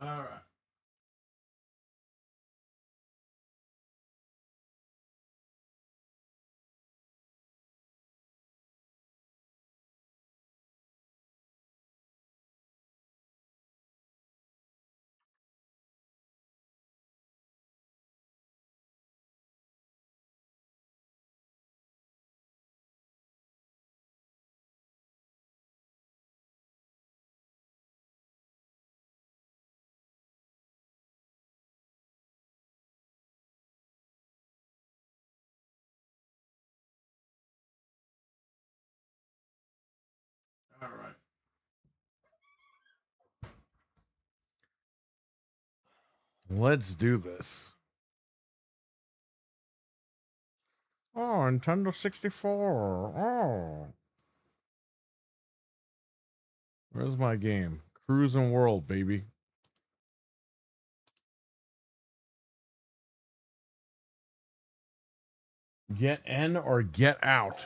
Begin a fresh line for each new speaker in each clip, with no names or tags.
All right. All right.
Let's do this. Oh, Nintendo 64. Oh. Where's my game? Cruising World, baby. Get in or get out.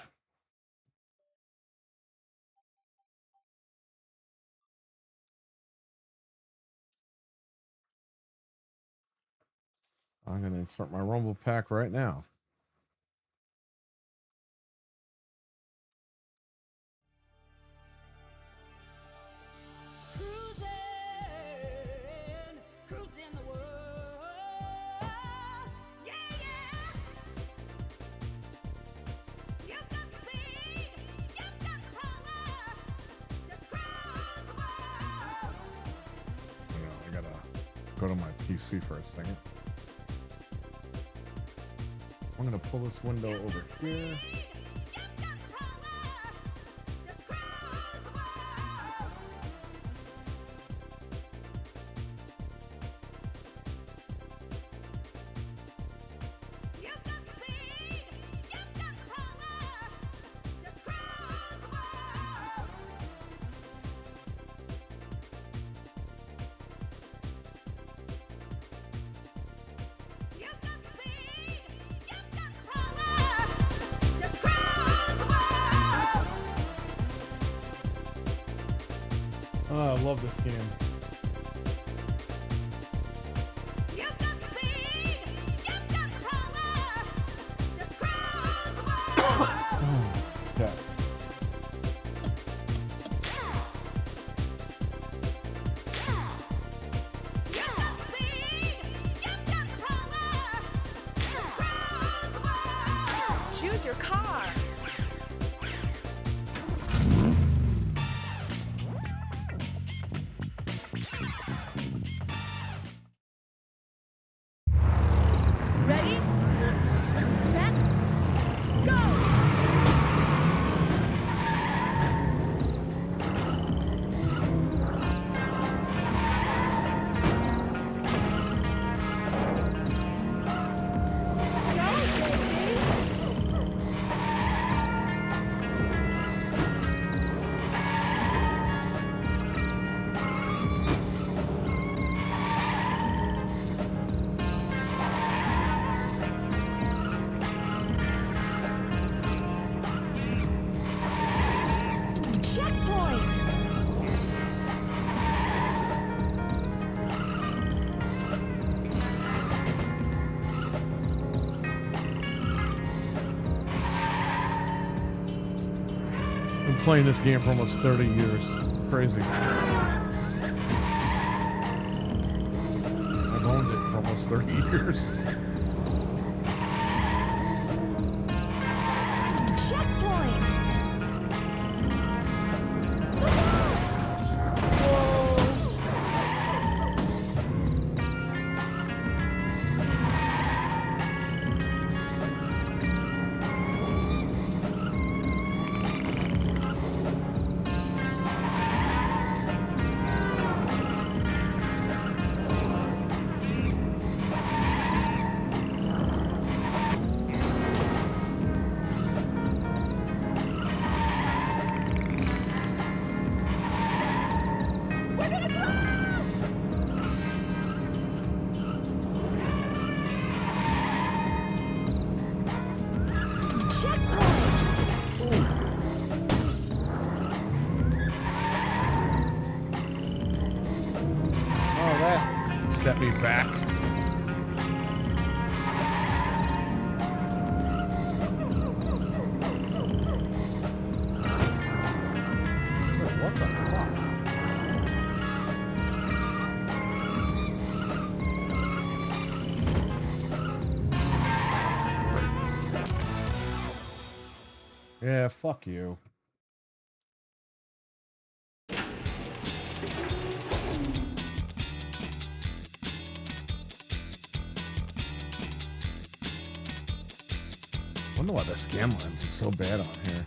I'm going to start my Rumble pack right now. I gotta go to my PC for a second. I'm gonna pull this window over here. Oh, I love this game. Okay.
Choose your car. Ready? Set? Go!
Been playing this game for almost 30 years. Crazy. I've owned it for almost 30 years.
Checkpoint!
set me back. What the fuck? Yeah, fuck you. I wonder why the scam lines look so bad on here.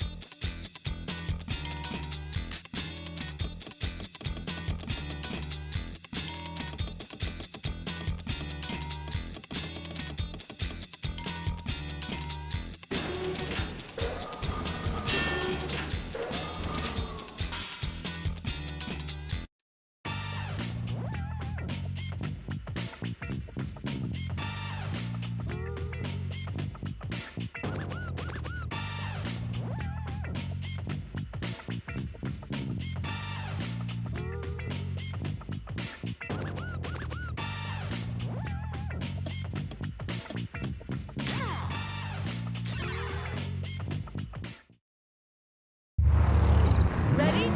Ready?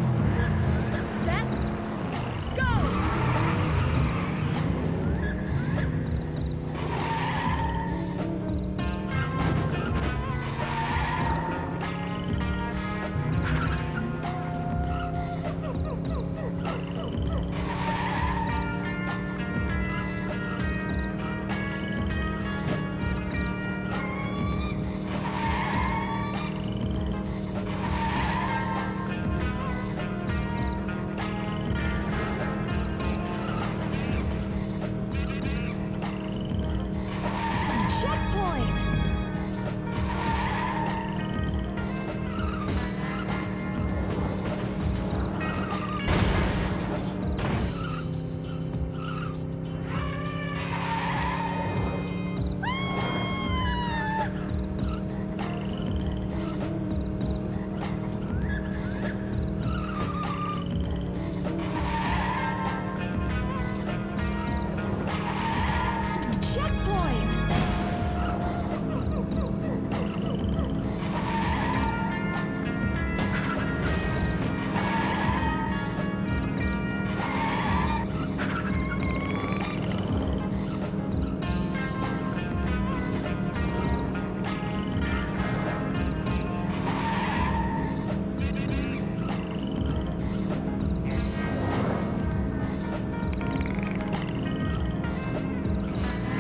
Set? Go! Checkpoint! Checkpoint!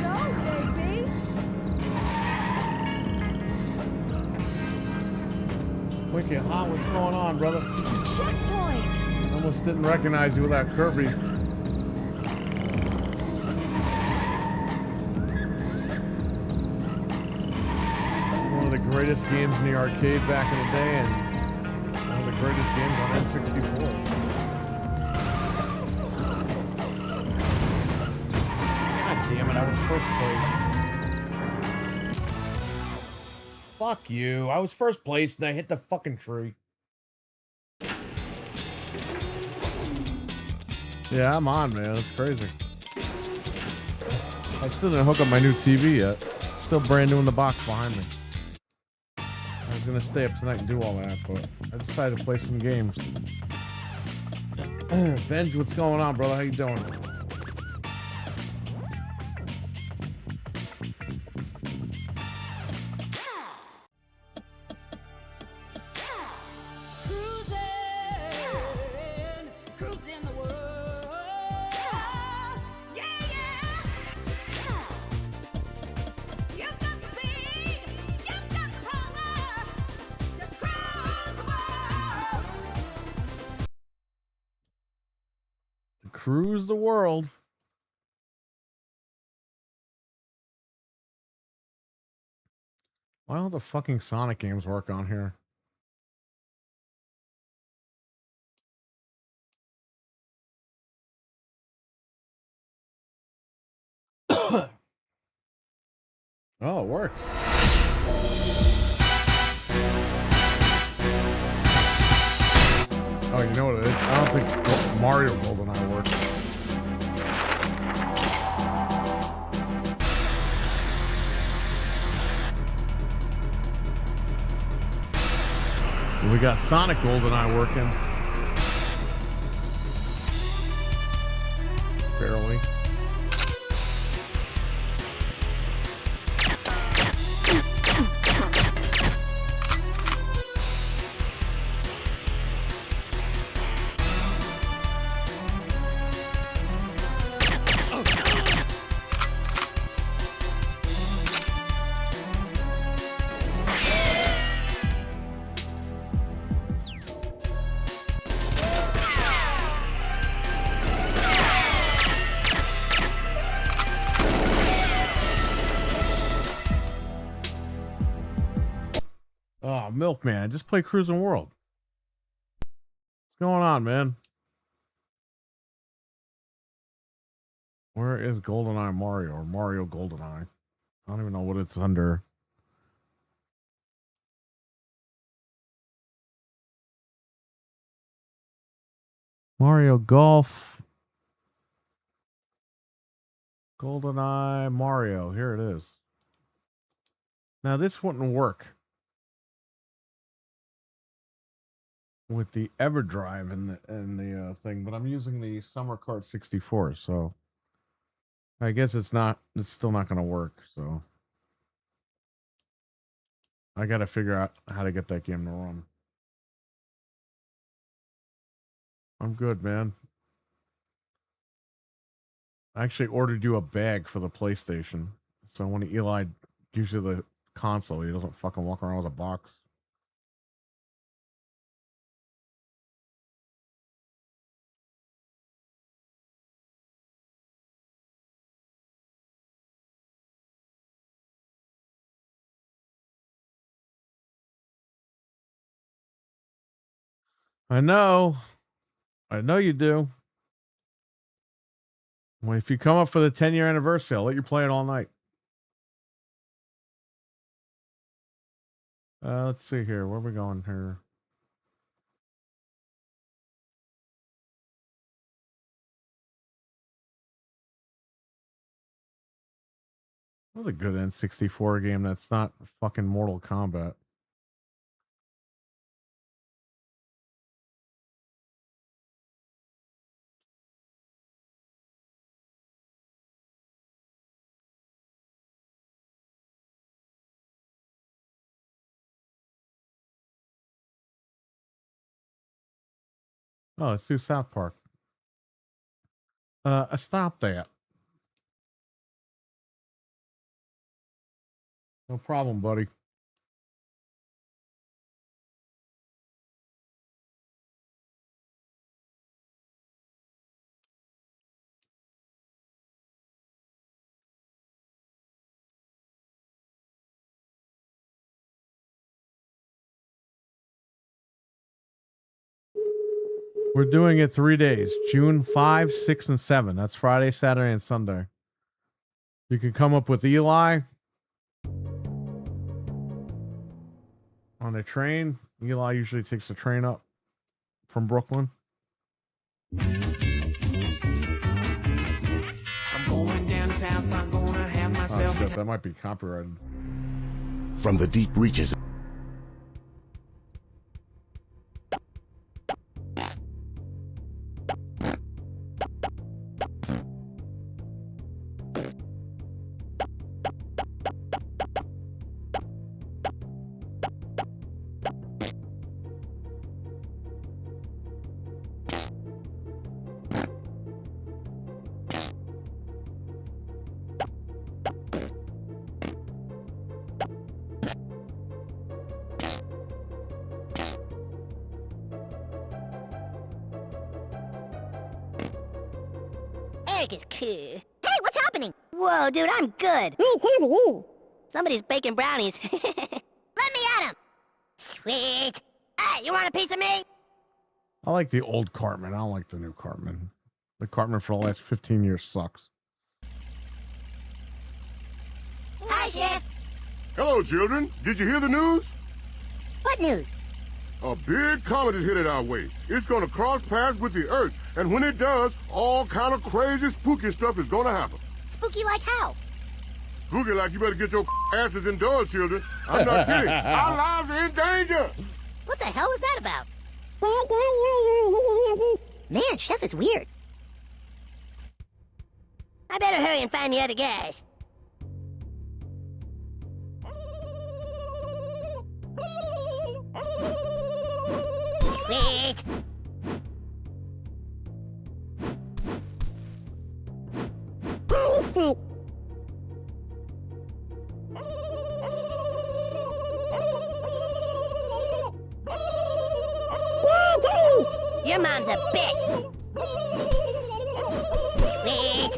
Go, baby!
Wicked hot, what's going on, brother?
Checkpoint!
Almost didn't recognize you without Kirby. One of the greatest games in the arcade back in the day, and one of the greatest games on N64. God damn it, I was first place. Fuck you, I was first place and I hit the fucking tree. Yeah, I'm on, man. That's crazy. I still didn't hook up my new TV yet. It's still brand new in the box behind me. I was gonna stay up tonight and do all that, but I decided to play some games. Venge, what's going on, brother? How you doing?
Cruising the world. Yeah, yeah. You've got the speed. You've got the power. Just cruise the world.
Cruise the world. Why don't the fucking Sonic games work on here? Oh, it worked. Oh, you know what it is? I don't think Mario GoldenEye worked. We got Sonic GoldenEye working. Barely. Oh, Milkman, just play Cruising World. What's going on, man? Where is GoldenEye Mario or Mario GoldenEye? I don't even know what it's under. Mario Golf. GoldenEye Mario. Here it is. Now, this wouldn't work with the EverDrive and the thing, but I'm using the Summer Kart 64, so I guess it's still not going to work. So I got to figure out how to get that game to run. I'm good, man. I actually ordered you a bag for the PlayStation, so when Eli gives you the console, he doesn't fucking walk around with a box. I know you do. Well, if you come up for the 10-year anniversary, I'll let you play it all night. Let's see here. Where are we going here? What a good N64 game that's not fucking Mortal Kombat. Oh, let's do South Park. Stop that. No problem, buddy. We're doing it 3 days, June 5, 6, and 7. That's Friday, Saturday, and Sunday. You can come up with Eli on a train. Eli usually takes the train up from Brooklyn.
I'm going down south, I'm gonna have
Oh
myself
shit, that might be copyrighted.
From the deep reaches
Egg is cool. Hey, what's happening? Whoa, dude, I'm good. Somebody's baking brownies. Let me at 'em. Sweet. Hey, you want a piece of me?
I like the old Cartman. I don't like the new Cartman. The Cartman for the last 15 years sucks.
Hi, Chef.
Hello, children. Did you hear the news?
What news?
A big comet is headed our way. It's gonna cross paths with the Earth, and when it does, all kind of crazy, spooky stuff is gonna happen.
Spooky like how?
Spooky like you better get your asses indoors, children. I'm not kidding. Our lives are in danger.
What the hell was that about? Man, Chef is weird. I better hurry and find the other guys. Sweet. Your mom's a bitch. Sweet.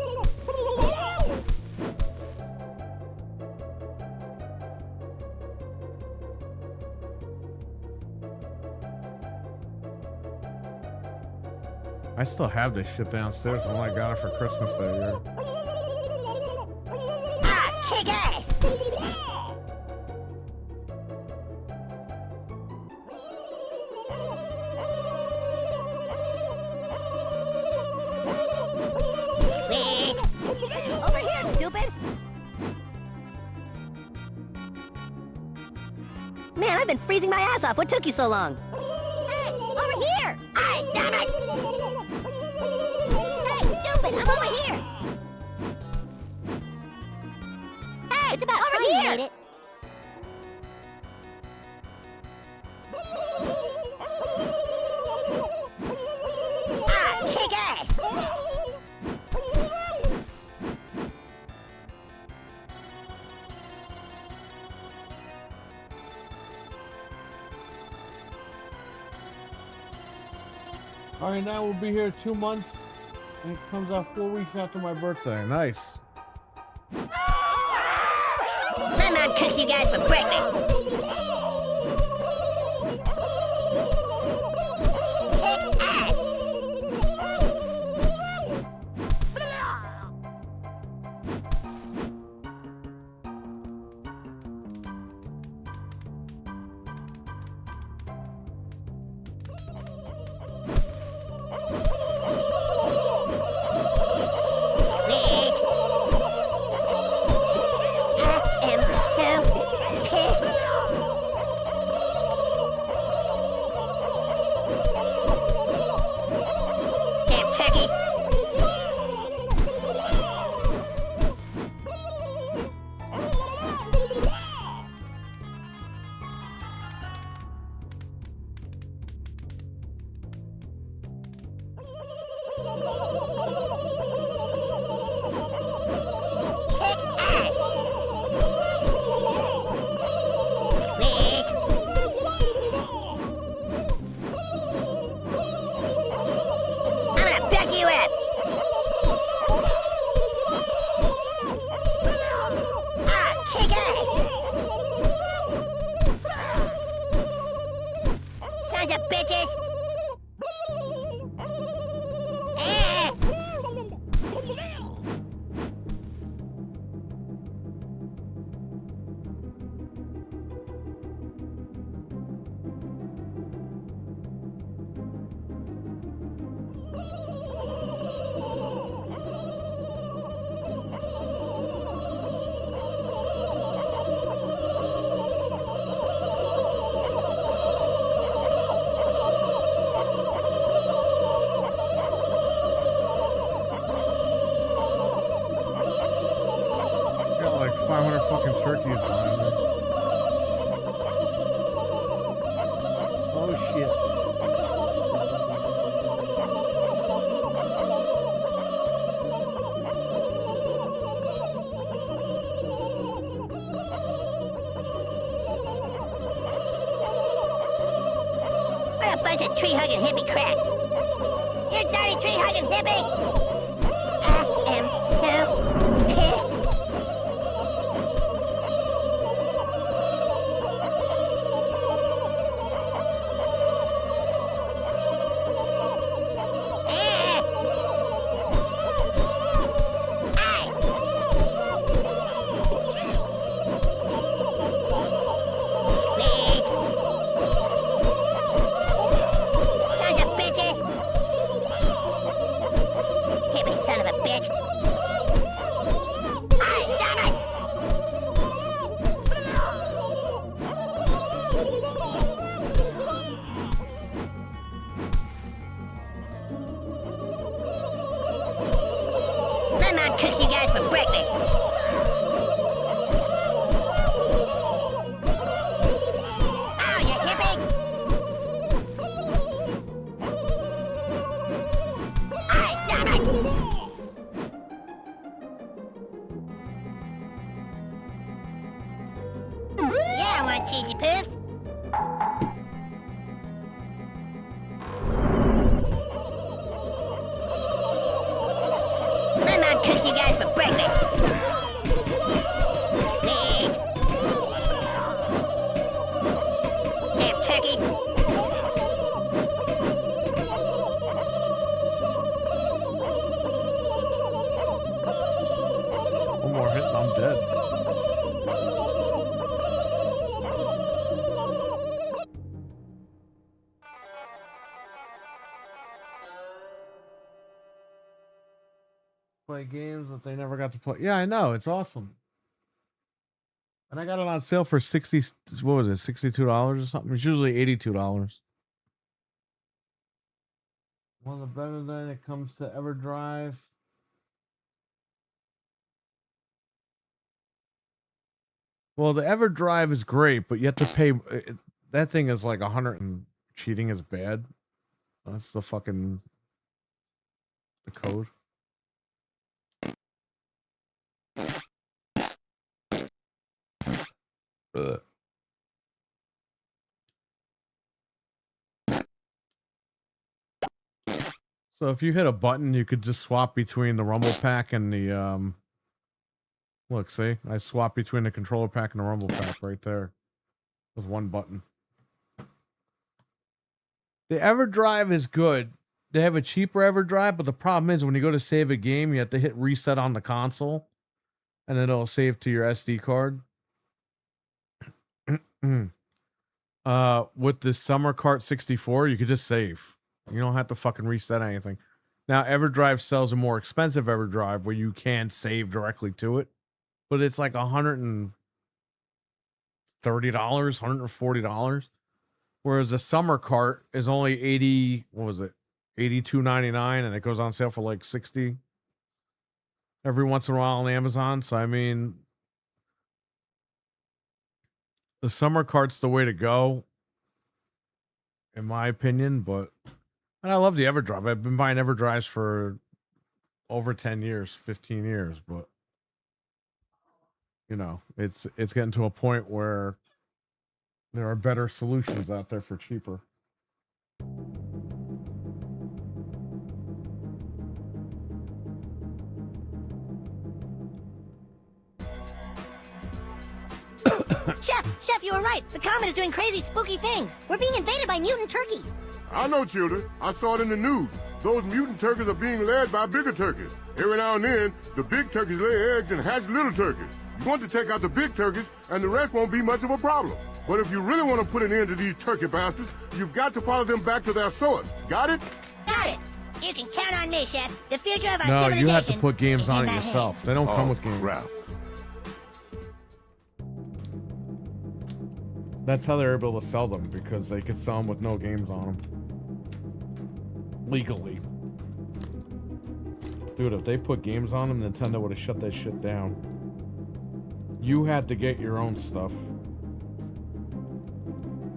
I still have this shit downstairs from when I got it for Christmas that year.
Ah, kick ass. Sweet. Over here, stupid. Man, I've been freezing my ass off. What took you so long? Hey, over here! Ay, damn it! Hey, stupid, I'm over here! Hey, it's about over here! Made it. Ah, kick ass!
All right, now we'll be here 2 months, and it comes out 4 weeks after my birthday. Nice.
My mom cooks you guys for breakfast. Kick ass!
Got like 500 fucking turkeys behind me. Oh shit.
What a bunch of tree-hugging hippie crap. You dirty tree-hugging hippie! I am so pissed. cook you guys for breakfast. Oh, you hippie! Hey, damn it! Yeah, I want cheesy poof. My mom cooks you guys for breakfast. Sweet. Damn turkey.
One more hit and I'm dead. Play games that they never got to play. Yeah, I know. It's awesome. And I got it on sale for 60, what was it, $62 or something? It's usually $82. One of the better than it comes to EverDrive. Well, the EverDrive is great, but you have to pay. That thing is like 100 and cheating is bad. That's the fucking the code. Ugh. So if you hit a button, you could just swap between the rumble pack and the look, see? I swap between the controller pack and the rumble pack right there with one button. The EverDrive is good. They have a cheaper EverDrive, but the problem is when you go to save a game, you have to hit reset on the console and then it'll save to your SD card. With the Summer Cart 64, you could just save. You don't have to fucking reset anything. Now, EverDrive sells a more expensive EverDrive where you can save directly to it, but it's like $130, $140. Whereas the Summer Cart is only 80, what was it? $82.99, and it goes on sale for like 60 every once in a while on Amazon. So I mean, the Summer Cart's the way to go, in my opinion, but and I love the EverDrive. I've been buying EverDrives for over 10 years, 15 years, but you know, it's getting to a point where there are better solutions out there for cheaper.
Chef, you were right. The comet is doing crazy, spooky things. We're being invaded by mutant turkeys.
I know, children. I saw it in the news. Those mutant turkeys are being led by bigger turkeys. Every now and then, the big turkeys lay eggs and hatch little turkeys. You want to take out the big turkeys, and the rest won't be much of a problem. But if you really want to put an end to these turkey bastards, you've got to follow them back to their source. Got it?
Got it. You can count on me, Chef. The future of our
No,
civilization
you have to put games
is in
on
my
it
hands.
yourself. They don't come with games.
Crap.
That's how they're able to sell them, because they could sell them with no games on them. Legally. Dude, if they put games on them, Nintendo would have shut that shit down. You had to get your own stuff.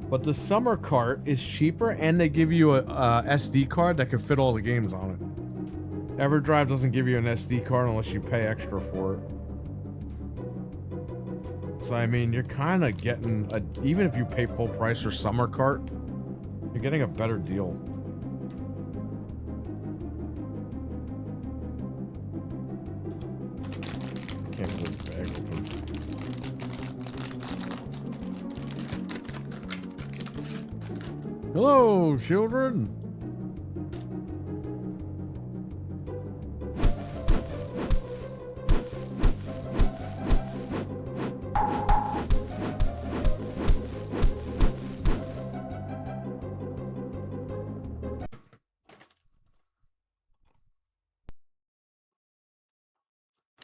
But the Summer Cart is cheaper, and they give you a SD card that can fit all the games on it. EverDrive doesn't give you an SD card unless you pay extra for it. So, I mean, you're kind of getting, even if you pay full price for Summer Cart, you're getting a better deal. Can't believe the bag open. Hello, children.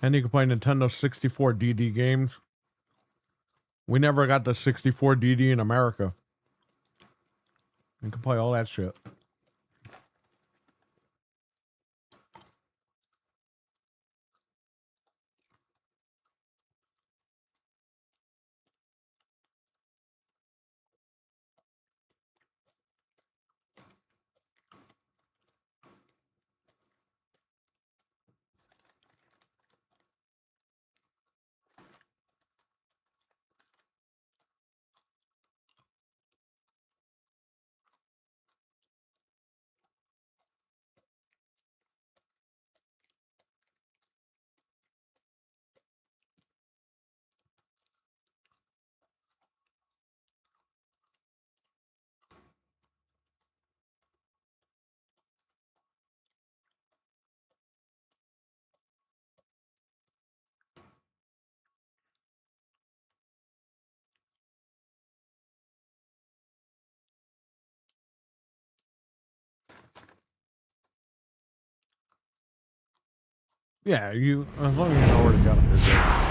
And you can play Nintendo 64 DD games. We never got the 64 DD in America. You can play all that shit. Yeah, as long as you know where to get them, you're good.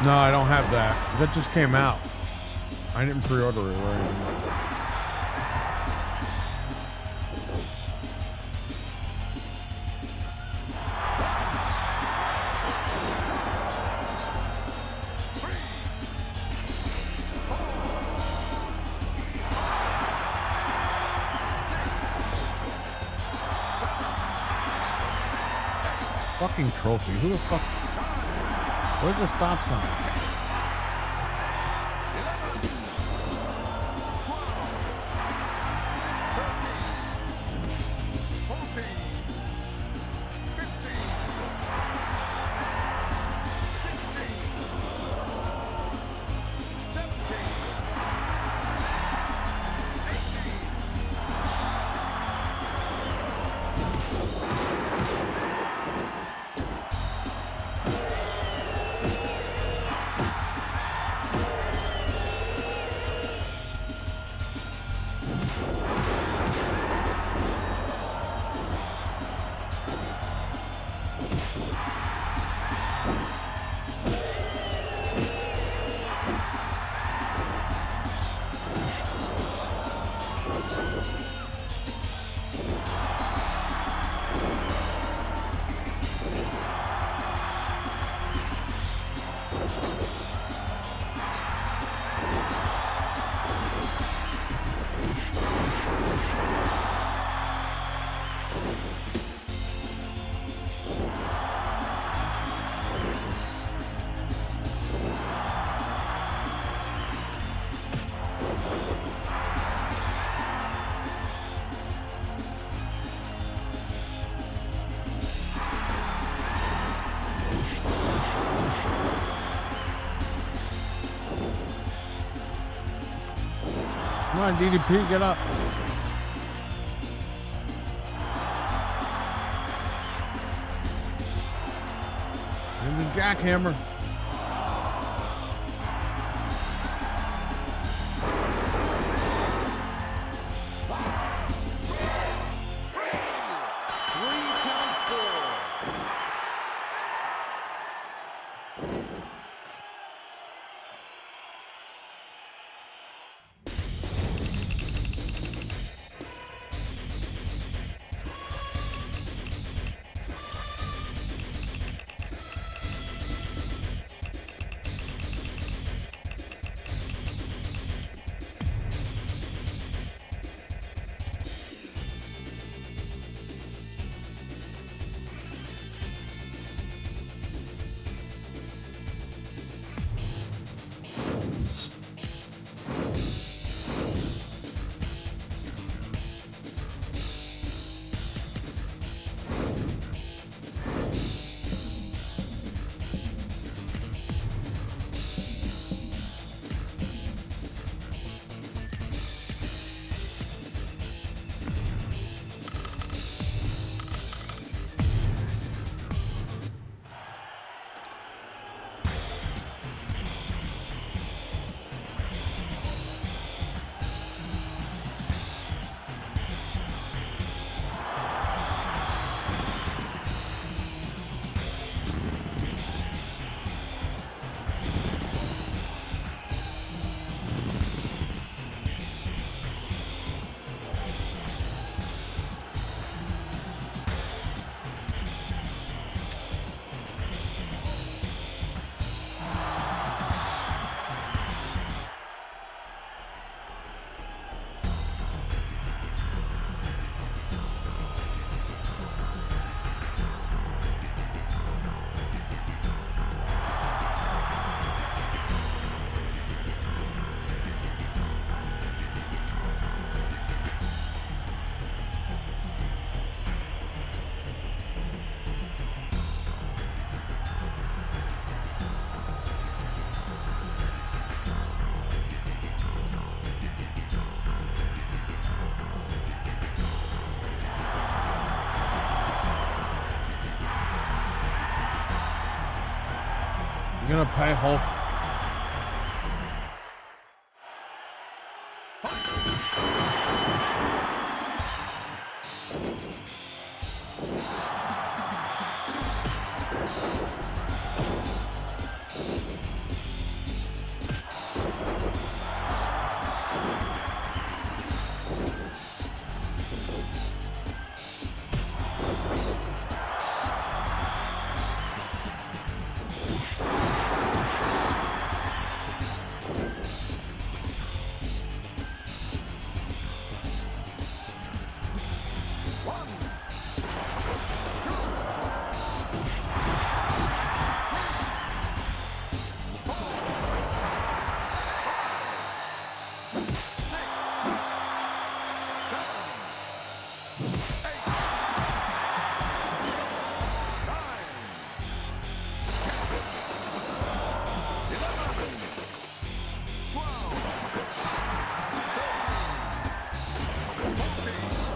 No, I don't have that. That just came out. I didn't pre-order it or anything. Fucking trophy. Who the fuck? Where's the stop sign? Come on, DDP, get up. And the jackhammer. gonna pay Hulk.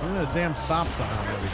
Look at the damn stop sign already.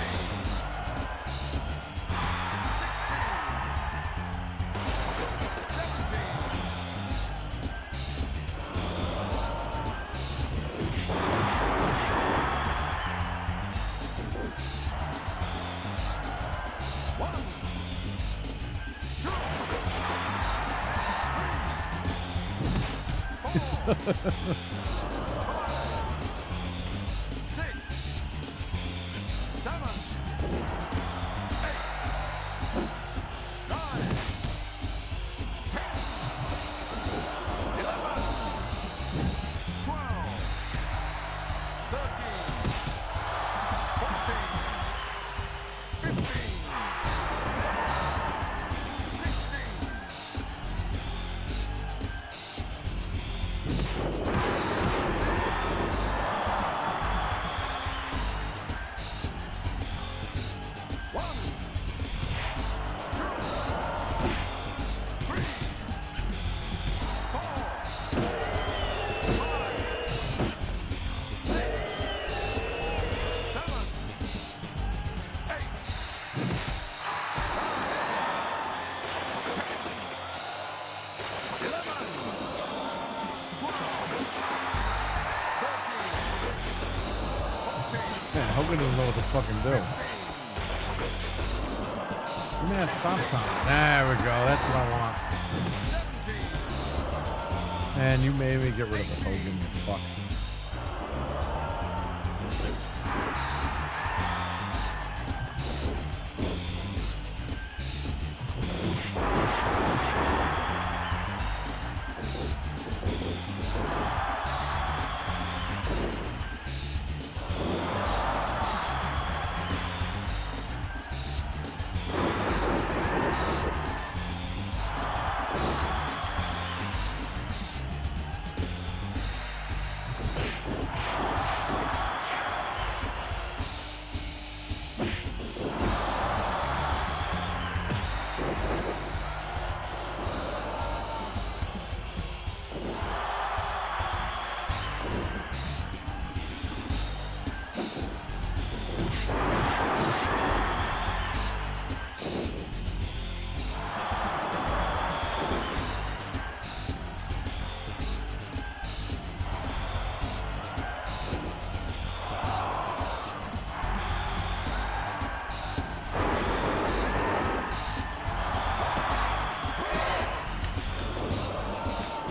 Hogan doesn't know what to fucking do. Give me that stop sign. There we go. That's what I want. And you made me get rid of the Hogan, you fuck.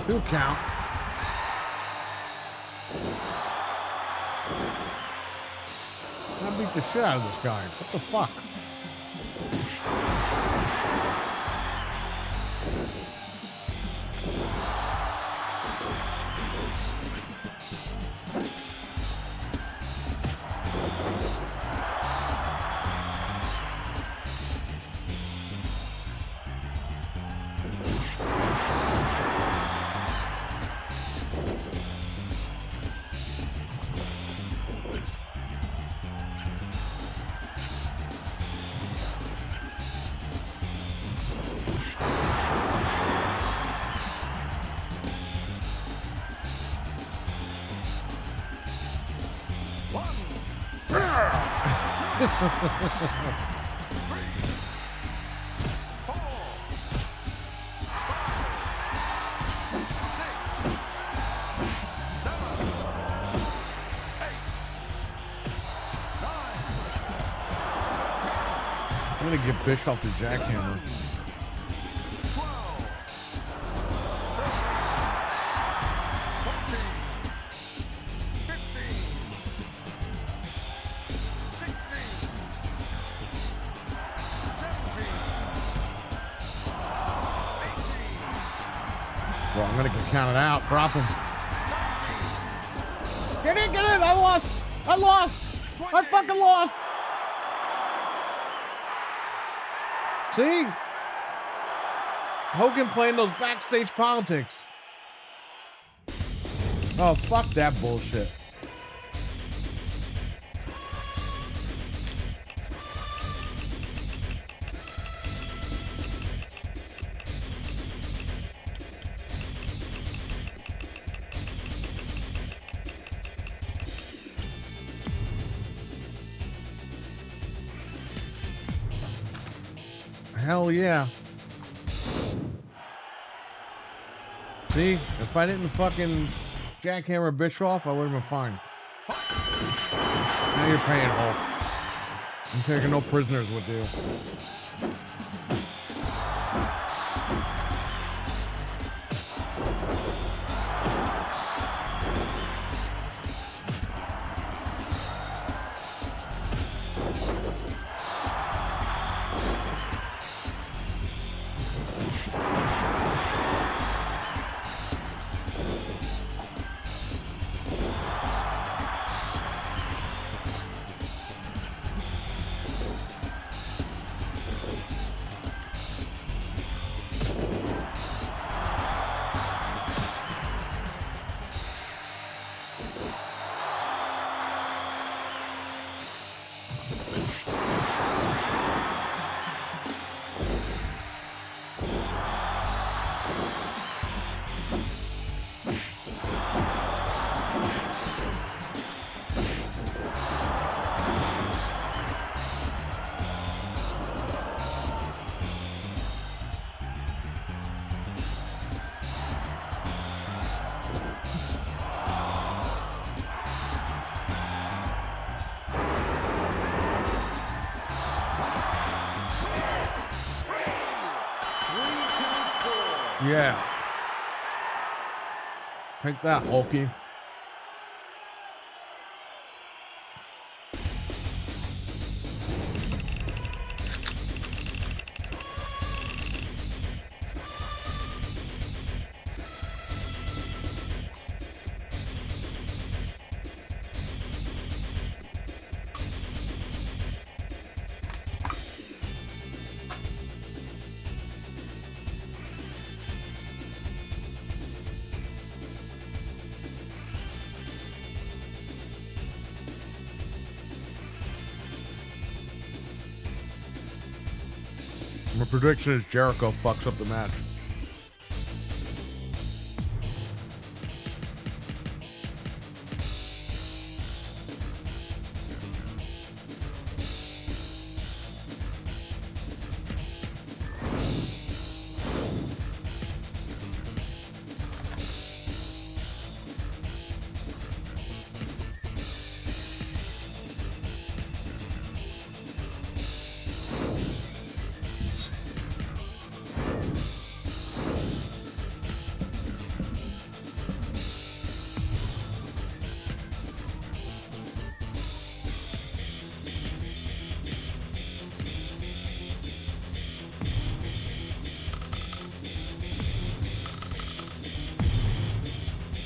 Two count. I beat the shit out of this guy. What the fuck? get Bischoff to jackhammer.
12, 13, 14, 15, 16, 17, 18,
Bro, I'm gonna get counted out. Drop him.
19,
Get in, get in. I lost. I lost. I fucking lost. See? Hogan playing those backstage politics. Oh, fuck that bullshit. Hell yeah. See, if I didn't fucking jackhammer Bischoff, I would have been fine. Now you're paying Hulk. I'm taking no prisoners with you. Yeah. Take that, Hulky. My prediction is Jericho fucks up the match.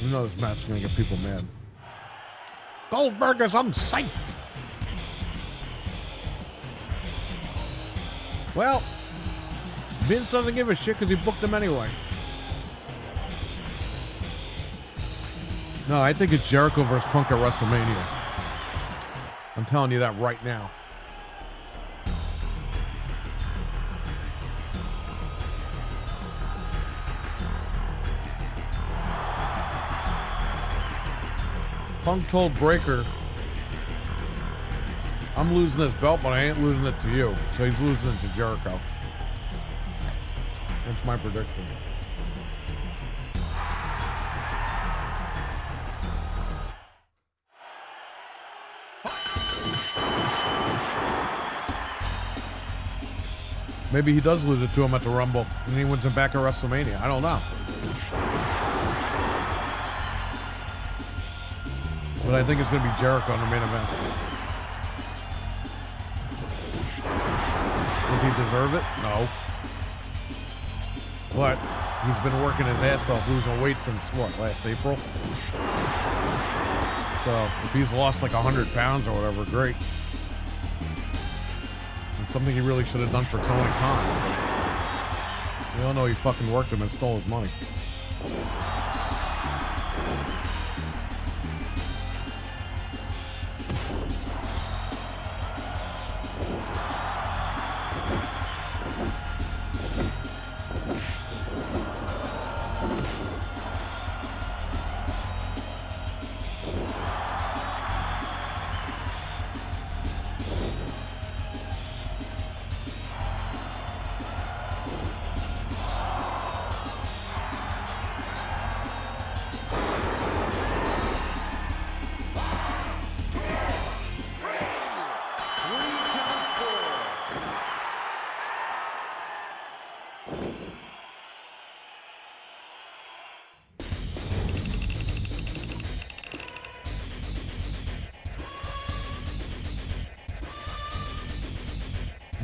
You know this match is gonna get people mad. Goldberg is unsafe. Well, Vince doesn't give a shit because he booked him anyway. No, I think it's Jericho versus Punk at WrestleMania. I'm telling you that right now. Punk told Breaker, I'm losing this belt, but I ain't losing it to you. So he's losing it to Jericho. That's my prediction. Maybe he does lose it to him at the Rumble, and he wins him back at WrestleMania. I don't know. But I think it's going to be Jericho in the main event. Does he deserve it? No. But he's been working his ass off losing weight since, what, last April? So if he's lost like 100 pounds or whatever, great. And something he really should have done for Tony Khan. We all know he fucking worked him and stole his money.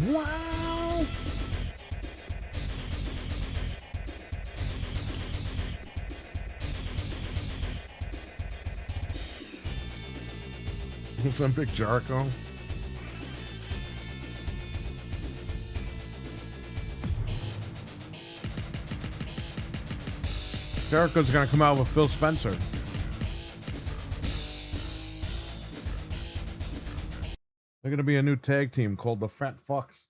Wow! Is that Big Jericho? Jericho's gonna come out with Phil Spencer. They're gonna be a new tag team called the Fat Fucks.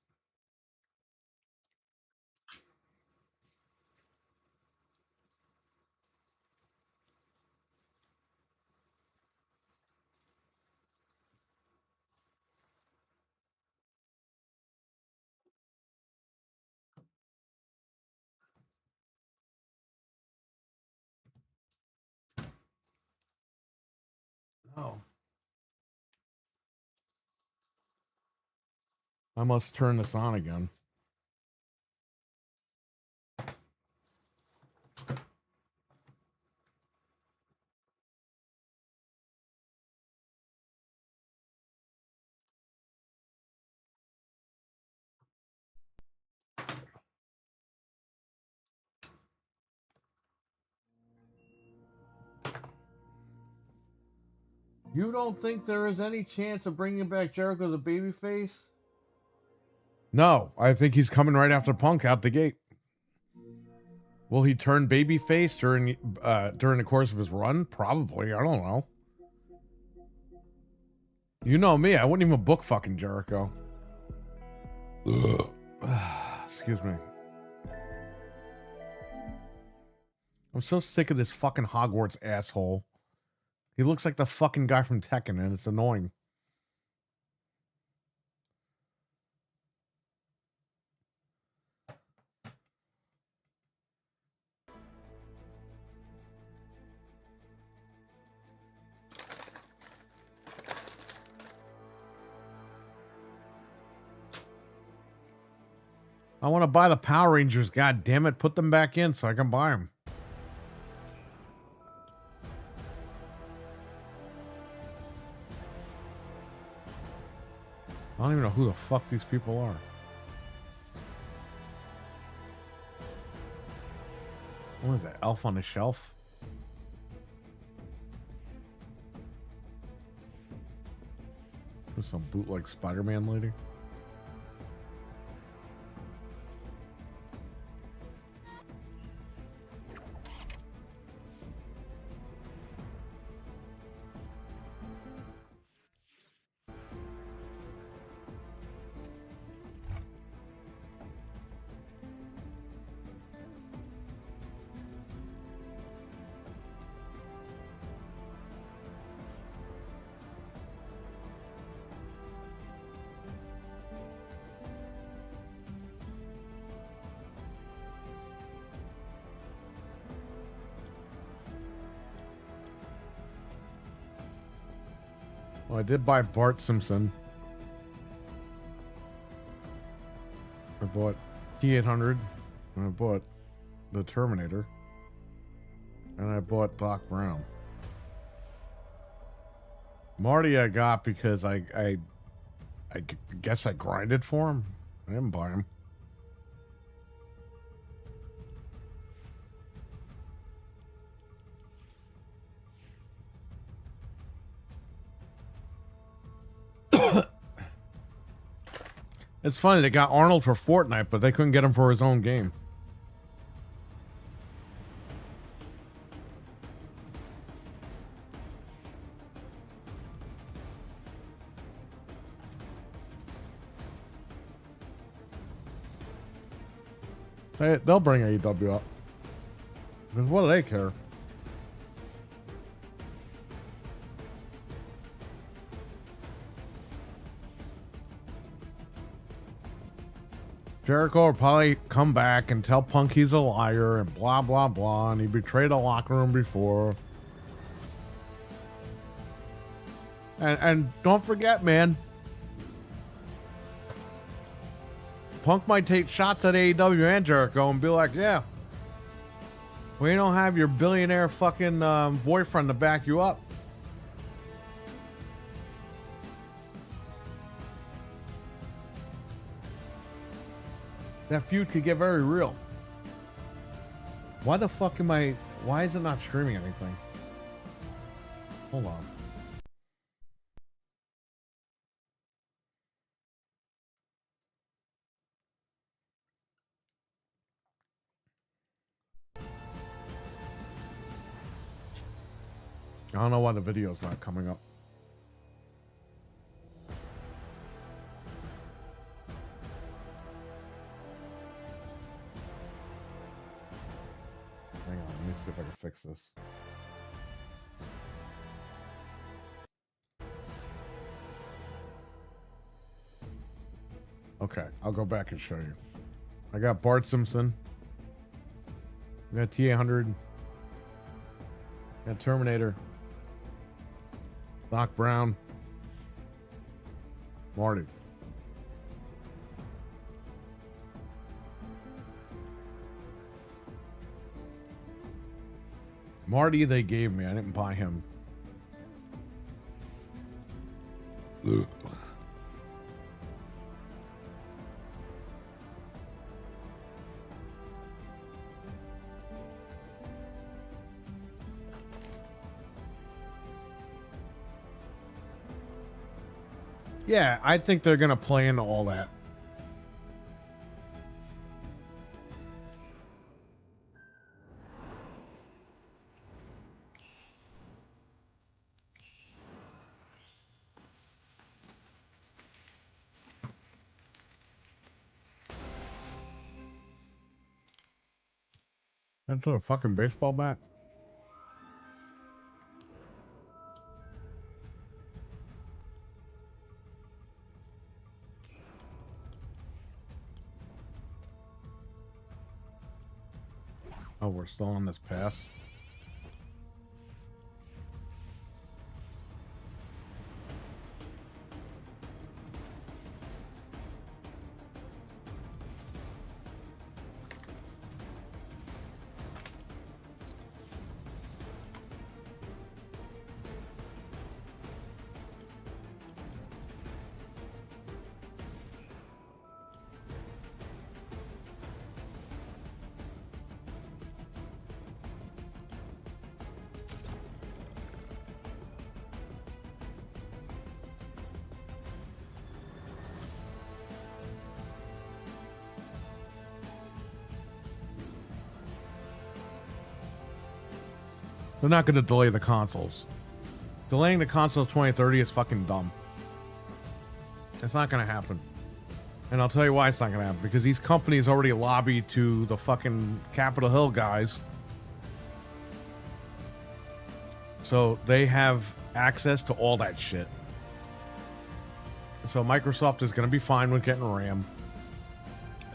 Oh. I must turn this on again. You don't think there is any chance of bringing back Jericho as a babyface? No, I think he's coming right after Punk out the gate. Will he turn babyface during the course of his run? Probably. I don't know. You know me. I wouldn't even book fucking Jericho. Excuse me. I'm so sick of this fucking Hogwarts asshole. He looks like the fucking guy from Tekken, and it's annoying. I want to buy the Power Rangers. God damn it. Put them back in so I can buy them. I don't even know who the fuck these people are. What is that? Elf on the Shelf? There's some bootleg Spider-Man lady. Well, I did buy Bart Simpson. I bought T800. And I bought the Terminator. And I bought Doc Brown. Marty I got because I guess I grinded for him. I didn't buy him. It's funny, they got Arnold for Fortnite, but they couldn't get him for his own game. They'll bring AEW up. Because what do they care? Jericho will probably come back and tell Punk he's a liar and blah, blah, blah, and he betrayed the locker room before. And don't forget, man, Punk might take shots at AEW and Jericho and be like, yeah, we don't have your billionaire fucking boyfriend to back you up. That feud could get very real. Why the fuck why is it not streaming anything? Hold on. I don't know why the video's not coming up. Hang on, let me see if I can fix this. Okay, I'll go back and show you. I got Bart Simpson. I got T800. Got Terminator. Doc Brown. Marty. Marty they gave me. I didn't buy him. Ugh. Yeah, I think they're going to play into all that. That's a fucking baseball bat. Oh, we're still on this pass. They're not going to delay the consoles. Delaying the console 2030 is fucking dumb. It's not going to happen. And I'll tell you why it's not going to happen. Because these companies already lobbied to the fucking Capitol Hill guys. So they have access to all that shit. So Microsoft is going to be fine with getting RAM.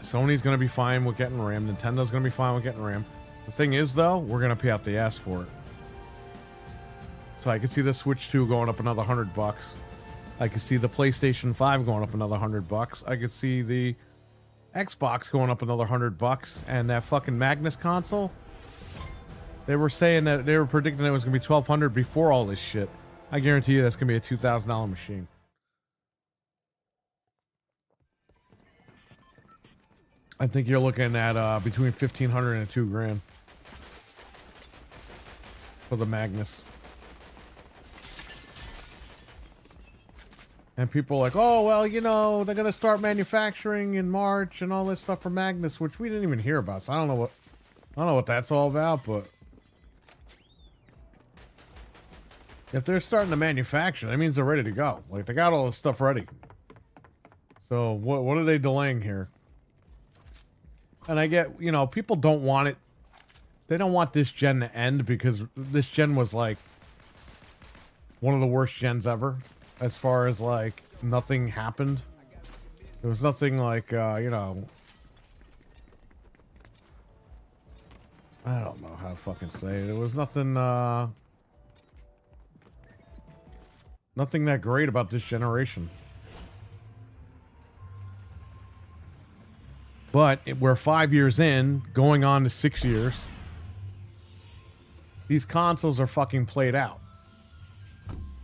Sony's going to be fine with getting RAM. Nintendo's going to be fine with getting RAM. The thing is, though, we're going to pay out the ass for it. So I can see the Switch 2 going up another $100. I could see the PlayStation 5 going up another $100. I could see the Xbox going up another $100, and that fucking Magnus console. They were saying that they were predicting that it was gonna be $1,200 before all this shit. I guarantee you that's gonna be a $2,000 machine. I think you're looking at between $1,500 and $2,000 for the Magnus. And people are like, oh well, you know, they're gonna start manufacturing in March and all this stuff for Magnus, which we didn't even hear about. So I don't know what that's all about, but if they're starting to manufacture, that means they're ready to go. Like they got all this stuff ready. So what are they delaying here? And I get, you know, people don't want it. They don't want this gen to end because this gen was like one of the worst gens ever. As far as like nothing happened. There was nothing like, you know, I don't know how to fucking say it. There was nothing, nothing that great about this generation. But we're 5 years in, going on to 6 years. These consoles are fucking played out.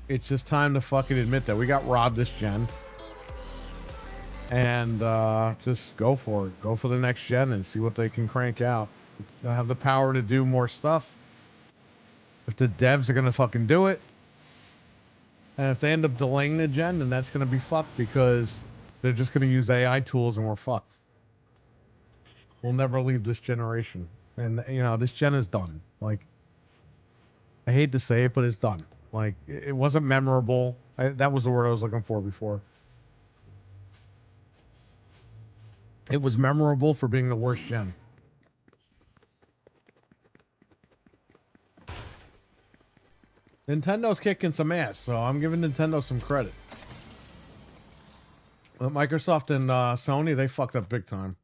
It's just time to fucking admit that we got robbed this gen. And just go for it. Go for the next gen and see what they can crank out. They'll have the power to do more stuff. If the devs are gonna fucking do it. And if they end up delaying the gen, then that's gonna be fucked because they're just gonna use AI tools and we're fucked. We'll never leave this generation. And you know, this gen is done. Like, I hate to say it, but it's done. Like, it wasn't memorable. That was the word I was looking for before. It was memorable for being the worst gen. Nintendo's kicking some ass, so I'm giving Nintendo some credit. But Microsoft and Sony, they fucked up big time.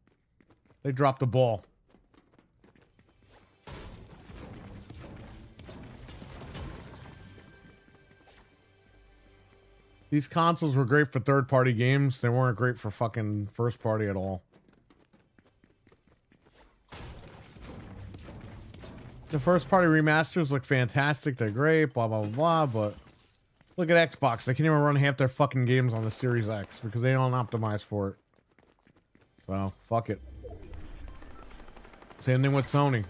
They dropped the ball. These consoles were great for third-party games. They weren't great for fucking first-party at all. The first-party remasters look fantastic. They're great, blah, blah, blah, but look at Xbox. They can't even run half their fucking games on the Series X because they don't optimize for it. So, fuck it. Same thing with Sony.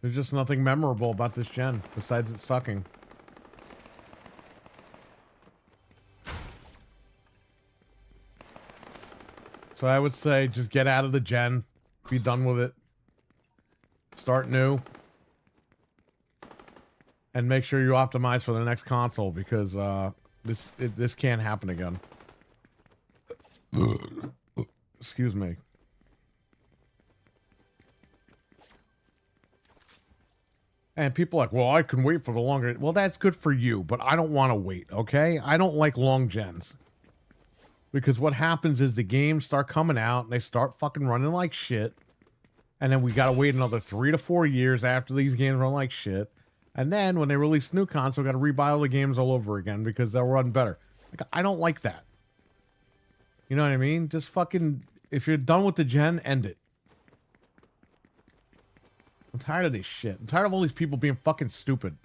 There's just nothing memorable about this gen besides it sucking. So I would say just get out of the gen, be done with it, start new, and make sure you optimize for the next console because this can't happen again. Excuse me. And people are like, well, I can wait for the longer. Well, that's good for you, but I don't want to wait, okay? I don't like long gens. Because what happens is the games start coming out, and they start fucking running like shit. And then we got to wait another 3 to 4 years after these games run like shit. And then when they release new console, got to rebuy all the games all over again because they'll run better. Like, I don't like that. You know what I mean? Just fucking, if you're done with the gen, end it. I'm tired of this shit. I'm tired of all these people being fucking stupid.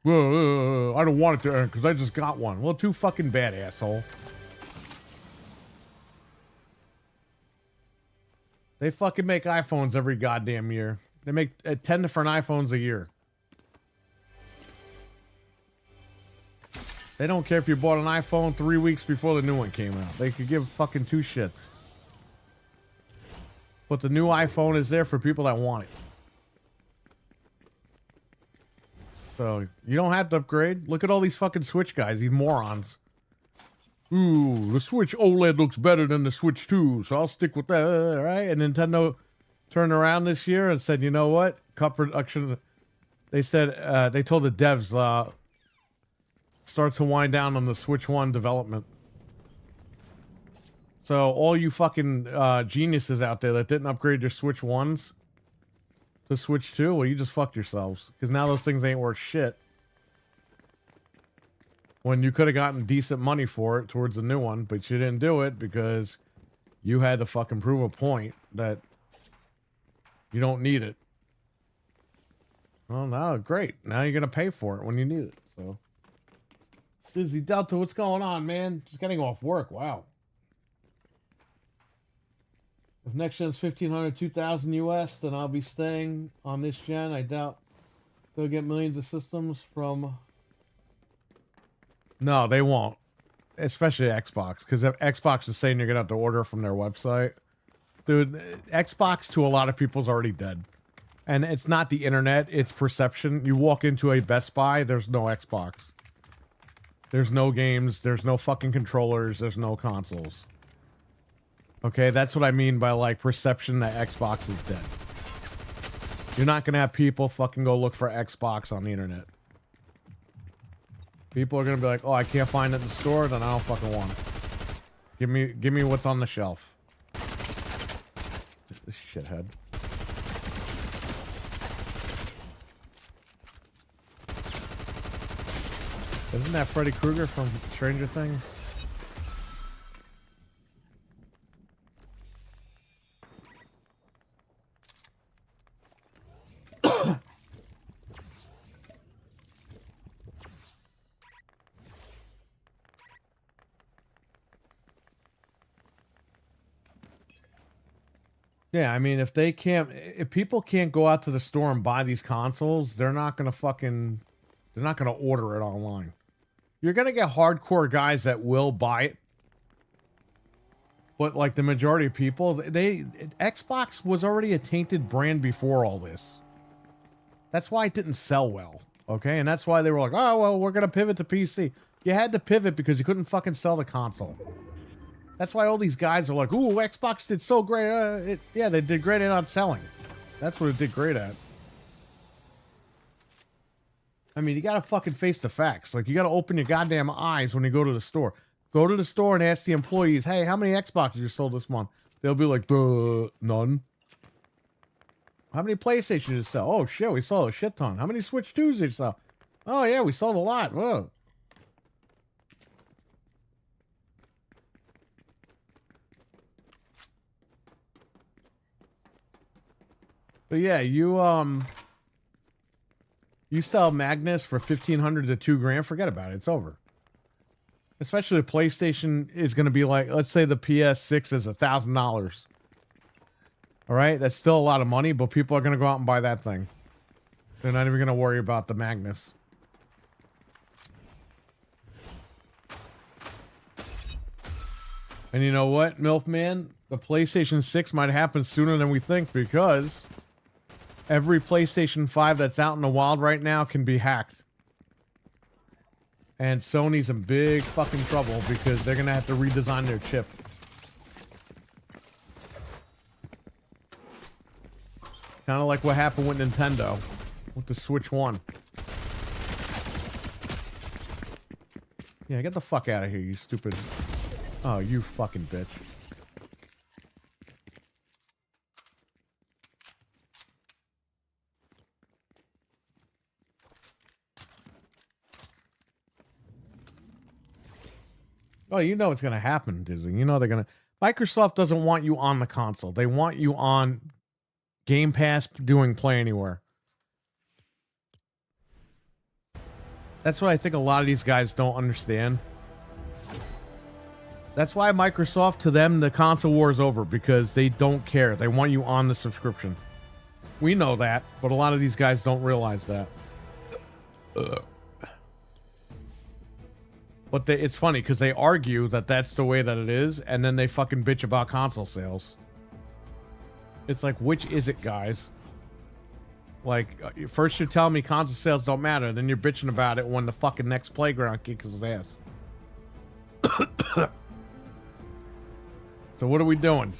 Well, I don't want it to end because I just got one. Well, too fucking bad, asshole. They fucking make iPhones every goddamn year. They make 10 different iPhones a year. They don't care if you bought an iPhone 3 weeks before the new one came out. They could give fucking two shits. But the new iPhone is there for people that want it. So, you don't have to upgrade. Look at all these fucking Switch guys, these morons. Ooh, the Switch OLED looks better than the Switch 2, so I'll stick with that, right? And Nintendo turned around this year and said, you know what? Cut production. They said, they told the devs, start to wind down on the Switch 1 development. So all you fucking geniuses out there that didn't upgrade your Switch 1s The Switch 2? Well, you just fucked yourselves. Because now those things ain't worth shit. When you could have gotten decent money for it towards the new one, but you didn't do it because you had to fucking prove a point that you don't need it. Well, now, great. Now you're going to pay for it when you need it, so. Dizzy Delta, what's going on, man? Just getting off work. Wow. If next gen's 1,500, 2,000 US, then I'll be staying on this gen. I doubt they'll get millions of systems from... No, they won't. Especially Xbox. Because if Xbox is saying you're going to have to order from their website. Dude, Xbox to a lot of people is already dead. And it's not the internet, it's perception. You walk into a Best Buy, there's no Xbox. There's no games, there's no fucking controllers, there's no consoles. Okay, that's what I mean by, like, perception that Xbox is dead. You're not gonna have people fucking go look for Xbox on the internet. People are gonna be like, oh, I can't find it in the store, then I don't fucking want it. Give me what's on the shelf. This shithead. Isn't that Freddy Krueger from Stranger Things? Yeah, I mean, if people can't go out to the store and buy these consoles, they're not gonna order it online. You're gonna get hardcore guys that will buy it, but like the majority of people, Xbox was already a tainted brand before all this. That's why it didn't sell well, okay? And that's why they were like, oh well, we're gonna pivot to PC. You had to pivot because you couldn't fucking sell the console. That's why all these guys are like, ooh, Xbox did so great. Yeah, they did great at not selling. That's what it did great at. I mean, you gotta fucking face the facts. Like, you gotta open your goddamn eyes when you go to the store. Go to the store and ask the employees, hey, how many Xboxes you sold this month? They'll be like, none. How many PlayStations did you sell? Oh, shit, we sold a shit ton. How many Switch 2s did you sell? Oh, yeah, we sold a lot. Whoa. But yeah, you sell Magnus for 1,500 to $2,000, forget about it. It's over. Especially the PlayStation is going to be like, let's say the PS6 is $1,000. All right, that's still a lot of money, but people are going to go out and buy that thing. They're not even going to worry about the Magnus. And you know what, Milfman? The PlayStation 6 might happen sooner than we think because every PlayStation 5 that's out in the wild right now can be hacked. And Sony's in big fucking trouble because they're going to have to redesign their chip. Kind of like what happened with Nintendo with the Switch 1. Yeah, get the fuck out of here, you stupid. Oh, you fucking bitch. Oh, you know what's going to happen, Disney. You know they're going to... Microsoft doesn't want you on the console. They want you on Game Pass doing Play Anywhere. That's what I think a lot of these guys don't understand. That's why Microsoft, to them, the console war is over because they don't care. They want you on the subscription. We know that, but a lot of these guys don't realize that. But it's funny because they argue that that's the way that it is, and then they fucking bitch about console sales. It's like, which is it, guys? Like, first you're telling me console sales don't matter, then you're bitching about it when the fucking next playground kicks his ass. So what are we doing?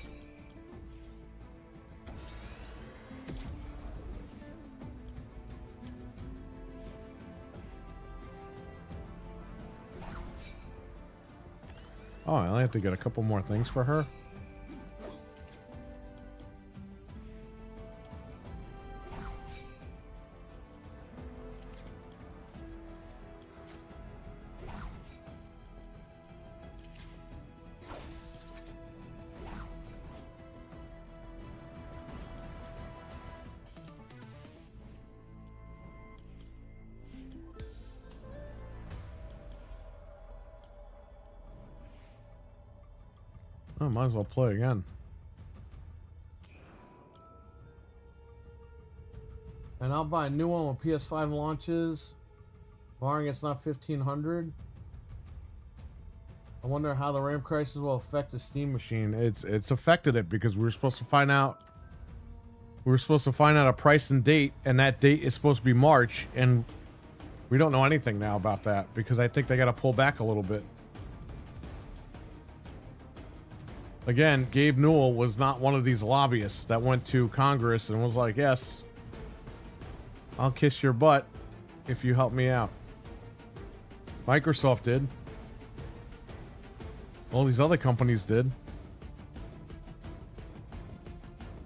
Oh, I only have to get a couple more things for her. I might as well play again. And I'll buy a new one when PS5 launches, barring it's not 1500. I wonder how the RAM crisis will affect the Steam machine. It's affected it because we were supposed to find out. We were supposed to find out a price and date, and that date is supposed to be March, and we don't know anything now about that because I think they got to pull back a little bit. Again, Gabe Newell was not one of these lobbyists that went to Congress and was like, yes, I'll kiss your butt if you help me out. Microsoft did. All these other companies did.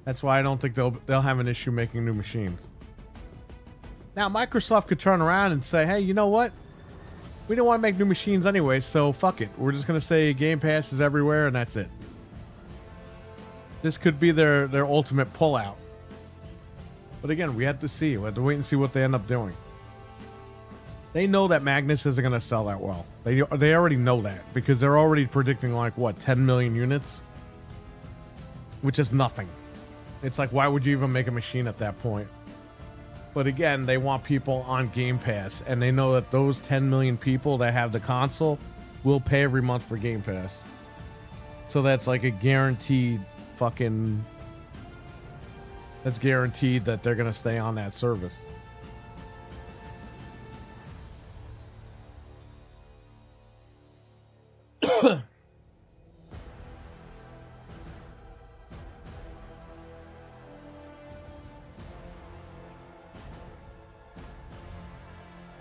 That's why I don't think they'll have an issue making new machines. Now, Microsoft could turn around and say, hey, you know what? We don't want to make new machines anyway, so fuck it. We're just going to say Game Pass is everywhere and that's it. This could be their ultimate pullout. But again, we have to see. We have to wait and see what they end up doing. They know that Magnus isn't going to sell that well. They already know that because they're already predicting like, what, 10 million units? Which is nothing. It's like, why would you even make a machine at that point? But again, they want people on Game Pass, and they know that those 10 million people that have the console will pay every month for Game Pass. So that's like a guaranteed fucking... That's guaranteed that they're going to stay on that service.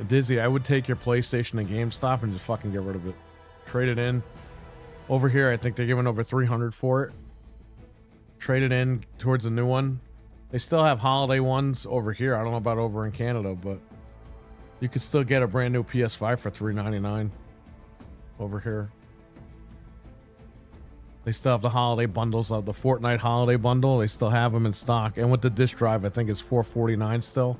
Dizzy, I would take your PlayStation to GameStop and just fucking get rid of it. Trade it in. Over here, I think they're giving over 300 for it. Trade it in towards a new one. They still have holiday ones over here. I don't know about over in Canada, but you could still get a brand new PS5 for $399 over here. They still have the holiday bundles of the Fortnite holiday bundle. They still have them in stock. And with the disc drive, I think it's $449 still.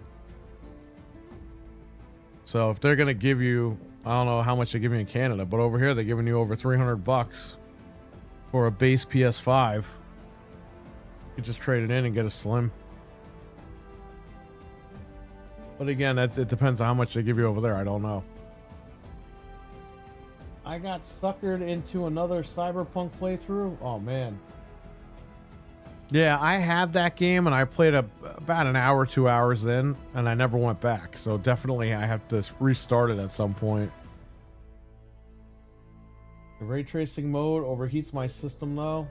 So if they're going to give you, I don't know how much they give you in Canada, but over here they're giving you over $300 for a base PS5. You could just trade it in and get a Slim. But again, it depends on how much they give you over there. I don't know. I got suckered into another Cyberpunk playthrough. Oh, man. Yeah, I have that game, and I played about an hour, 2 hours in, and I never went back. So definitely I have to restart it at some point. The ray tracing mode overheats my system, though.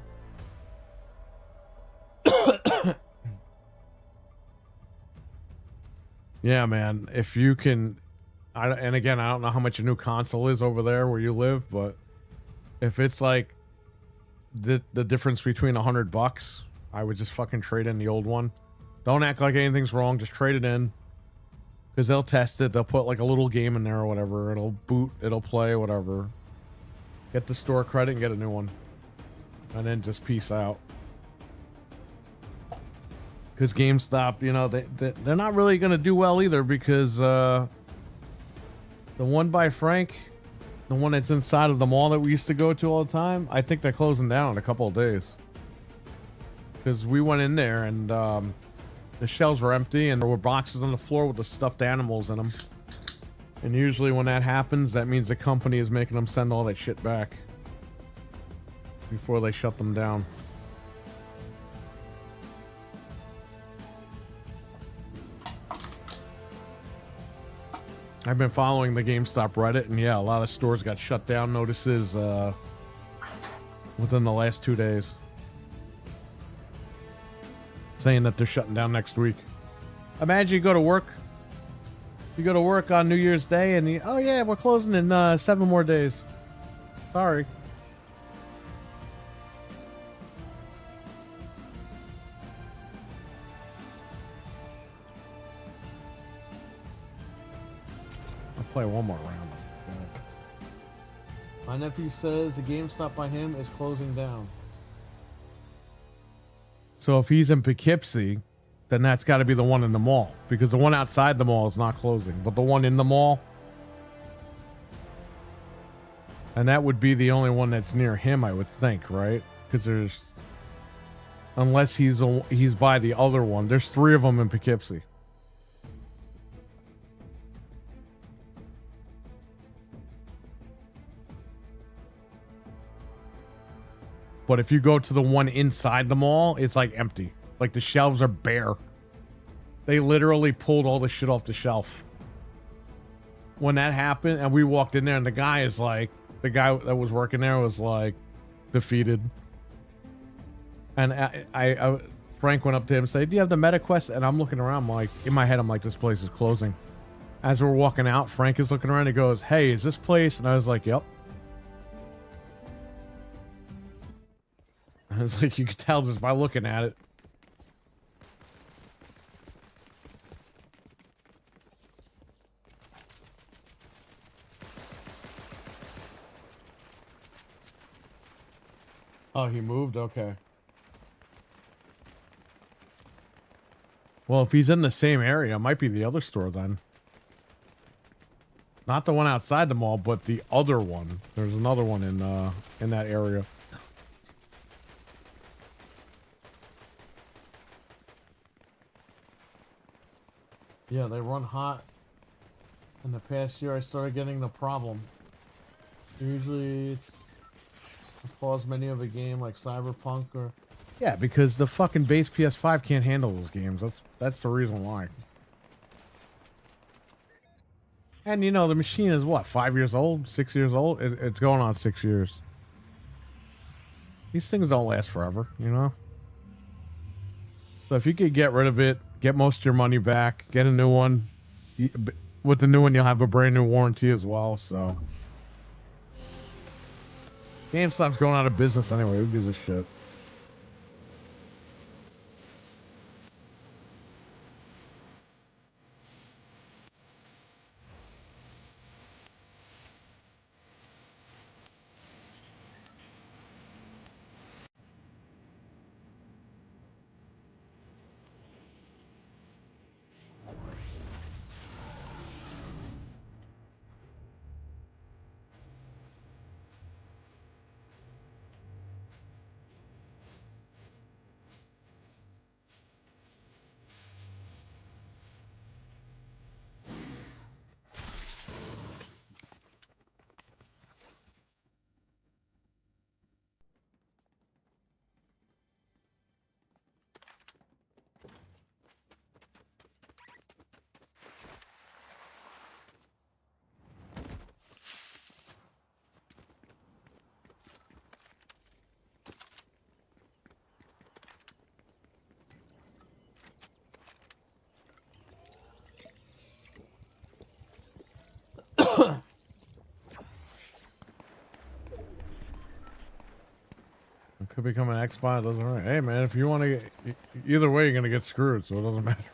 Yeah, man. If you can... and again, I don't know how much a new console is over there where you live, but if it's like the difference between $100... I would just fucking trade in the old one. Don't act like anything's wrong. Just trade it in. Because they'll test it. They'll put like a little game in there or whatever. It'll boot. It'll play, whatever. Get the store credit and get a new one. And then just peace out. Because GameStop, you know, they're not really going to do well either. Because the one by Frank, the one that's inside of the mall that we used to go to all the time, I think they're closing down in a couple of days. Because we went in there and the shelves were empty and there were boxes on the floor with the stuffed animals in them. And usually when that happens, that means the company is making them send all that shit back before they shut them down. I've been following the GameStop Reddit, and yeah, a lot of stores got shut down notices within the last 2 days. Saying that they're shutting down next week. Imagine you go to work. You go to work on New Year's Day and oh yeah, we're closing in 7 more days. Sorry. I'll play one more round. My nephew says the GameStop by him is closing down. So if he's in Poughkeepsie, then that's got to be the one in the mall. Because the one outside the mall is not closing. But the one in the mall... And that would be the only one that's near him, I would think, right? because there's, unless he's by the other one. There's 3 of them in Poughkeepsie. But if you go to the one inside the mall, it's like empty. Like the shelves are bare. They literally pulled all the shit off the shelf. When that happened, and we walked in there, and the guy that was working there was like defeated. And I Frank went up to him and said, "Do you have the MetaQuest?" And I'm looking around, I'm like, in my head, I'm like, this place is closing. As we're walking out, Frank is looking around. He goes, "Hey, is this place?" And I was like, "Yep." I was like, you could tell just by looking at it. Oh, he moved? Okay. Well, if he's in the same area, it might be the other store then. Not the one outside the mall, but the other one. There's another one in that area. Yeah, they run hot. In the past year, I started getting the problem. Usually, it's the pause menu of a game like Cyberpunk or... Yeah, because the fucking base PS5 can't handle those games. That's the reason why. And, you know, the machine is what? 5 years old? 6 years old? It's going on 6 years. These things don't last forever, you know? So if you could get rid of it, get most of your money back, get a new one. With the new one, you'll have a brand new warranty as well, so. GameStop's going out of business anyway. Who gives a shit? It could become an Xbox. It doesn't matter. Hey, man, if you want to get... Either way, you're going to get screwed, so it doesn't matter.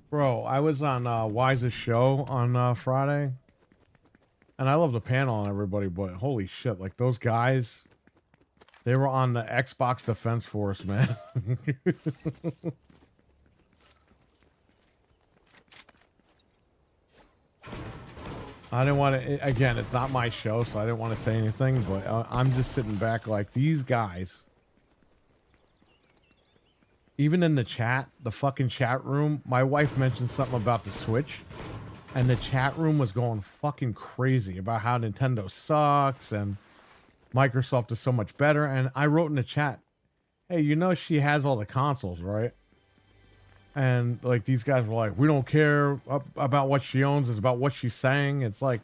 Bro, I was on Wise's show on Friday. And I love the panel and everybody, but holy shit, like those guys, they were on the Xbox Defense Force, man. I didn't want to, again, it's not my show, so I didn't want to say anything, but I'm just sitting back like these guys. Even in the chat, the fucking chat room, my wife mentioned something about the Switch, and the chat room was going fucking crazy about how Nintendo sucks and Microsoft is so much better. And I wrote in the chat, hey, you know she has all the consoles, right? And like these guys were like, we don't care about what she owns, it's about what she's saying. It's like,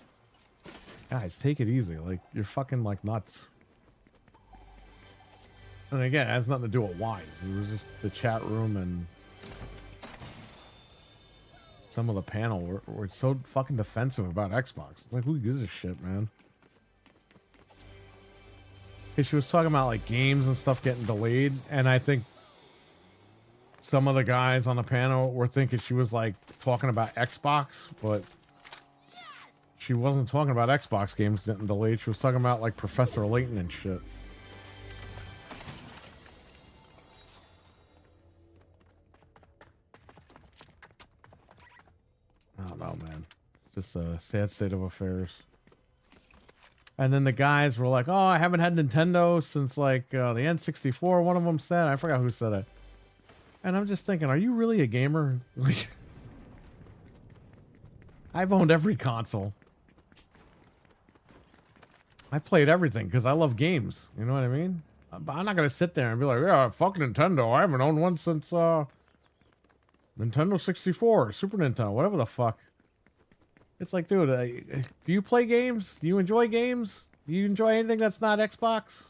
guys, take it easy. Like, you're fucking like nuts. And again, it has nothing to do with Wise. It was just the chat room and some of the panel were so fucking defensive about Xbox. It's like, who gives a shit, man? Hey, she was talking about like games and stuff getting delayed, and I think some of the guys on the panel were thinking she was like talking about Xbox, but she wasn't talking about Xbox games getting delayed. She was talking about like Professor Layton and shit. Just a sad state of affairs. And then the guys were like, "Oh, I haven't had Nintendo since like the N64." One of them said, I forgot who said it. And I'm just thinking, are you really a gamer? Like, I've owned every console. I played everything because I love games. You know what I mean? But I'm not gonna sit there and be like, "Yeah, fuck Nintendo. I haven't owned one since Nintendo 64, Super Nintendo, whatever the fuck." It's like, dude, do you play games? Do you enjoy games? Do you enjoy anything that's not Xbox?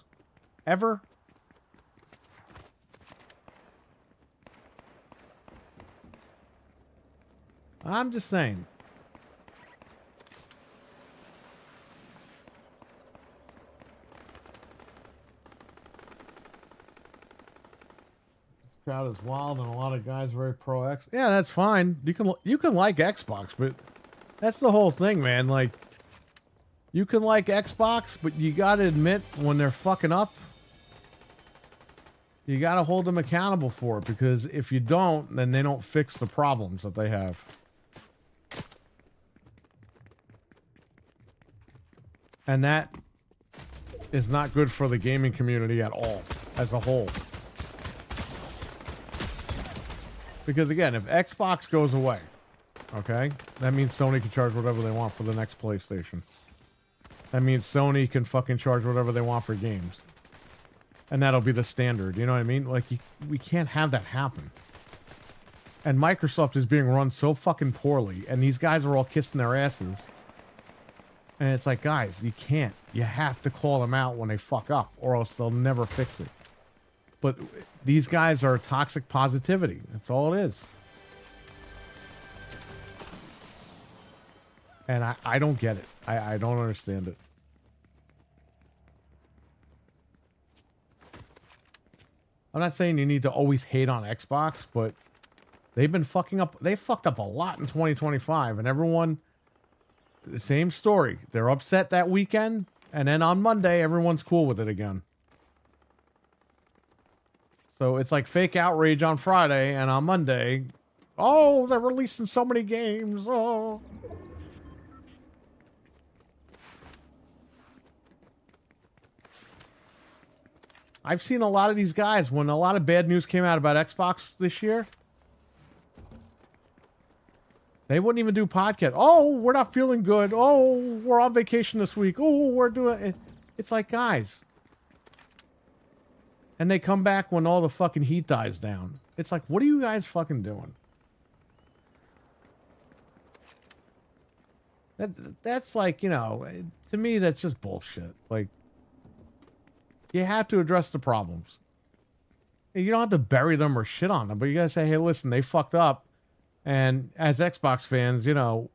Ever? I'm just saying. This crowd is wild and a lot of guys very pro X. Yeah, that's fine. You can like Xbox, but that's the whole thing, man. Like, you can like Xbox, but you gotta admit when they're fucking up, you gotta hold them accountable for it, because if you don't, then they don't fix the problems that they have. And that is not good for the gaming community at all, as a whole. Because again, if Xbox goes away, okay, that means Sony can charge whatever they want for the next PlayStation. That means Sony can fucking charge whatever they want for games. And that'll be the standard, you know what I mean? Like, we can't have that happen. And Microsoft is being run so fucking poorly, and these guys are all kissing their asses. And it's like, guys, you can't. You have to call them out when they fuck up, or else they'll never fix it. But these guys are toxic positivity. That's all it is. And I don't get it. I don't understand it. I'm not saying you need to always hate on Xbox, but they've been fucking up. They fucked up a lot in 2025, and everyone, the same story. They're upset that weekend, and then on Monday, everyone's cool with it again. So it's like fake outrage on Friday, and on Monday, oh, they're releasing so many games. Oh. I've seen a lot of these guys, when a lot of bad news came out about Xbox this year, they wouldn't even do podcast. Oh, we're not feeling good. Oh, we're on vacation this week. Oh, we're doing it. It's like, guys. And they come back when all the fucking heat dies down. It's like, what are you guys fucking doing? That's like, you know, to me, that's just bullshit. Like, you have to address the problems. You don't have to bury them or shit on them, but you gotta say, hey, listen, they fucked up. And as Xbox fans, you know,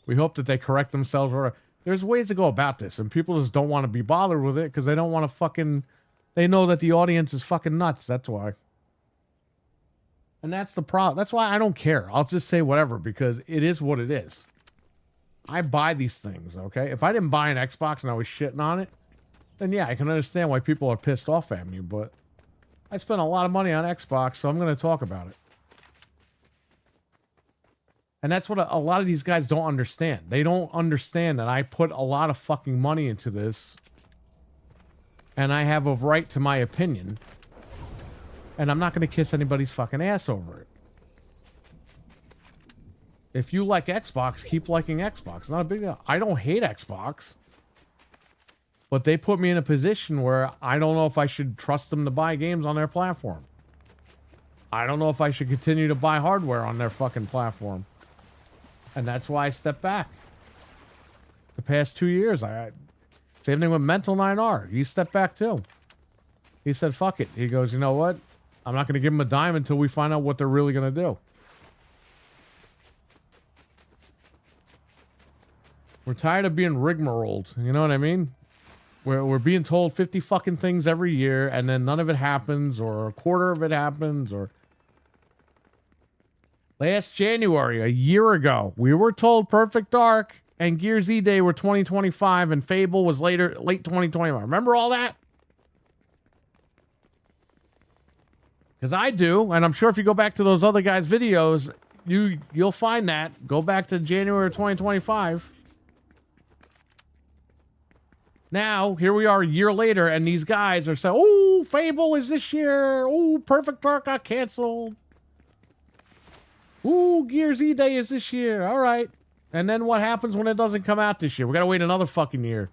we hope that they correct themselves. Or there's ways to go about this, and people just don't want to be bothered with it because they don't want to fucking. They know that the audience is fucking nuts. That's why. And that's the problem. That's why I don't care. I'll just say whatever, because it is what it is. I buy these things, okay? If I didn't buy an Xbox and I was shitting on it, then yeah, I can understand why people are pissed off at me. But I spent a lot of money on Xbox, so I'm going to talk about it. And that's what a lot of these guys don't understand. They don't understand that I put a lot of fucking money into this. And I have a right to my opinion. And I'm not going to kiss anybody's fucking ass over it. If you like Xbox, keep liking Xbox. Not a big deal. I don't hate Xbox. But they put me in a position where I don't know if I should trust them to buy games on their platform. I don't know if I should continue to buy hardware on their fucking platform. And that's why I stepped back. The past 2 years, same thing with Mental 9R. He stepped back too. He said, fuck it. He goes, you know what? I'm not going to give him a dime until we find out what they're really going to do. We're tired of being rigmarolled. You know what I mean? We're being told 50 fucking things every year, and then none of it happens, or a quarter of it happens, or... Last January, a year ago, we were told Perfect Dark and Gears E-Day were 2025, and Fable was late 2021. Remember all that? Because I do, and I'm sure if you go back to those other guys' videos, You'll find that. Go back to January 2025. Now, here we are a year later, and these guys are saying, oh, Fable is this year. Oh, Perfect Dark got canceled. Ooh, Gears E-Day is this year. All right. And then what happens when it doesn't come out this year? We got to wait another fucking year.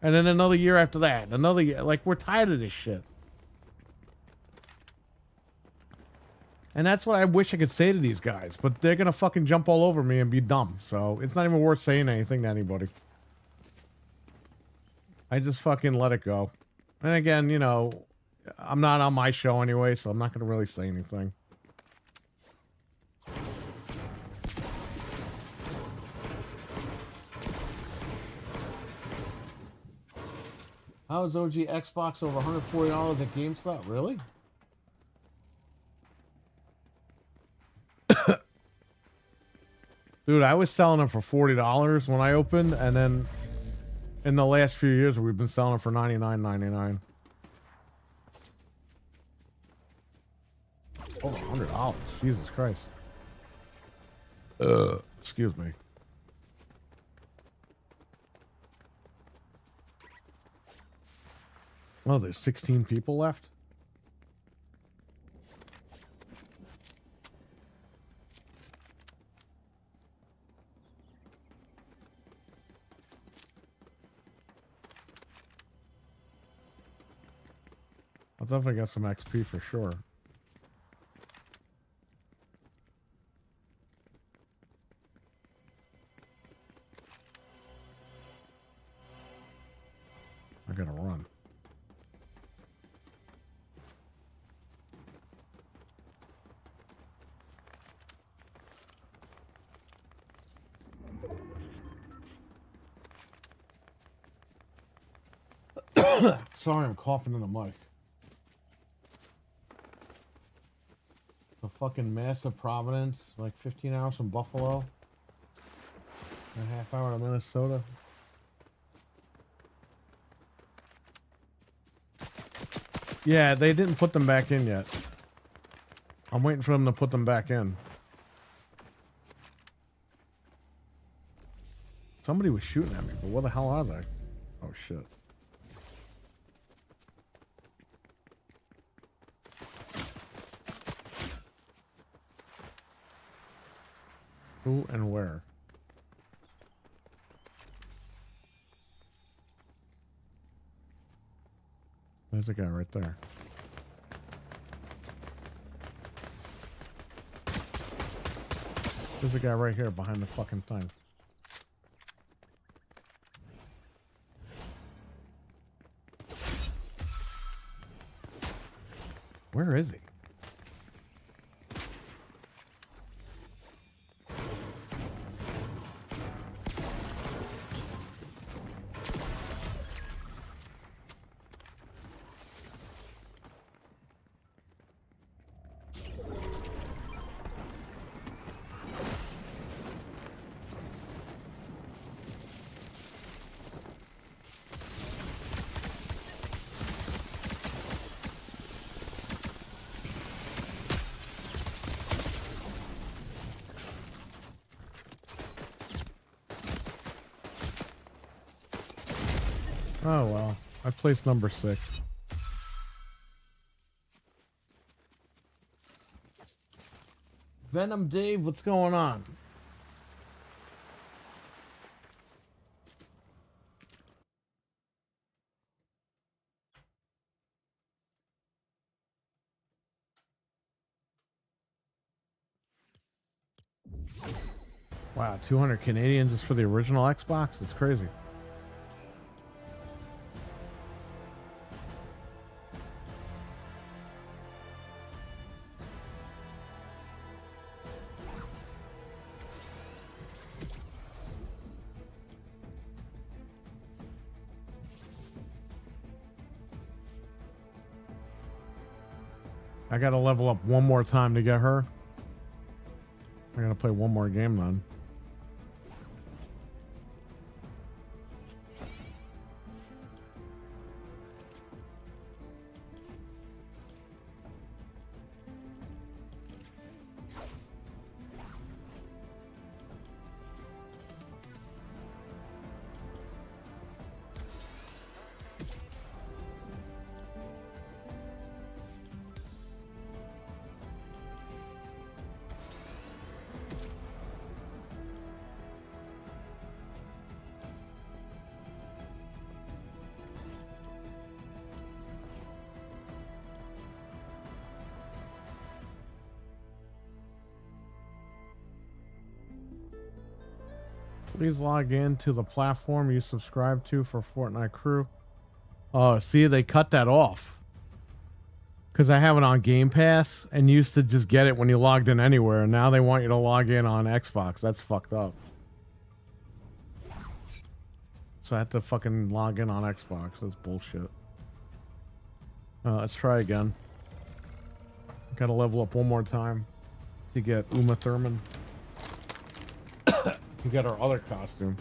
And then another year after that. Another year. Like, we're tired of this shit. And that's what I wish I could say to these guys. But they're going to fucking jump all over me and be dumb. So it's not even worth saying anything to anybody. I just fucking let it go. And again, you know, I'm not on my show anyway, so I'm not going to really say anything. How is OG Xbox over $140 at GameStop? Really? Dude, I was selling them for $40 when I opened, and then in the last few years, we've been selling them for $99.99. Over $100. Jesus Christ. Excuse me. Oh, there's 16 people left? I'll definitely get some XP for sure. I gotta run. Sorry, I'm coughing in the mic. The fucking massive Providence, like 15 hours from Buffalo. And a half hour to Minnesota. Yeah, they didn't put them back in yet. I'm waiting for them to put them back in. Somebody was shooting at me, but what the hell are they? Oh, shit. Who and where? There's a guy right there. There's a guy right here behind the fucking thing. Where is he? Oh well, I placed number 6. Venom Dave, what's going on? Wow, 200 Canadian just for the original Xbox? It's crazy. I gotta level up one more time to get her. I gotta play one more game then. Please log in to the platform you subscribe to for Fortnite Crew. Oh, see, they cut that off. Because I have it on Game Pass and used to just get it when you logged in anywhere. And now they want you to log in on Xbox. That's fucked up. So I have to fucking log in on Xbox. That's bullshit. Let's try again. Gotta level up one more time to get Uma Thurman. To get our other costume.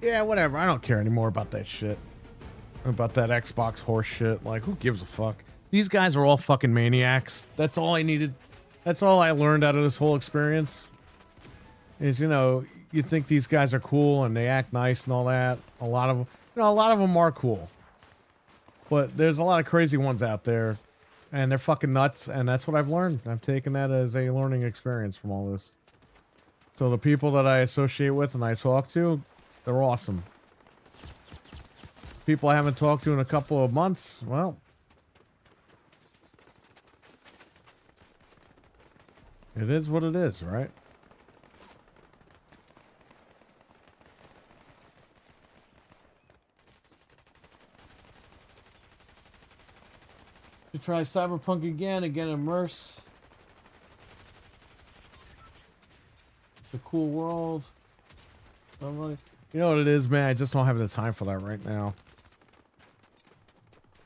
Yeah, whatever. I don't care anymore about that shit. About that Xbox horse shit. Like, who gives a fuck? These guys are all fucking maniacs. That's all I needed. That's all I learned out of this whole experience. Is, you know, you think these guys are cool and they act nice and all that. A lot of them, you know, a lot of them are cool. But there's a lot of crazy ones out there. And they're fucking nuts. And that's what I've learned. I've taken that as a learning experience from all this. So the people that I associate with and I talk to, they're awesome. People I haven't talked to in a couple of months, well, it is what it is, right? To try Cyberpunk again immerse. It's a cool world. You know what it is, man? I just don't have the time for that right now.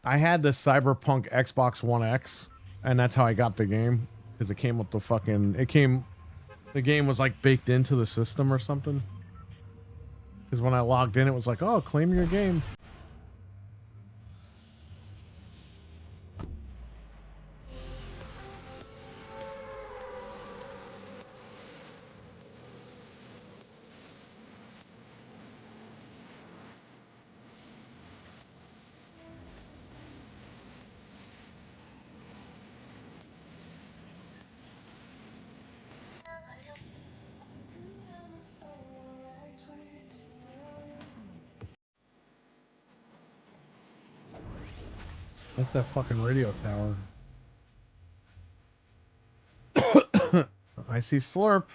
I had the Cyberpunk Xbox One X, and that's how I got the game. Because it came with the fucking... The game was like baked into the system or something. Because when I logged in, it was like, oh, claim your game. That's that fucking radio tower. I see Slurp.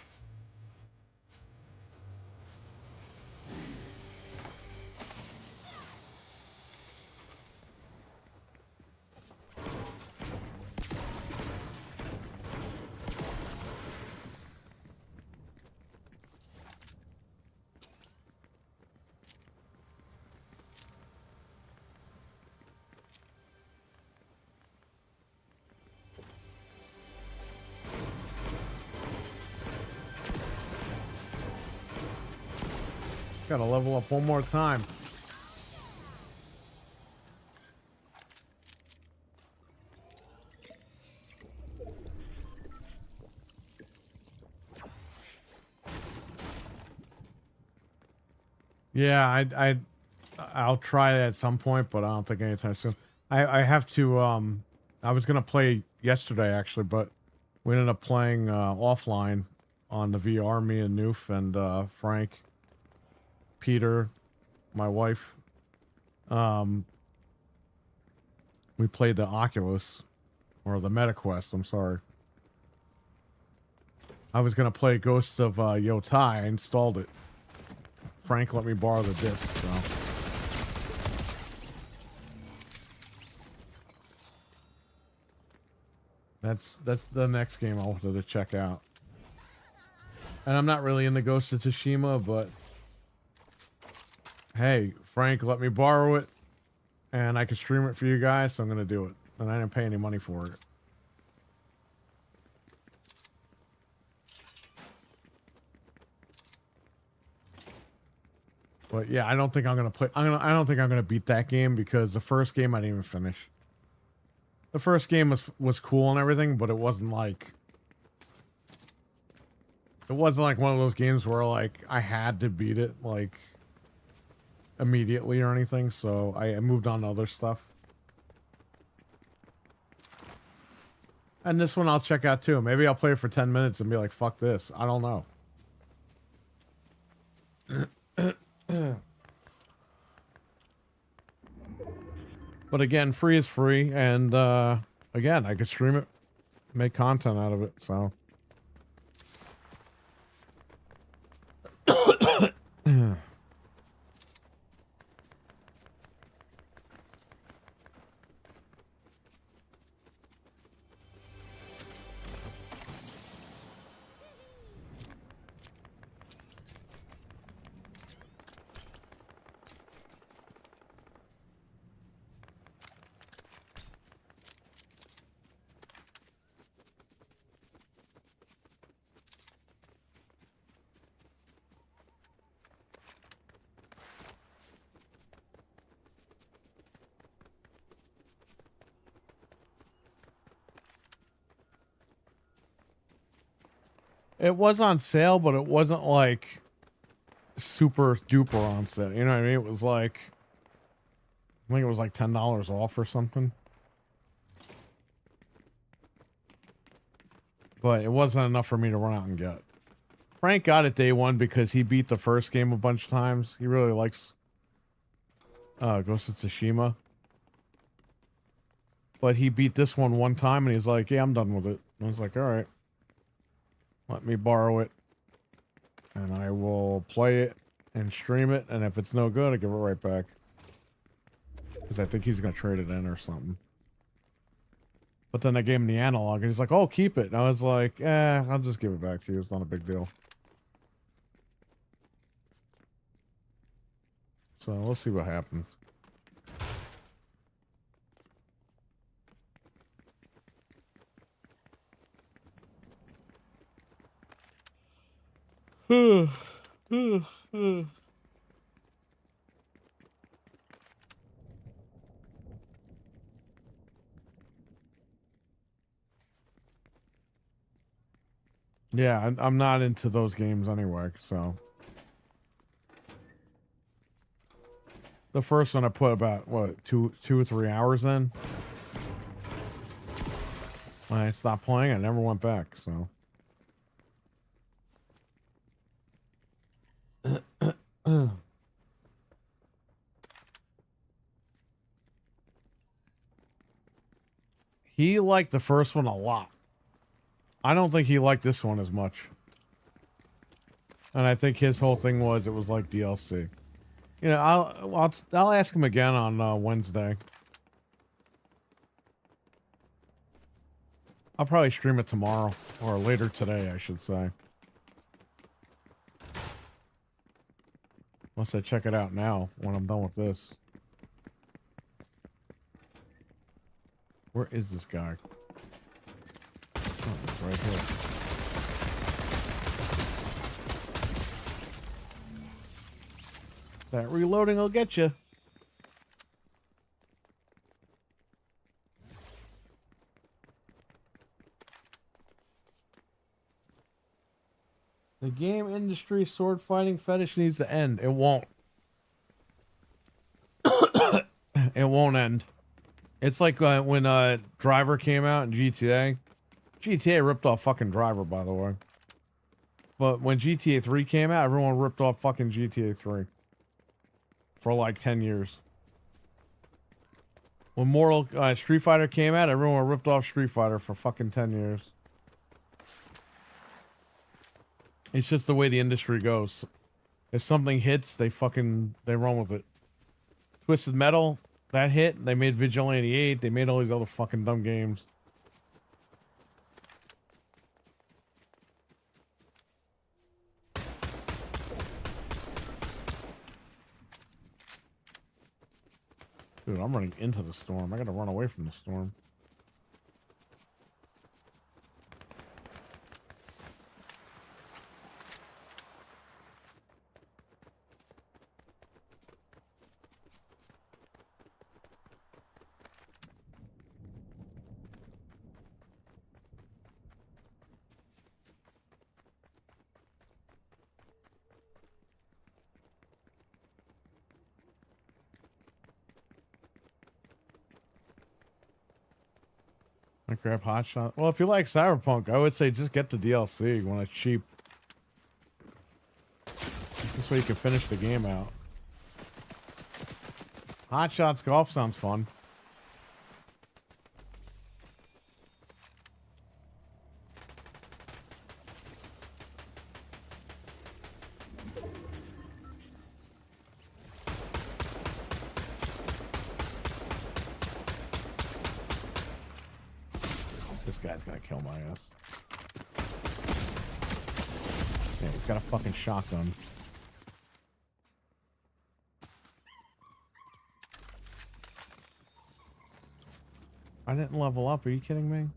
Gotta level up one more time. Yeah, I'll try it at some point, but I don't think anytime soon. I have to, I was gonna play yesterday actually, but we ended up playing offline on the VR, me and Noof and Frank, Peter, my wife. We played the Oculus, or the MetaQuest, I'm sorry. I was gonna play Ghosts of Yotai. I installed it. Frank let me borrow the disc, so. That's the next game I wanted to check out. And I'm not really into Ghost of Tsushima, but hey, Frank let me borrow it, and I can stream it for you guys, so I'm gonna do it. And I didn't pay any money for it. But yeah, I don't think I'm gonna play. I don't think I'm gonna beat that game because the first game I didn't even finish. The first game was cool and everything, but it wasn't like one of those games where like I had to beat it like immediately or anything. So I moved on to other stuff. And this one I'll check out too. Maybe I'll play it for 10 minutes and be like, "Fuck this." I don't know. But again, free is free, and again, I could stream it, make content out of it. So it was on sale, but it wasn't like super duper on sale. You know what I mean? It was like, I think it was like $10 off or something. But it wasn't enough for me to run out and get. Frank got it day one because he beat the first game a bunch of times. He really likes Ghost of Tsushima. But he beat this one time and he's like, yeah, I'm done with it. And I was like, all right. Let me borrow it. And I will play it and stream it. And if it's no good, I give it right back. Because I think he's going to trade it in or something. But then I gave him the analog, and he's like, oh, keep it. And I was like, I'll just give it back to you. It's not a big deal. So we'll see what happens. Yeah, I'm not into those games anyway, so. The first one I put about, what, two or 3 hours in? When I stopped playing, I never went back, so. He liked the first one a lot. I don't think he liked this one as much. And I think his whole thing was it was like DLC. You know, I'll ask him again on Wednesday. I'll probably stream it tomorrow or later today, I should say. Unless I check it out now when I'm done with this. Where is this guy? Oh, it's right here. That reloading will get you. The game industry sword fighting fetish needs to end. It won't. It won't end. It's like when Driver came out in GTA. GTA ripped off fucking Driver, by the way. But when GTA 3 came out, everyone ripped off fucking GTA 3. For like 10 years. When Street Fighter came out, everyone ripped off Street Fighter for fucking 10 years. It's just the way the industry goes. If something hits, they run with it. Twisted Metal, that hit. They made Vigilante 8. They made all these other fucking dumb games. Dude, I'm running into the storm. I gotta run away from the storm. I grab Hotshot. Well, if you like Cyberpunk, I would say just get the DLC when it's cheap. This way you can finish the game out. Hotshot's golf sounds fun. guy's gonna kill my ass. Yeah, he's got a fucking shotgun. I didn't level up. Are you kidding me?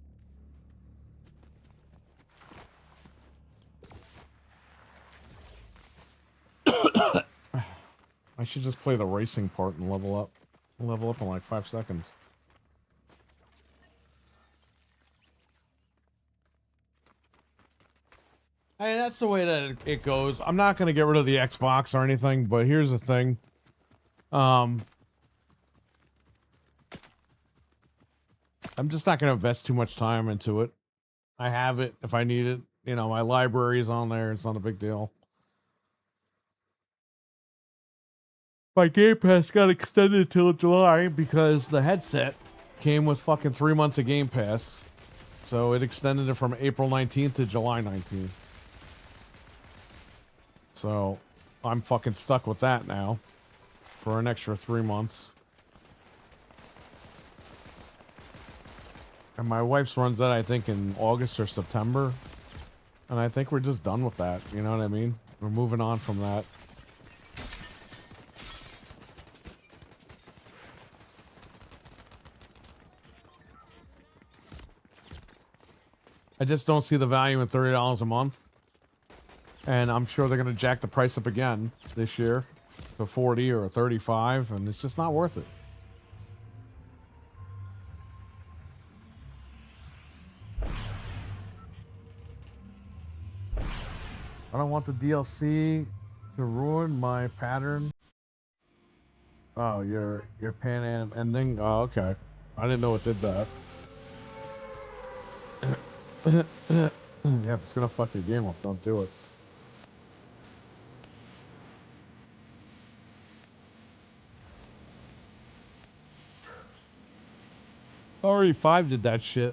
I should just play the racing part and level up. Level up in like 5 seconds. Hey, that's the way that it goes. I'm not going to get rid of the Xbox or anything, but here's the thing. I'm just not going to invest too much time into it. I have it if I need it. You know, my library is on there. It's not a big deal. My Game Pass got extended till July because the headset came with fucking 3 months of Game Pass. So it extended it from April 19th to July 19th. So I'm fucking stuck with that now for an extra 3 months. And my wife's runs that, I think, in August or September. And I think we're just done with that. You know what I mean? We're moving on from that. I just don't see the value in $30 a month. And I'm sure they're going to jack the price up again this year to 40 or 35, and it's just not worth it. I don't want the DLC to ruin my pattern. Oh, your Pan Am ending? Oh, okay. I didn't know it did that. Yeah, if it's gonna fuck your game up, don't do it. RE5 did that shit.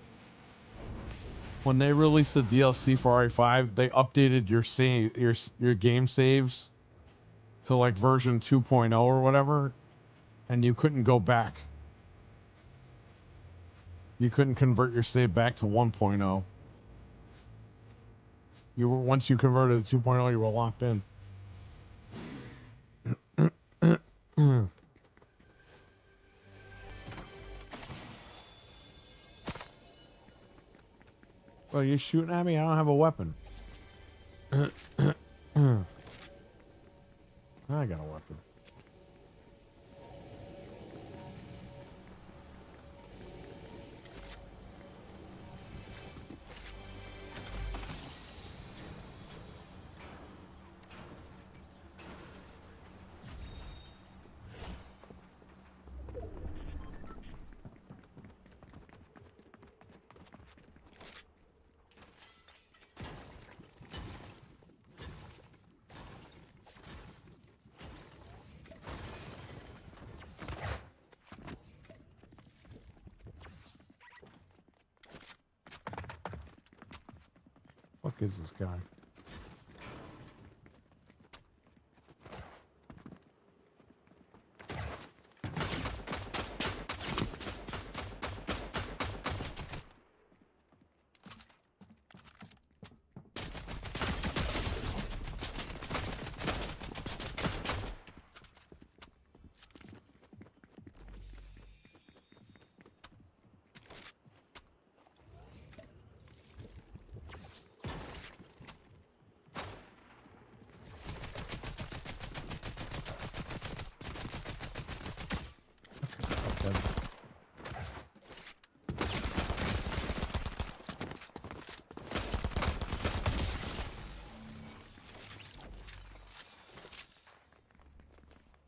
When they released the DLC for RE5, they updated your save, your game saves to like version 2.0 or whatever, and you couldn't go back. You couldn't convert your save back to 1.0. You were, once you converted to 2.0, you were locked in. Well, you're shooting at me? I don't have a weapon. I got a weapon. Fuck is this guy?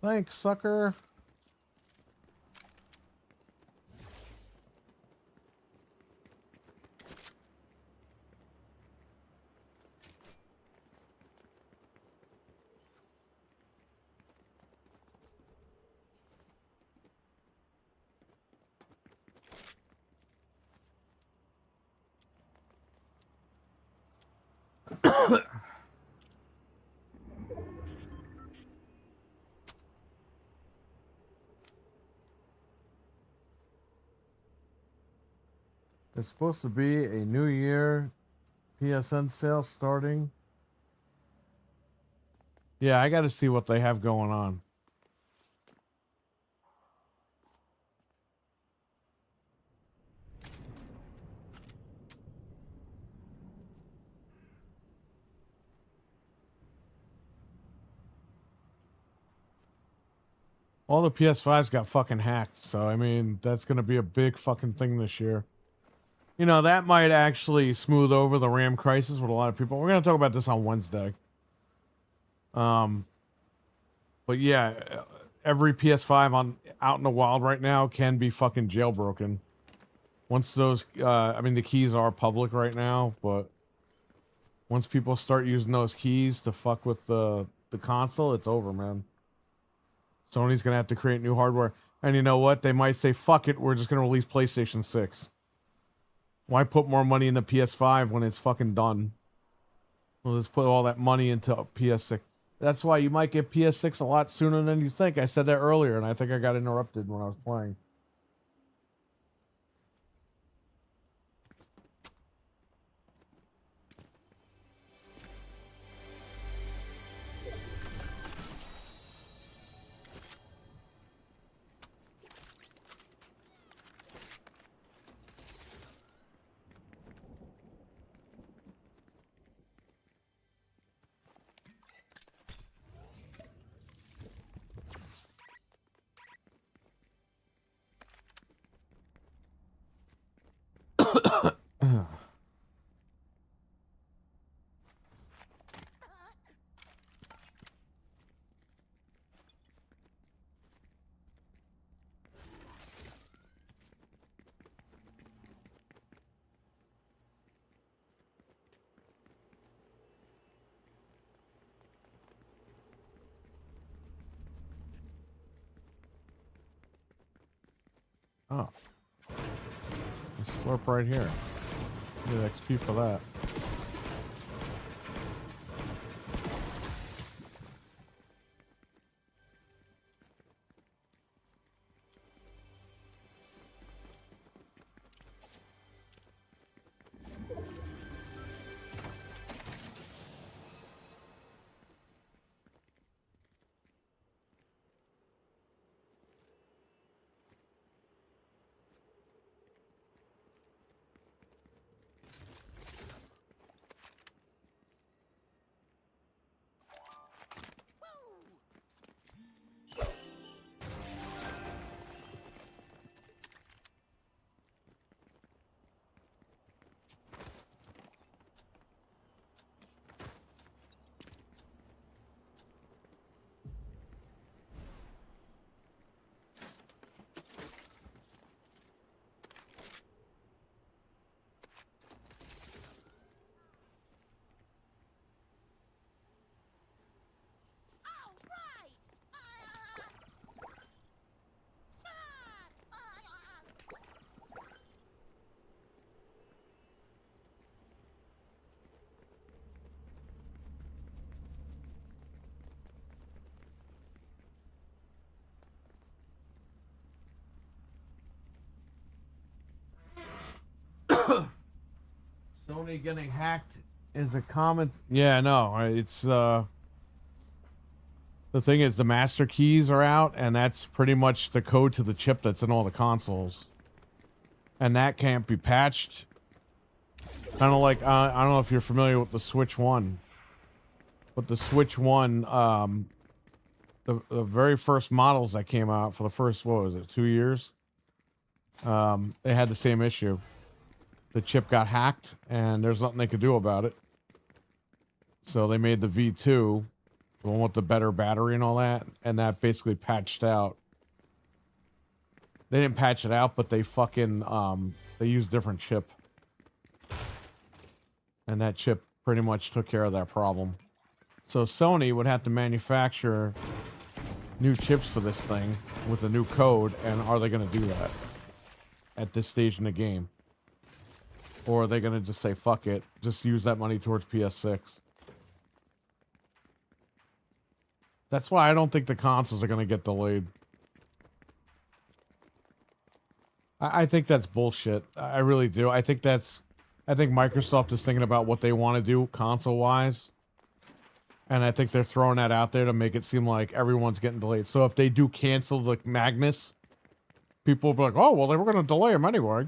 Thanks, sucker. There's supposed to be a New Year PSN sale starting. Yeah, I got to see what they have going on. All the PS5s got fucking hacked, so I mean, that's going to be a big fucking thing this year. You know, that might actually smooth over the RAM crisis with a lot of people. We're going to talk about this on Wednesday. But yeah, every PS5 on out in the wild right now can be fucking jailbroken. Once those, I mean, the keys are public right now, but once people start using those keys to fuck with the console, it's over, man. Sony's going to have to create new hardware. And you know what? They might say, fuck it, we're just going to release PlayStation 6. Why put more money in the PS5 when it's fucking done? We'll just put all that money into PS6. That's why you might get PS6 a lot sooner than you think. I said that earlier, and I think I got interrupted when I was playing. Oh. Slurp right here. Get XP for that. Sony getting hacked is a common. Yeah, no, it's the thing is the master keys are out, and that's pretty much the code to the chip that's in all the consoles, and that can't be patched. Kind of like I don't know if you're familiar with the Switch 1, but the Switch 1, the very first models that came out for the first, what was it, 2 years? They had the same issue. The chip got hacked, and there's nothing they could do about it. So they made the V2, the one with the better battery and all that, and that basically patched out. They didn't patch it out, but they fucking, they used a different chip. And that chip pretty much took care of that problem. So Sony would have to manufacture new chips for this thing with a new code, and are they going to do that at this stage in the game? Or are they going to just say, fuck it, just use that money towards PS6? That's why I don't think the consoles are going to get delayed. I think that's bullshit. I really do. I think Microsoft is thinking about what they want to do console wise. And I think they're throwing that out there to make it seem like everyone's getting delayed. So if they do cancel the Magnus, people will be like, oh, well, they were going to delay them anyway.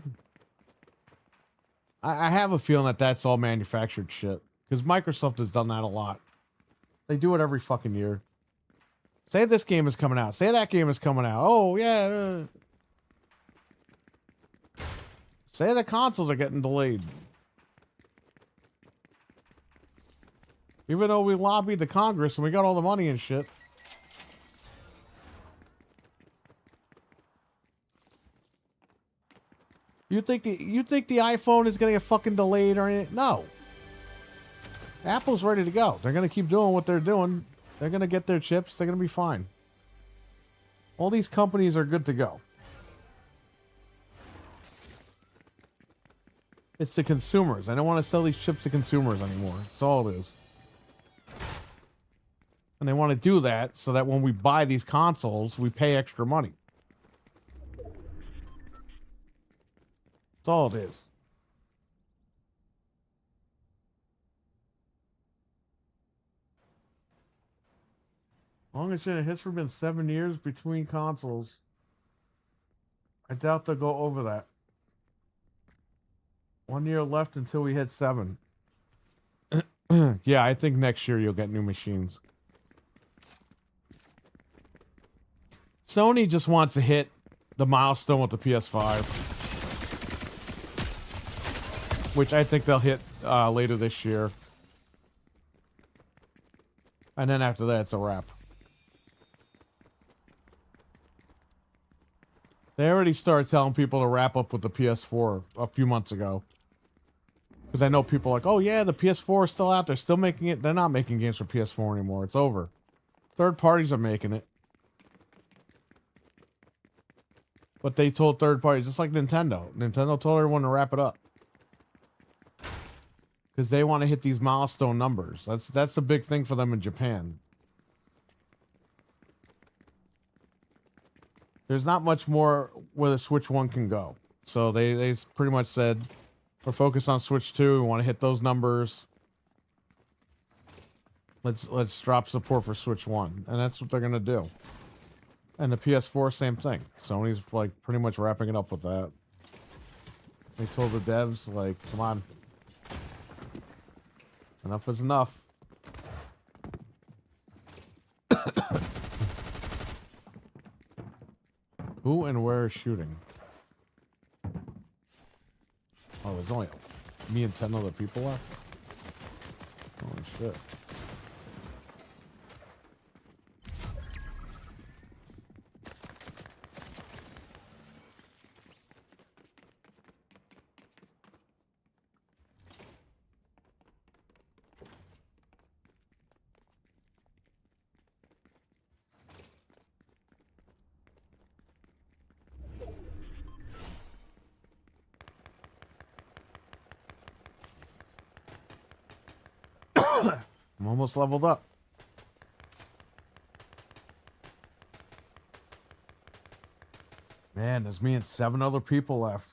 I have a feeling that that's all manufactured shit. Because Microsoft has done that a lot. They do it every fucking year. Say this game is coming out. Say that game is coming out. Oh, yeah. Say the consoles are getting delayed. Even though we lobbied the Congress and we got all the money and shit. You think the iPhone is gonna get fucking delayed or anything? No. Apple's ready to go. They're gonna keep doing what they're doing. They're gonna get their chips. They're gonna be fine. All these companies are good to go. It's the consumers. I don't want to sell these chips to consumers anymore. That's all it is. And they want to do that so that when we buy these consoles, we pay extra money. That's all it is. Longest in history been 7 years between consoles. I doubt they'll go over that. 1 year left until we hit 7. Yeah, I think next year you'll get new machines. Sony just wants to hit the milestone with the PS5. Which I think they'll hit later this year. And then after that, it's a wrap. They already started telling people to wrap up with the PS4 a few months ago. Because I know people are like, oh yeah, the PS4 is still out there, still making it. They're not making games for PS4 anymore. It's over. Third parties are making it. But they told third parties, just like Nintendo. Nintendo told everyone to wrap it up. Because they want to hit these milestone numbers. That's the big thing for them in Japan. There's not much more where the Switch 1 can go. So they pretty much said, we're focused on Switch 2. We want to hit those numbers. Let's drop support for Switch 1. And that's what they're going to do. And the PS4, same thing. Sony's like pretty much wrapping it up with that. They told the devs, like, come on. Enough is enough. Who and where is shooting? Oh, there's only me and 10 other people left? Holy shit. I'm almost leveled up. Man, there's me and 7 other people left.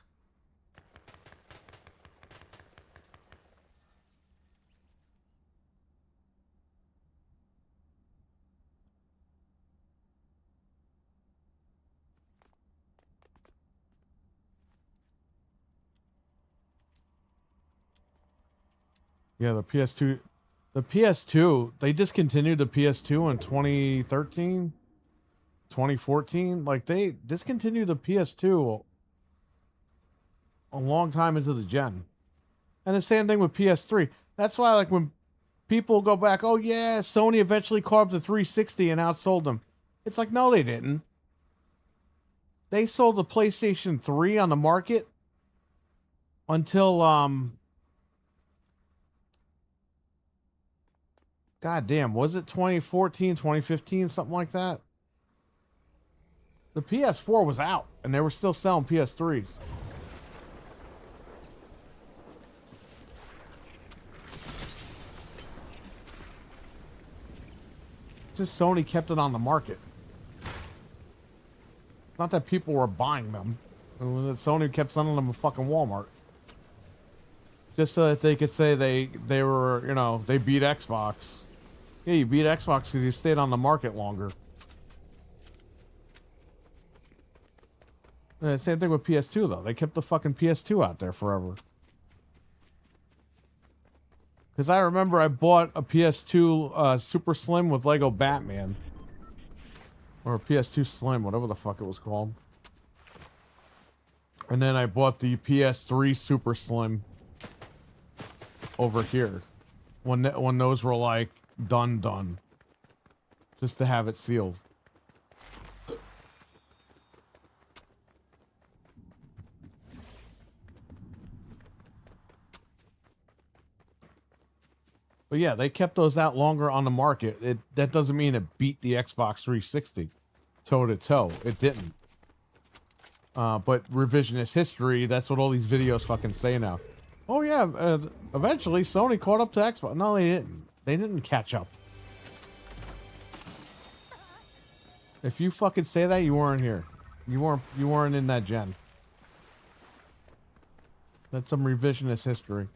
Yeah, the PS2. The PS2, they discontinued the PS2 in 2013, 2014. Like, they discontinued the PS2 a long time into the gen. And the same thing with PS3. That's why, like, when people go back, oh, yeah, Sony eventually carved the 360 and outsold them. It's like, no, they didn't. They sold the PlayStation 3 on the market until, God damn, was it 2014, 2015, something like that? The PS4 was out, and they were still selling PS3s. It's just Sony kept it on the market. It's not that people were buying them. And Sony kept sending them a fucking Walmart. Just so that they could say they were, you know, they beat Xbox. Yeah, you beat Xbox because you stayed on the market longer. Same thing with PS2, though. They kept the fucking PS2 out there forever. Because I remember I bought a PS2 Super Slim with Lego Batman. Or a PS2 Slim, whatever the fuck it was called. And then I bought the PS3 Super Slim over here. When those were like done. Just to have it sealed. But yeah, they kept those out longer on the market. That doesn't mean it beat the Xbox 360 toe to toe. It didn't. But revisionist history, that's what all these videos fucking say now. Oh yeah, eventually Sony caught up to Xbox. No, they didn't. They didn't catch up. If you fucking say that, you weren't here. You weren't in that gen. That's some revisionist history.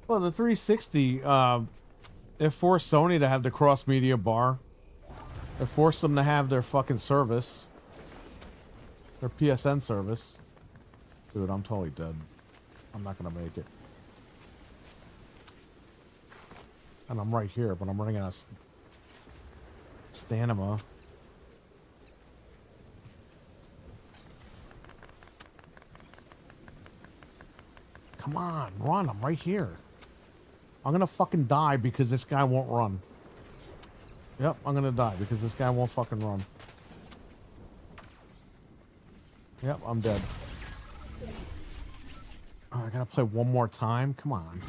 Well, the 360, it forced Sony to have the cross-media bar. It forced them to have their fucking service. Their PSN service. Dude, I'm totally dead. I'm not gonna make it. And I'm right here, but I'm running out of stamina. Come on, run. I'm right here. I'm gonna fucking die because this guy won't run. Yep, I'm gonna die because this guy won't fucking run. Yep, I'm dead. Oh, I gotta play one more time? Come on.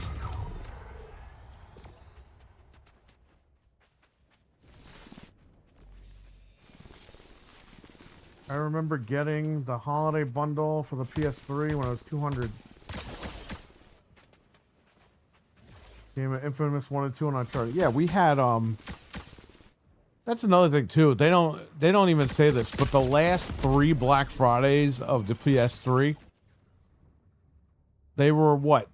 I remember getting the holiday bundle for the PS3 when it was $200. Game of Infamous 1 and 2 and Uncharted. Yeah, we had that's another thing too. They don't even say this, but the last 3 Black Fridays of the PS3, they were what?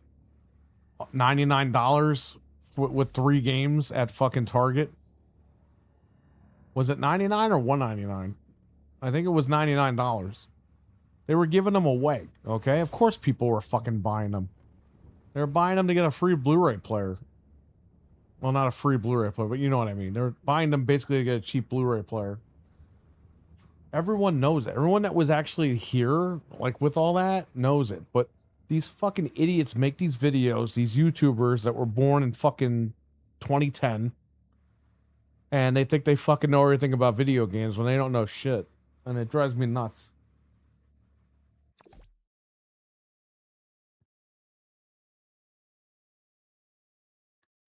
$99 with 3 games at fucking Target. Was it 99 or 199? I think it was $99. They were giving them away, okay? Of course people were fucking buying them. They were buying them to get a free Blu-ray player. Well, not a free Blu-ray player, but you know what I mean. They're buying them basically to get a cheap Blu-ray player. Everyone knows it. Everyone that was actually here, like with all that, knows it. But these fucking idiots make these videos, these YouTubers that were born in fucking 2010, and they think they fucking know everything about video games when they don't know shit. And it drives me nuts.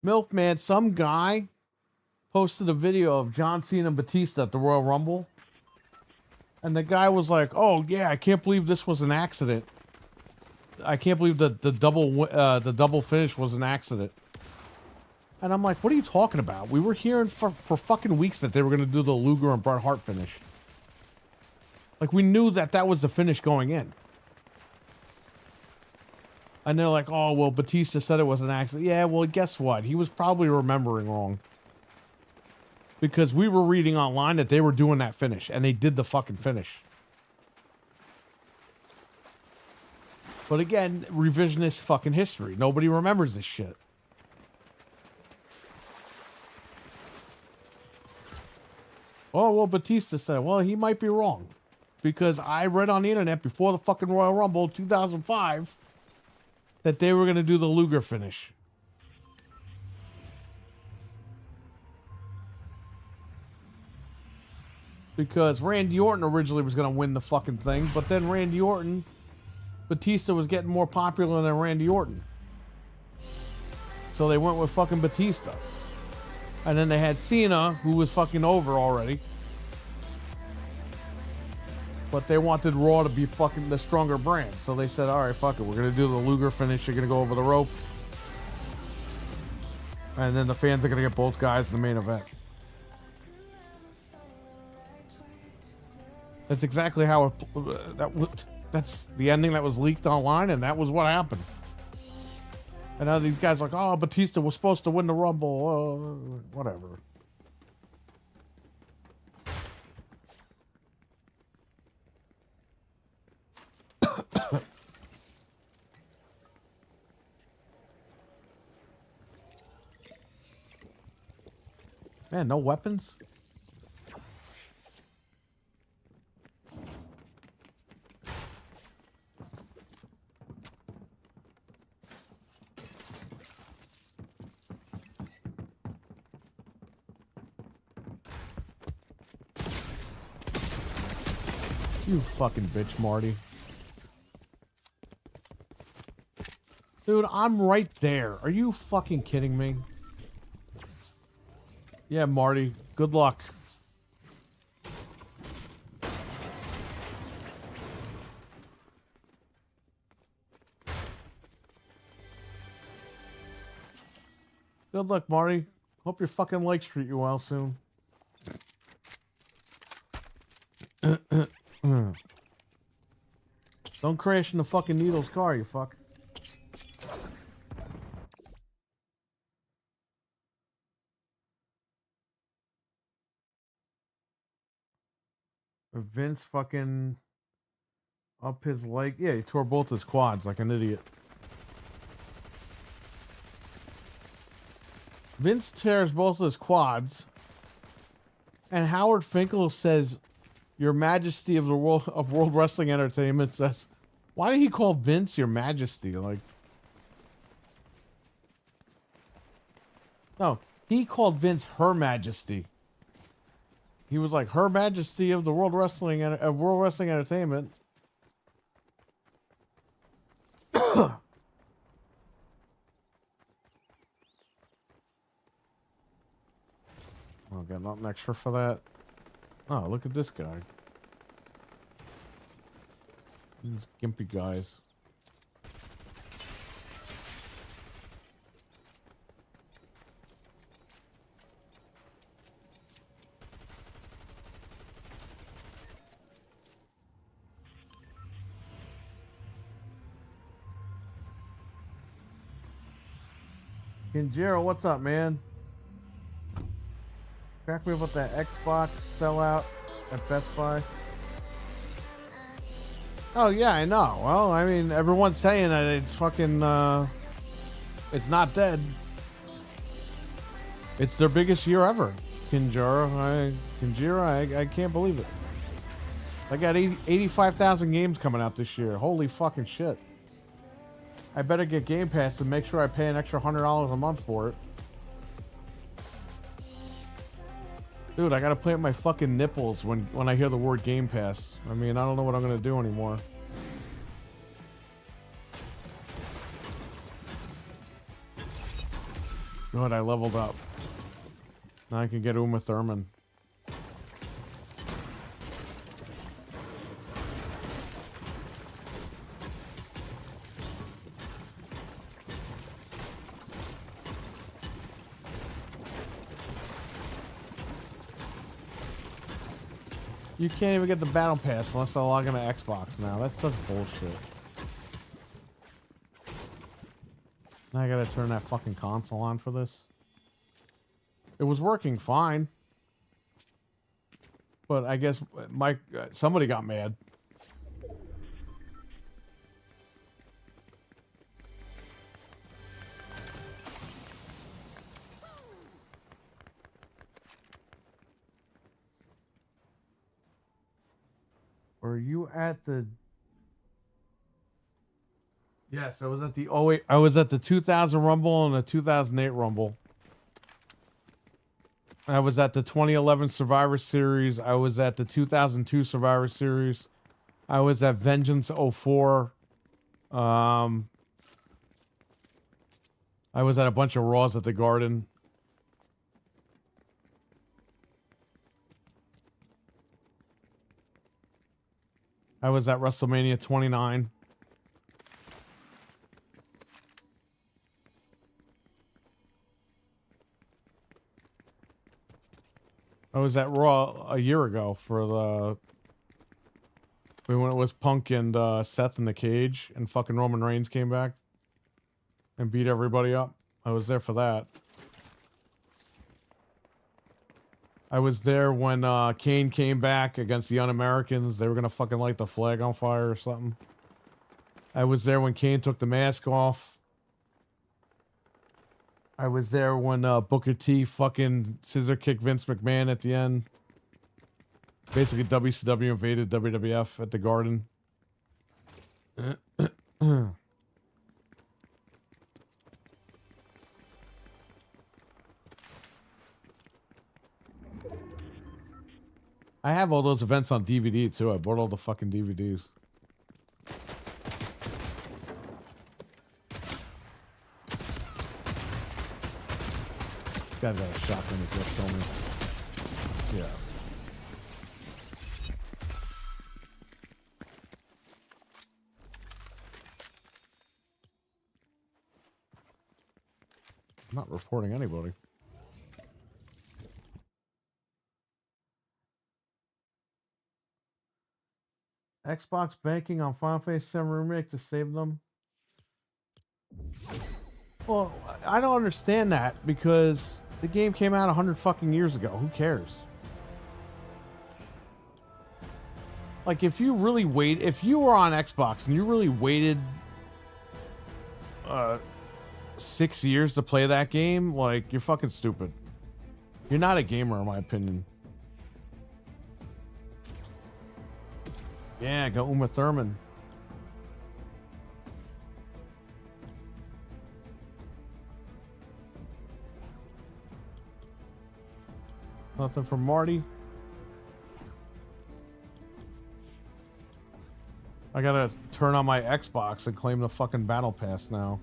Milkman, some guy posted a video of John Cena and Batista at the Royal Rumble. And the guy was like, oh yeah, I can't believe this was an accident. I can't believe the double finish was an accident. And I'm like, what are you talking about? We were hearing for fucking weeks that they were going to do the Luger and Bret Hart finish. Like, we knew that was the finish going in. And they're like, oh, well, Batista said it was an accident. Yeah, well, guess what? He was probably remembering wrong. Because we were reading online that they were doing that finish. And they did the fucking finish. But again, revisionist fucking history. Nobody remembers this shit. Oh, well, Batista said, well, he might be wrong. Because I read on the internet before the fucking Royal Rumble 2005 that they were going to do the Luger finish. Because Randy Orton originally was going to win the fucking thing, but then Batista was getting more popular than Randy Orton. So they went with fucking Batista. And then they had Cena, who was fucking over already. But they wanted Raw to be fucking the stronger brand. So they said, all right, fuck it. We're going to do the Luger finish. You're going to go over the rope. And then the fans are going to get both guys in the main event. That's exactly how it, that's the ending that was leaked online, and that was what happened. And now these guys are like, oh, Batista was supposed to win the Rumble. Whatever. Man, no weapons? You fucking bitch, Marty. Dude, I'm right there. Are you fucking kidding me? Yeah, Marty. Good luck. Good luck, Marty. Hope your fucking legs treat you well soon. Don't crash in the fucking Needles car, you fuck. Vince fucking up his leg. Yeah, he tore both his quads like an idiot. Vince tears both of his quads. And Howard Finkel says, Your Majesty of the World Wrestling Entertainment says, why did he call Vince Your Majesty? Like, no, he called Vince Her Majesty. He was like, Her Majesty of the World Wrestling Entertainment. Oh, got nothing extra for that. Oh, look at this guy. These gimpy guys. Kinjiro, what's up, man? Crack me up with that Xbox sellout at Best Buy. Oh, yeah, I know. Well, I mean, everyone's saying that it's fucking, it's not dead. It's their biggest year ever, Kinjiro. I can't believe it. I got 85,000 games coming out this year. Holy fucking shit. I better get Game Pass and make sure I pay an extra $100 a month for it. Dude, I gotta plant my fucking nipples when I hear the word Game Pass. I mean, I don't know what I'm gonna do anymore. Good, I leveled up. Now I can get Uma Thurman. You can't even get the battle pass unless I log into Xbox now. That's such bullshit. Now I gotta turn that fucking console on for this. It was working fine. But I guess somebody got mad. Were you at the... Yes, I was at the 08. I was at the 2000 Rumble and the 2008 Rumble. I was at the 2011 Survivor Series. I was at the 2002 Survivor Series. I was at Vengeance 04. I was at a bunch of Raws at the Garden. I was at WrestleMania 29. I was at Raw a year ago for the when it was Punk and Seth in the cage and fucking Roman Reigns came back and beat everybody up. I was there for that. I was there when Kane came back against the Un-Americans. They were gonna fucking light the flag on fire or something. I was there when Kane took the mask off. I was there when Booker T fucking scissor kicked Vince McMahon at the end. Basically, WCW invaded WWF at the Garden. I have all those events on DVD too. I bought all the fucking DVDs. This guy's got a shotgun. He's gonna kill me. Yeah. I'm not reporting anybody. Xbox banking on Final Fantasy 7 Remake to save them. Well, I don't understand that because the game came out 100 fucking years ago. Who cares? Like, if you really wait, if you were on Xbox and you really waited 6 years to play that game, like, you're fucking stupid. You're not a gamer, in my opinion. Yeah, go Uma Thurman. Nothing from Marty. I gotta turn on my Xbox and claim the fucking battle pass now.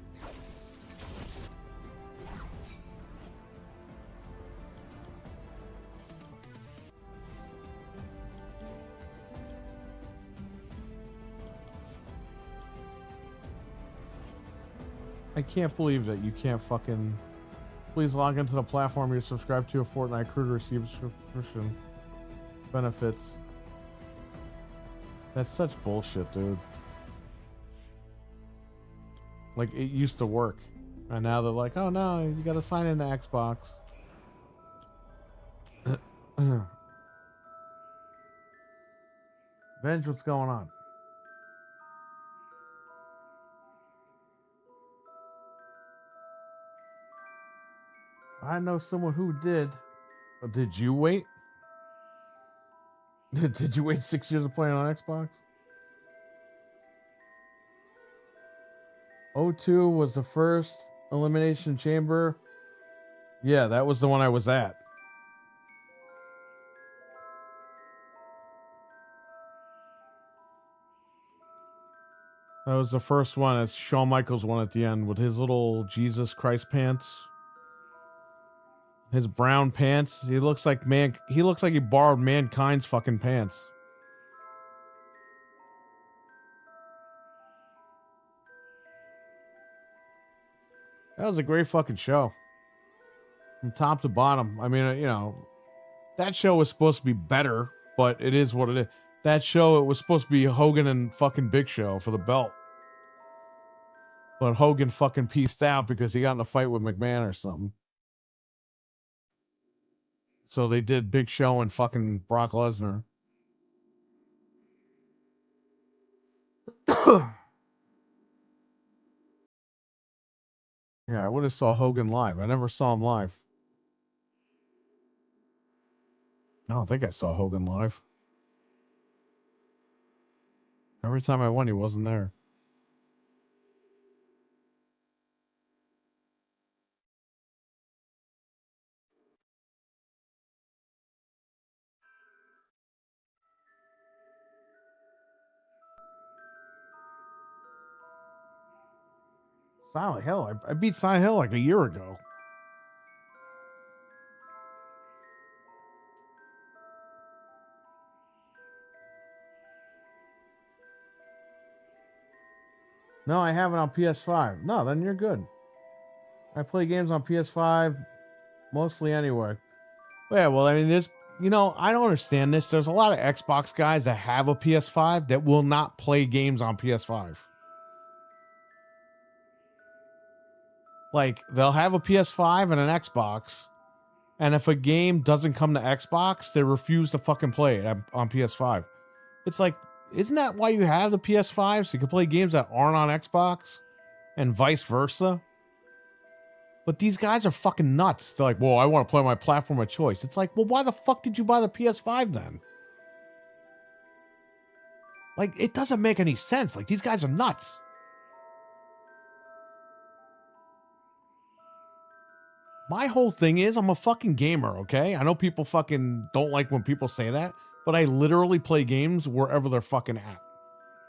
I can't believe that you can't fucking... Please log into the platform you're subscribed to a Fortnite crew to receive subscription benefits. That's such bullshit, dude. Like, it used to work. And now they're like, oh no, you gotta sign in to Xbox. Venge, what's going on? I know someone who did. Did you wait? Did you wait 6 years of playing on Xbox? O2 was the first Elimination Chamber. Yeah, that was the one I was at. That was the first one. It's Shawn Michaels one at the end with his little Jesus Christ pants. His brown pants. He looks like he borrowed Mankind's fucking pants. That was a great fucking show. From top to bottom. I mean, you know, that show was supposed to be better, but it is what it is. That show, it was supposed to be Hogan and fucking Big Show for the belt. But Hogan fucking pieced out because he got in a fight with McMahon or something. So they did Big Show and fucking Brock Lesnar. Yeah, I would have saw Hogan live. I never saw him live. I don't think I saw Hogan live. Every time I went, he wasn't there. Silent Hill. I beat Silent Hill like a year ago. No, I have it on PS5. No, then you're good. I play games on PS5 mostly anyway. Yeah, well, I mean, there's, you know, I don't understand this. There's a lot of Xbox guys that have a PS5 that will not play games on PS5. Like, they'll have a PS5 and an Xbox, and if a game doesn't come to Xbox, they refuse to fucking play it on PS5. It's like, isn't that why you have the PS5? So you can play games that aren't on Xbox and vice versa? But these guys are fucking nuts. They're like, well, I want to play my platform of choice. It's like, well, why the fuck did you buy the PS5 then? Like, it doesn't make any sense. Like, these guys are nuts. My whole thing is I'm a fucking gamer, okay? I know people fucking don't like when people say that, but I literally play games wherever they're fucking at,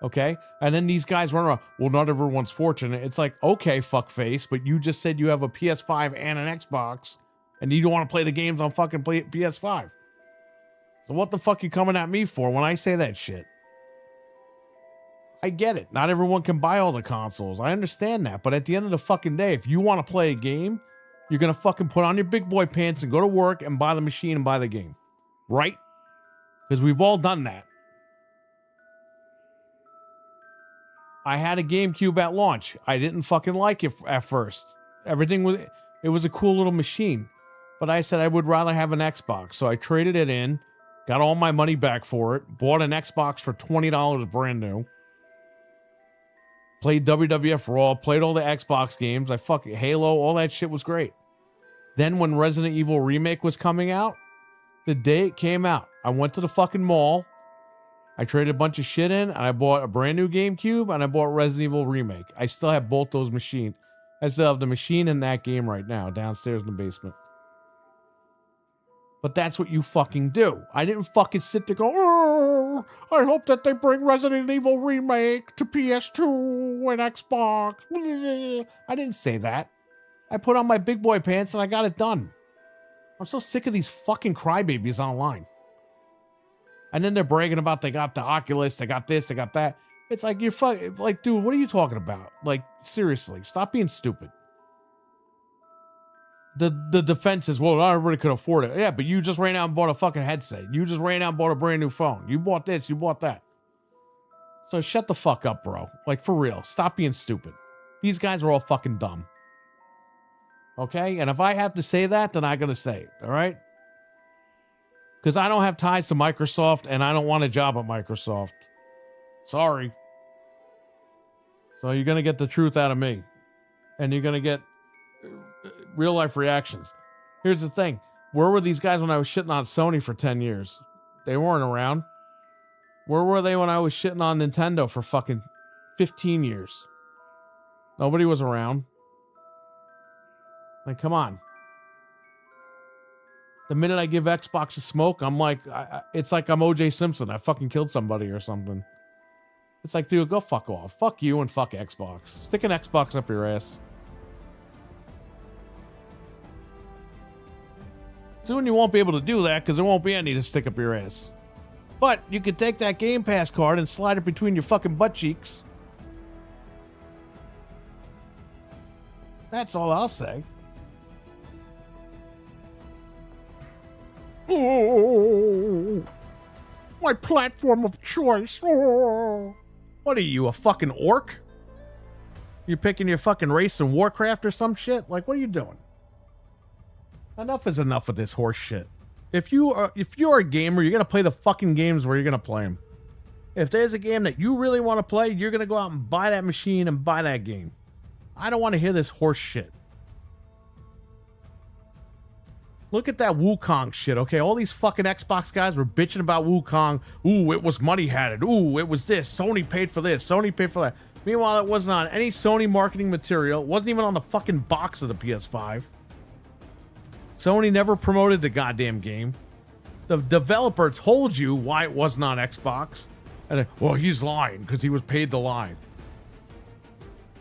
okay? And then these guys run around, well, not everyone's fortunate. It's like, okay, fuckface, but you just said you have a PS5 and an Xbox, and you don't want to play the games on fucking PS5. So what the fuck you coming at me for when I say that shit? I get it. Not everyone can buy all the consoles. I understand that. But at the end of the fucking day, if you want to play a game, you're going to fucking put on your big boy pants and go to work and buy the machine and buy the game. Right? Because we've all done that. I had a GameCube at launch. I didn't fucking like it at first. It was a cool little machine. But I said I would rather have an Xbox. So I traded it in, got all my money back for it, bought an Xbox for $20 brand new. Played WWF Raw, played all the Xbox games. I fucking Halo, all that shit was great. Then when Resident Evil Remake was coming out, the day it came out, I went to the fucking mall. I traded a bunch of shit in, and I bought a brand new GameCube, and I bought Resident Evil Remake. I still have both those machines. I still have the machine in that game right now, downstairs in the basement. But that's what you fucking do. I didn't fucking sit there go, oh, I hope that they bring Resident Evil Remake to PS2 and Xbox. I didn't say that. I put on my big boy pants and I got it done. I'm so sick of these fucking crybabies online. And then they're bragging about they got the Oculus, they got this, they got that. It's like, you're fucking, like, dude, what are you talking about? Like, seriously, stop being stupid. The defense is, well, not everybody could afford it. Yeah, but you just ran out and bought a fucking headset. You just ran out and bought a brand new phone. You bought this, you bought that. So shut the fuck up, bro. Like, for real. Stop being stupid. These guys are all fucking dumb. Okay? And if I have to say that, then I'm going to say it. All right? Because I don't have ties to Microsoft, and I don't want a job at Microsoft. Sorry. So you're going to get the truth out of me. And you're going to get real life reactions. Here's the thing. Where were these guys when I was shitting on Sony for 10 years? They weren't around. Where were they when I was shitting on Nintendo for fucking 15 years? Nobody was around. Like, come on. The minute I give Xbox a smoke, I'm like, it's like I'm OJ Simpson. I fucking killed somebody or something. It's like, dude, go fuck off. Fuck you and fuck Xbox. Stick an Xbox up your ass. Soon you won't be able to do that because there won't be any to stick up your ass. But you can take that Game Pass card and slide it between your fucking butt cheeks. That's all I'll say. Oh, my platform of choice. Oh. What are you, a fucking orc? You picking your fucking race in Warcraft or some shit? Like, what are you doing? Enough is enough of this horse shit. If you're a gamer, you're gonna play the fucking games where you're gonna play them. If there's a game that you really want to play, you're gonna go out and buy that machine and buy that game. I don't want to hear this horse shit. Look at that Wukong shit, okay? All these fucking Xbox guys were bitching about Wukong. Ooh, it was money-hatted. Ooh, it was this. Sony paid for this. Sony paid for that. Meanwhile, it wasn't on any Sony marketing material. It wasn't even on the fucking box of the PS5. Sony never promoted the goddamn game. The developer told you why it wasn't on Xbox. And then, well, he's lying because he was paid to lie.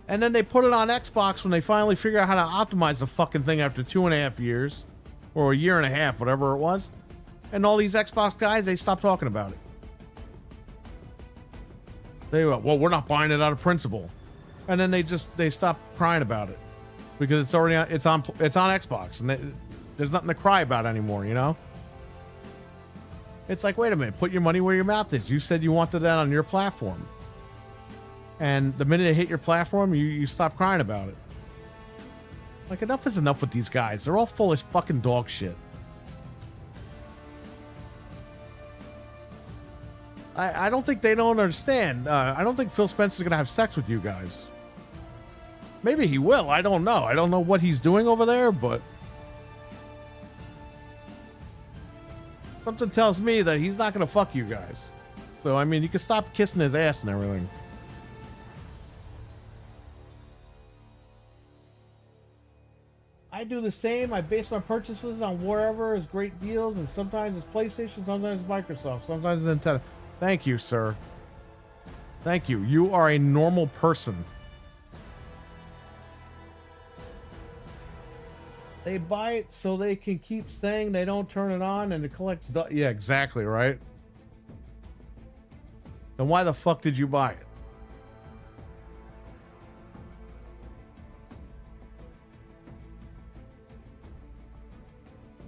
And then they put it on Xbox when they finally figure out how to optimize the fucking thing after 2.5 years. Or a year and a half, whatever it was. And all these Xbox guys, they stopped talking about it. They went, well, we're not buying it out of principle. and then they stop crying about it because it's already it's on Xbox, and there's nothing to cry about anymore. You know, it's like, wait a minute, put your money where your mouth is. You said you wanted that on your platform, and the minute it hit your platform, you stop crying about it. Like, enough is enough with these guys. They're all full of fucking dog shit. I don't think they don't understand. I don't think Phil Spencer's gonna have sex with you guys. Maybe he will. I don't know. I don't know what he's doing over there, but something tells me that he's not gonna fuck you guys. So, I mean, you can stop kissing his ass and everything. I do the same. I base my purchases on wherever is great deals, and sometimes it's PlayStation, sometimes it's Microsoft, sometimes it's Nintendo. Thank you, sir. Thank you. You are a normal person. They buy it so they can keep saying they don't turn it on and it collects. Yeah, exactly, right? Then why the fuck did you buy it?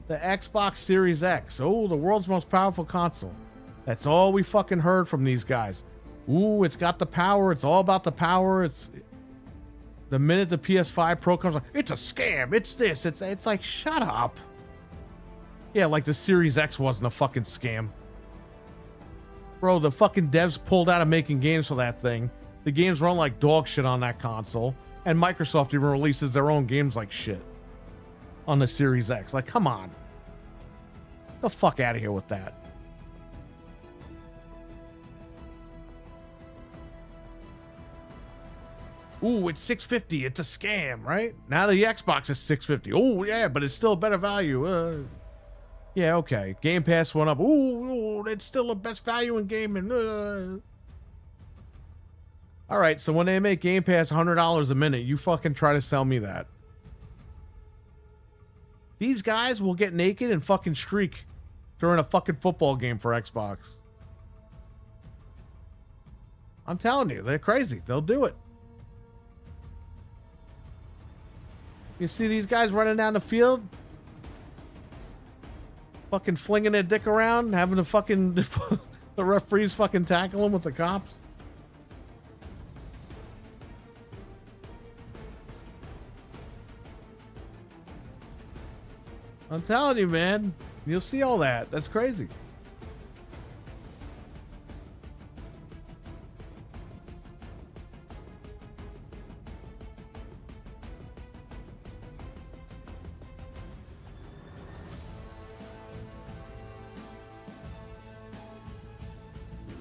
The Xbox Series X. Oh, the world's most powerful console. That's all we fucking heard from these guys. Ooh, it's got the power. It's all about the power. It's the minute the PS5 Pro comes on, it's a scam. It's this. It's like, shut up. Yeah, like the Series X wasn't a fucking scam. Bro, the fucking devs pulled out of making games for that thing. The games run like dog shit on that console. And Microsoft even releases their own games like shit on the Series X. Like, come on. Get the fuck out of here with that. Ooh, it's $650. It's a scam, right? Now the Xbox is $650. Oh, yeah, but it's still a better value. Yeah, okay. Game Pass went up. Ooh, it's still the best value in gaming. All right, so when they make Game Pass $100 a minute, you fucking try to sell me that. These guys will get naked and fucking streak during a fucking football game for Xbox. I'm telling you, they're crazy. They'll do it. You see these guys running down the field, fucking flinging their dick around, having to fucking the referees fucking tackle them with the cops. I'm telling you, man, you'll see all that. That's crazy.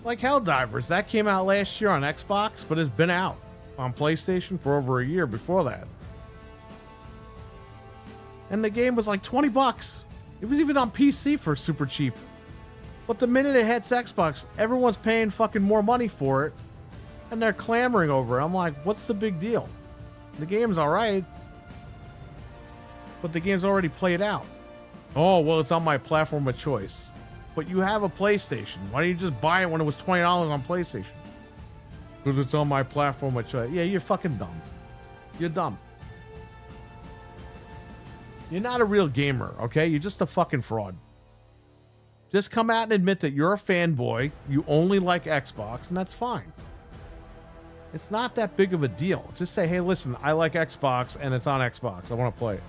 Like Helldivers, that came out last year on Xbox, but it's been out on PlayStation for over a year before that. And the game was like $20. It was even on PC for super cheap. But the minute it hits Xbox, everyone's paying fucking more money for it, and they're clamoring over it. I'm like, what's the big deal? The game's all right, but the game's already played out. Oh, well, it's on my platform of choice. But you have a PlayStation. Why don't you just buy it when it was $20 on PlayStation? Because it's on my platform of choice. Yeah, you're fucking dumb. You're dumb. You're not a real gamer, okay? You're just a fucking fraud. Just come out and admit that you're a fanboy, you only like Xbox, and that's fine. It's not that big of a deal. Just say, hey, listen, I like Xbox, and it's on Xbox. I want to play it.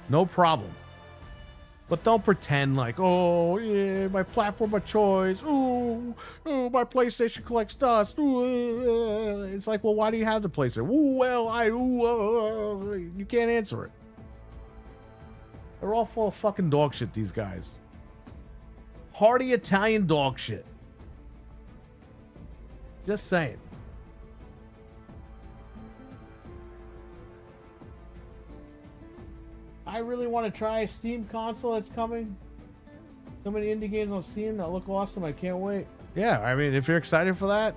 No problem. But don't pretend like, oh, yeah, my platform of choice. Ooh, my PlayStation collects dust. Ooh, it's like, well, why do you have the PlayStation? Ooh, well, you can't answer it. They're all full of fucking dog shit, these guys. Hearty Italian dog shit. Just saying. I really want to try a Steam console that's coming. So many indie games on Steam that look awesome. I can't wait. Yeah, I mean, if you're excited for that,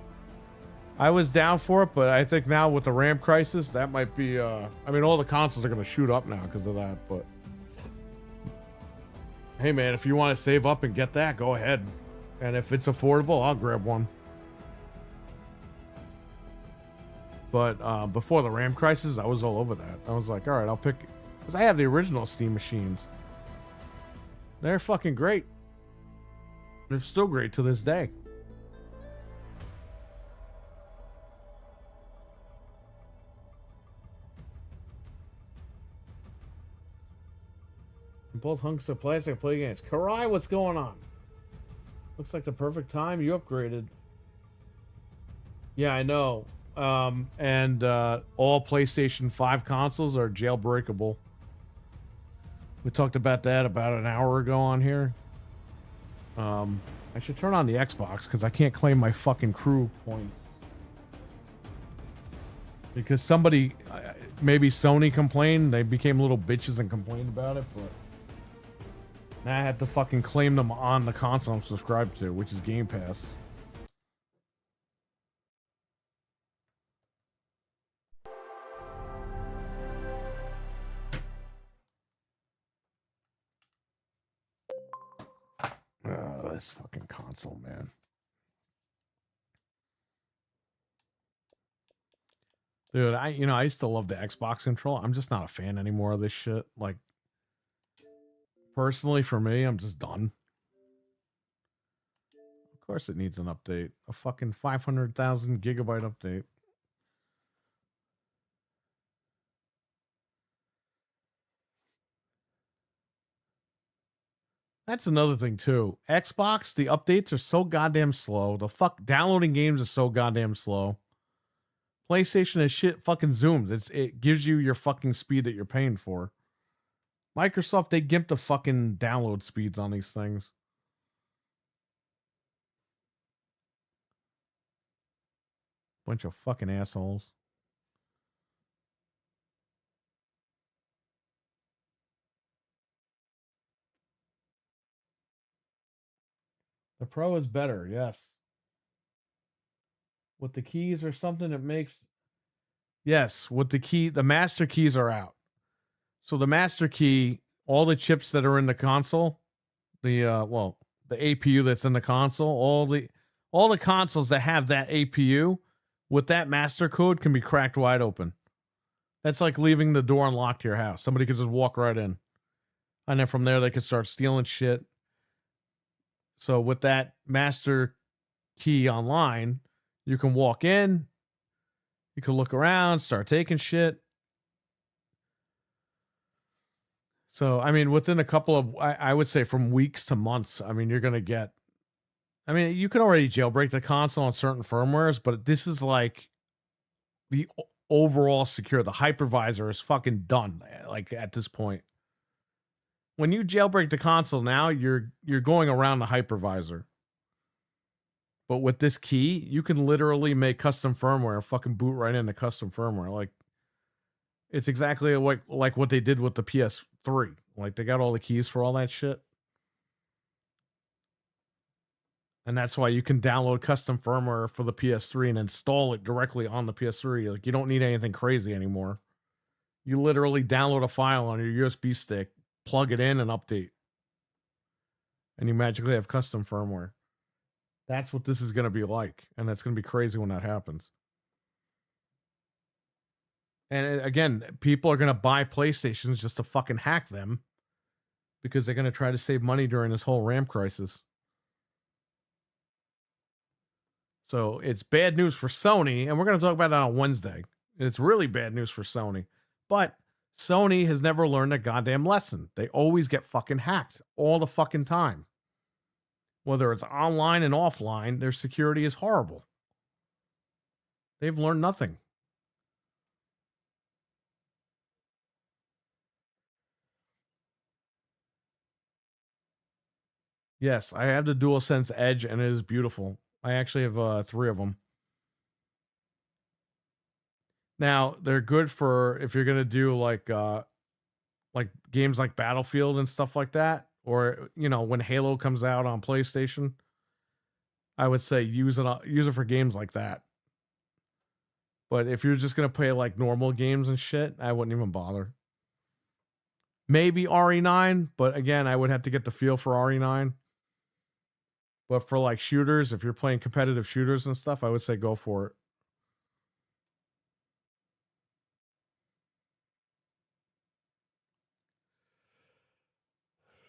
I was down for it, but I think now with the RAM crisis, that might be, I mean, all the consoles are going to shoot up now because of that, but hey, man, if you want to save up and get that, go ahead. And if it's affordable, I'll grab one. But before the RAM crisis, I was all over that. I was like, all right, I'll pick, because I have the original Steam machines. They're fucking great. They're still great to this day. Both hunks of plastic play games. Karai, what's going on? Looks like the perfect time. You upgraded. Yeah, I know. And all PlayStation 5 consoles are jailbreakable. We talked about that about an hour ago on here. I should turn on the Xbox because I can't claim my fucking crew points. Because somebody, maybe Sony complained. They became little bitches and complained about it, but now I have to fucking claim them on the console I'm subscribed to, which is Game Pass. Oh, this fucking console, man. Dude, I used to love the Xbox controller. I'm just not a fan anymore of this shit. Like, personally, for me, I'm just done. Of course it needs an update. A fucking 500,000 gigabyte update. That's another thing too. Xbox, the updates are so goddamn slow. The fuck downloading games is so goddamn slow. PlayStation is shit fucking zoomed. It gives you your fucking speed that you're paying for. Microsoft, they gimp the fucking download speeds on these things. Bunch of fucking assholes. The Pro is better, yes. With the keys or something, it makes... Yes, with the key, the master keys are out. So the master key, all the chips that are in the console, the APU that's in the console, all the consoles that have that APU with that master code can be cracked wide open. That's like leaving the door unlocked to your house. Somebody could just walk right in. And then from there, they could start stealing shit. So with that master key online, you can walk in, you can look around, start taking shit. So, I mean, within a couple of, I would say from weeks to months, I mean, you're going to get, I mean, you can already jailbreak the console on certain firmwares, but this is like the overall secure. The hypervisor is fucking done, like at this point. When you jailbreak the console now, you're going around the hypervisor. But with this key, you can literally make custom firmware and fucking boot right into custom firmware. Like, it's exactly like what they did with the PS3. Like, they got all the keys for all that shit. And that's why you can download custom firmware for the PS3 and install it directly on the PS3. Like, you don't need anything crazy anymore. You literally download a file on your USB stick, plug it in, and update. And you magically have custom firmware. That's what this is going to be like. And that's going to be crazy when that happens. And again, people are going to buy PlayStations just to fucking hack them because they're going to try to save money during this whole RAM crisis. So it's bad news for Sony, and we're going to talk about that on Wednesday. It's really bad news for Sony. But Sony has never learned a goddamn lesson. They always get fucking hacked all the fucking time. Whether it's online and offline, their security is horrible. They've learned nothing. Yes, I have the DualSense Edge, and it is beautiful. I actually have 3 of them. Now, they're good for if you're going to do like games like Battlefield and stuff like that, or when Halo comes out on PlayStation. I would say use it for games like that. But if you're just going to play like normal games and shit, I wouldn't even bother. Maybe RE9, but again, I would have to get the feel for RE9. But for like shooters, if you're playing competitive shooters and stuff, I would say go for it.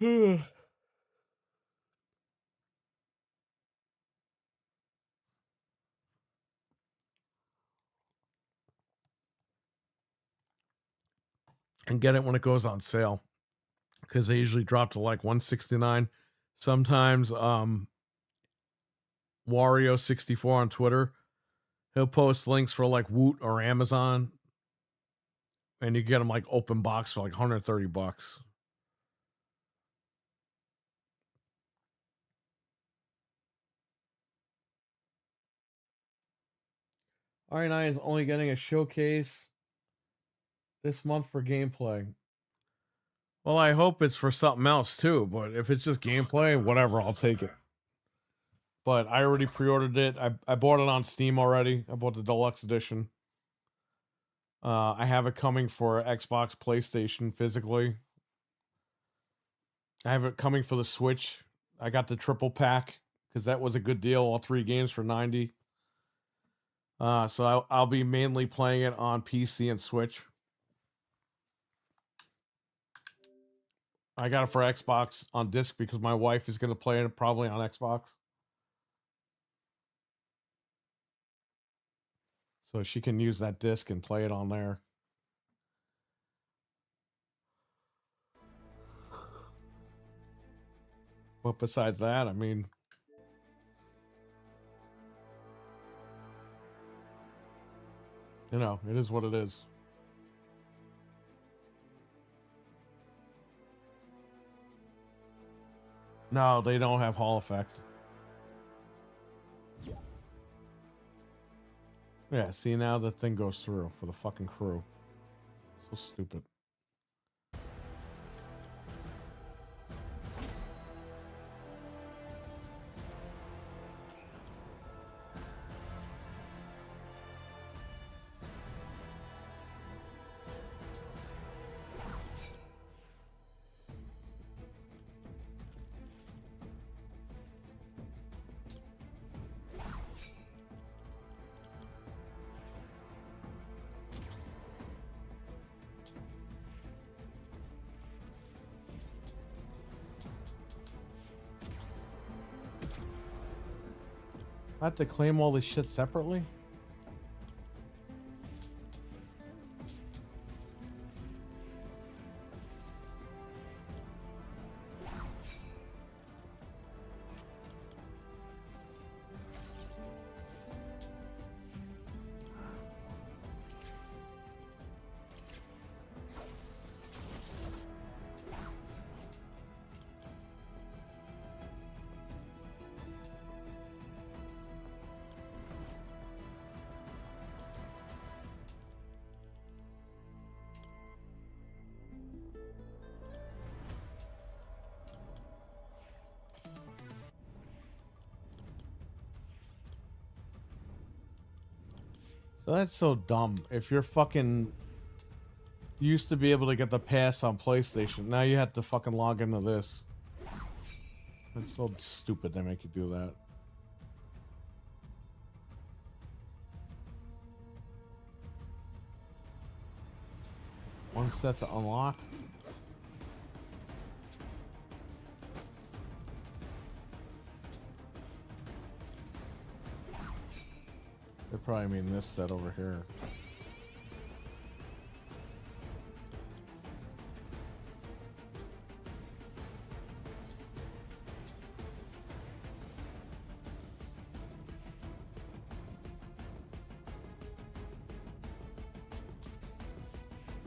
And get it when it goes on sale, because they usually drop to like 169. Sometimes Wario64 on Twitter, he'll post links for like Woot or Amazon, and you get them like open box for like $130. RE9 is only getting a showcase this month for gameplay. Well, I hope it's for something else too, but if it's just gameplay, whatever, I'll take it. But I already pre-ordered it. I bought it on Steam already. I bought the deluxe edition. I have it coming for Xbox, PlayStation physically. I have it coming for the Switch. I got the triple pack because that was a good deal. All 3 games for $90. So I'll be mainly playing it on PC and Switch. I got it for Xbox on disc because my wife is going to play it probably on Xbox. So she can use that disc and play it on there. But besides that, I mean, you know, it is what it is. No, they don't have Hall effect. Yeah, see, now the thing goes through for the fucking crew. So stupid. I have to claim all this shit separately? So that's so dumb. If you're fucking used to be able to get the pass on PlayStation, now you have to fucking log into this. It's so stupid they make you do that. One set to unlock. They probably mean this set over here.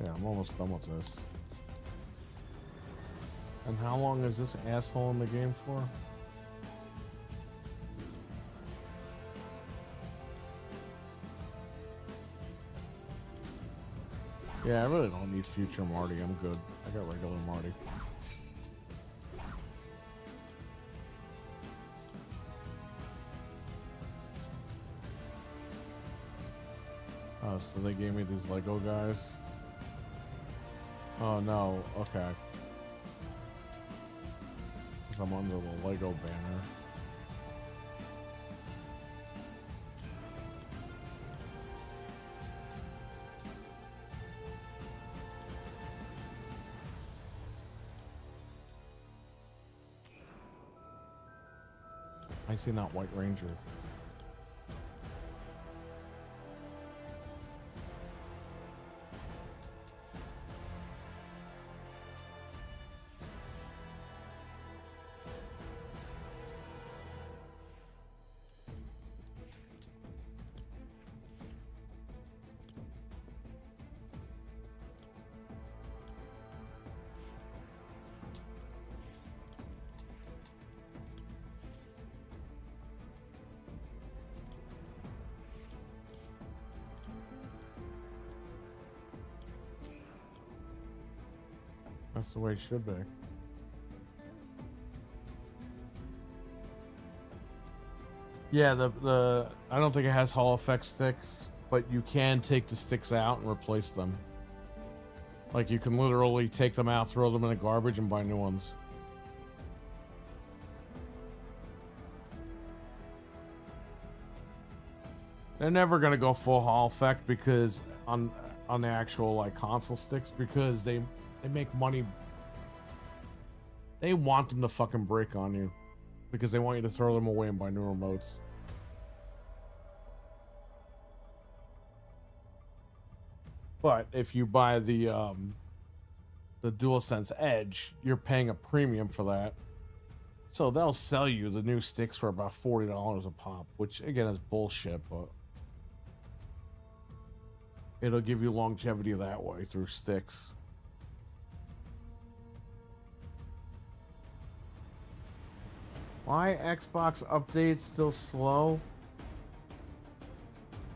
Yeah, I'm almost done with this. And how long is this asshole in the game for? Yeah, I really don't need future Marty. I'm good. I got regular Marty. Oh, so they gave me these Lego guys. Oh no, okay. Because I'm under the Lego banner. I see, not White Ranger. That's the way it should be. Yeah, the I don't think it has Hall effect sticks, but you can take the sticks out and replace them. Like, you can literally take them out, throw them in the garbage, and buy new ones. They're never gonna go full Hall effect because on the actual like console sticks, because they make money. They want them to fucking break on you because they want you to throw them away and buy new remotes. But if you buy the DualSense Edge, you're paying a premium for that. So they'll sell you the new sticks for about $40 a pop, which again is bullshit, but it'll give you longevity that way through sticks. Why Xbox updates still slow?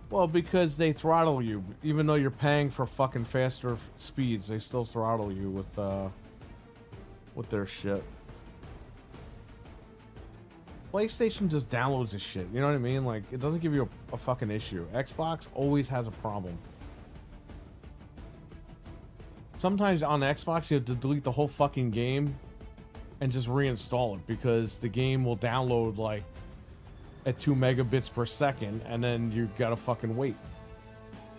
Well, because they throttle you. Even though you're paying for fucking faster speeds, they still throttle you with their shit. PlayStation just downloads this shit. You know what I mean? Like, it doesn't give you a fucking issue. Xbox always has a problem. Sometimes on Xbox, you have to delete the whole fucking game and just reinstall it because the game will download like at 2 megabits per second, and then you gotta fucking wait.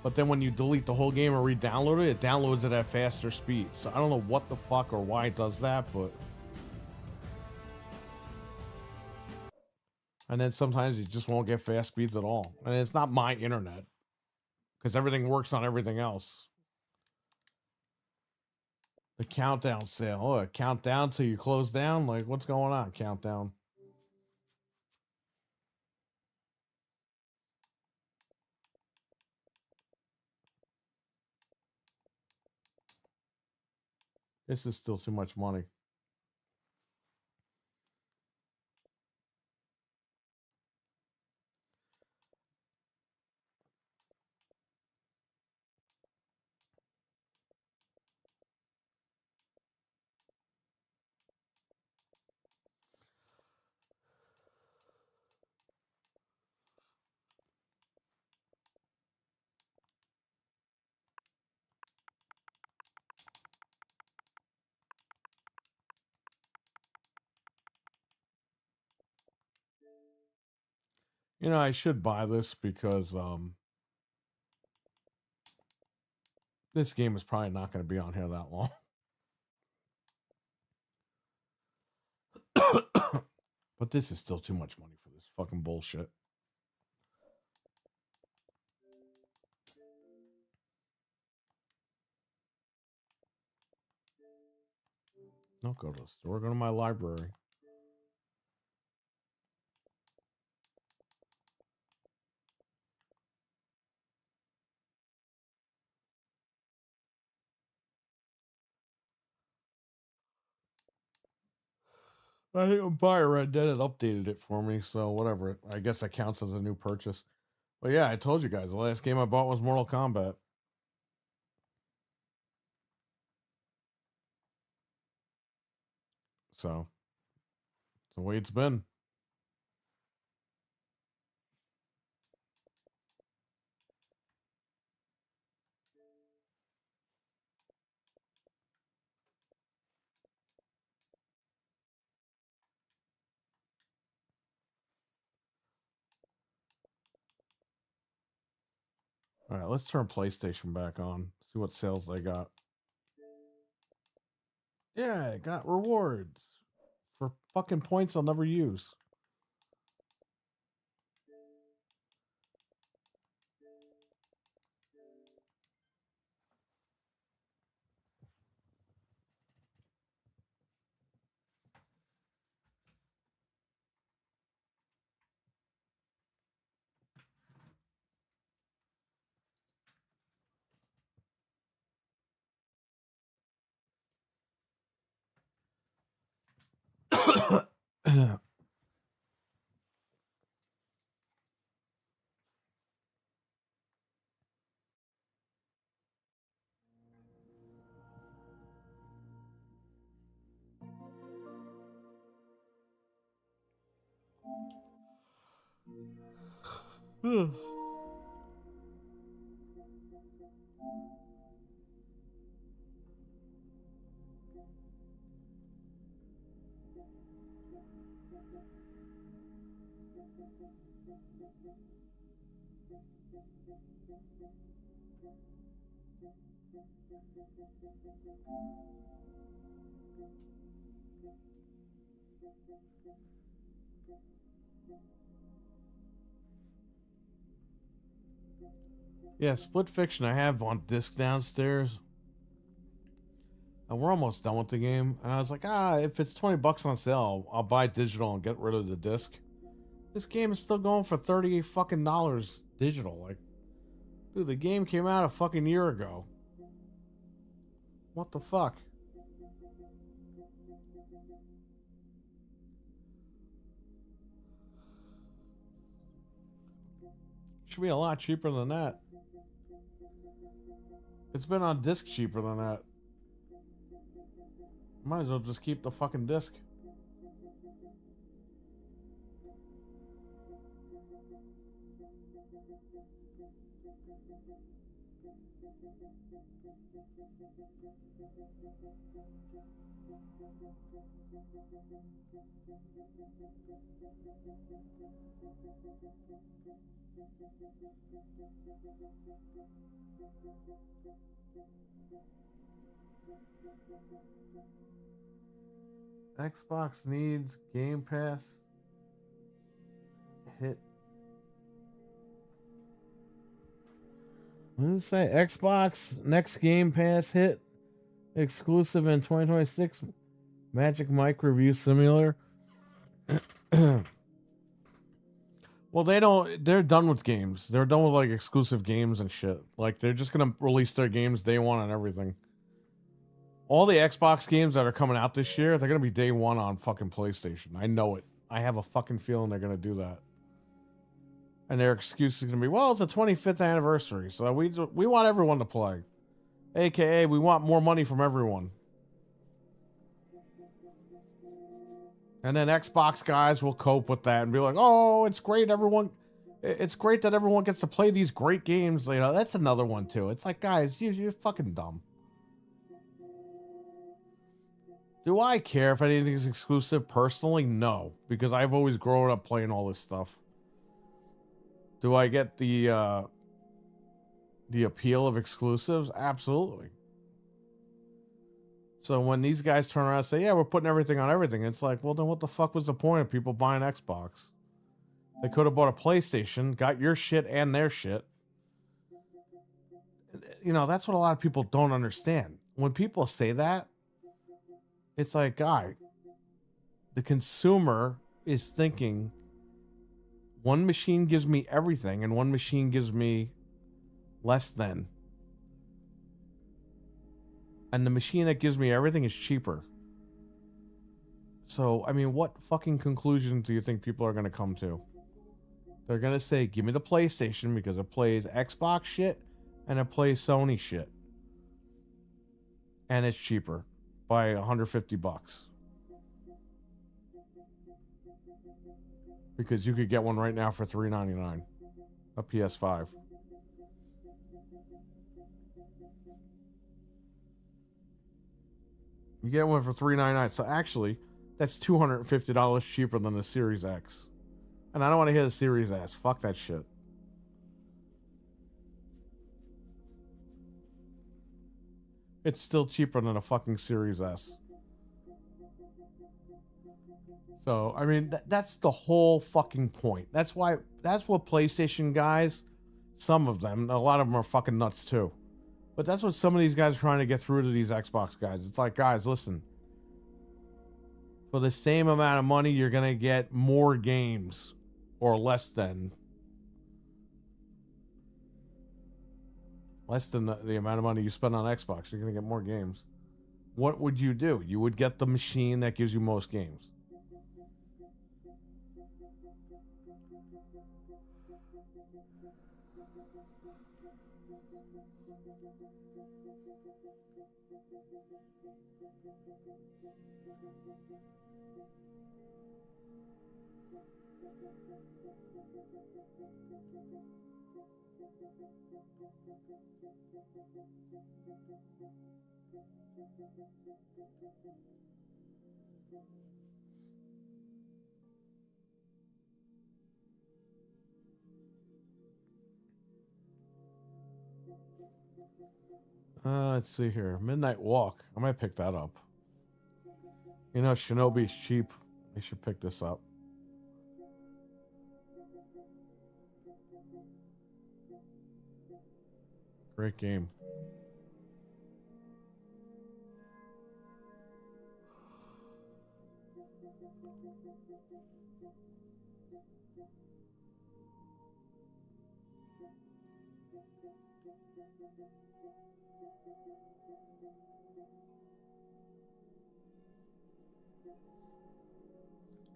But then when you delete the whole game and re-download it, it downloads it at faster speed. So I don't know what the fuck or why it does that, but... And then sometimes you just won't get fast speeds at all. And it's not my internet, because everything works on everything else. The countdown sale. Oh, countdown till you close down? Like, what's going on, countdown? This is still too much money. You know, I should buy this because this game is probably not going to be on here that long. But this is still too much money for this fucking bullshit. Don't go to the store, go to my library. I didn't buy Red Dead. It updated it for me, so whatever. I guess that counts as a new purchase. But yeah, I told you guys the last game I bought was Mortal Kombat. So it's the way it's been. All right, let's turn PlayStation back on. See what sales they got. Yeah, I got rewards for fucking points I'll never use. Yeah, Split Fiction I have on disc downstairs. And we're almost done with the game. And I was like, if it's $20 on sale, I'll buy digital and get rid of the disc. This game is still going for $38 fucking dollars digital. Like, dude, the game came out a fucking year ago. What the fuck? Should be a lot cheaper than that. It's been on disc cheaper than that. Might as well just keep the fucking disc. Xbox needs Game Pass hit. What did it say? Xbox next Game Pass hit exclusive in 2026. Magic Mike Review Simulator. Well, they're done with games. They're done with like exclusive games and shit. Like they're just gonna release their games day one on everything. All the Xbox games that are coming out this year, they're gonna be day one on fucking PlayStation. I know it. I have a fucking feeling they're gonna do that. And their excuse is gonna be, well, it's a 25th anniversary, so we want everyone to play. AKA, we want more money from everyone. And then Xbox guys will cope with that and be like, oh, it's great that everyone gets to play these great games. You know, that's another one too. It's like, guys, you're fucking dumb. Do I care if anything is exclusive? Personally, no. Because I've always grown up playing all this stuff. Do I get the appeal of exclusives? Absolutely. So when these guys turn around and say, yeah, we're putting everything on everything, it's like, well, then what the fuck was the point of people buying Xbox? They could have bought a PlayStation, got your shit and their shit. You know, that's what a lot of people don't understand. When people say that, it's like, guy, the consumer is thinking one machine gives me everything and one machine gives me less than. And the machine that gives me everything is cheaper. So, I mean, what fucking conclusions do you think people are going to come to? They're going to say, give me the PlayStation because it plays Xbox shit and it plays Sony shit. And it's cheaper by $150. Because you could get one right now for $399. A PS5. You get one for $399. So actually, that's $250 cheaper than the Series X. And I don't want to hear the Series S. Fuck that shit. It's still cheaper than a fucking Series S. So, I mean, that's the whole fucking point. That's what PlayStation guys, some of them, a lot of them are fucking nuts too. But that's what some of these guys are trying to get through to these Xbox guys. It's like, guys, listen. For the same amount of money, you're going to get more games. Or less than. Less than the amount of money you spend on Xbox. You're going to get more games. What would you do? You would get the machine that gives you most games. Let's see here. Midnight Walk. I might pick that up. You know, Shinobi's cheap. I should pick this up. Great game.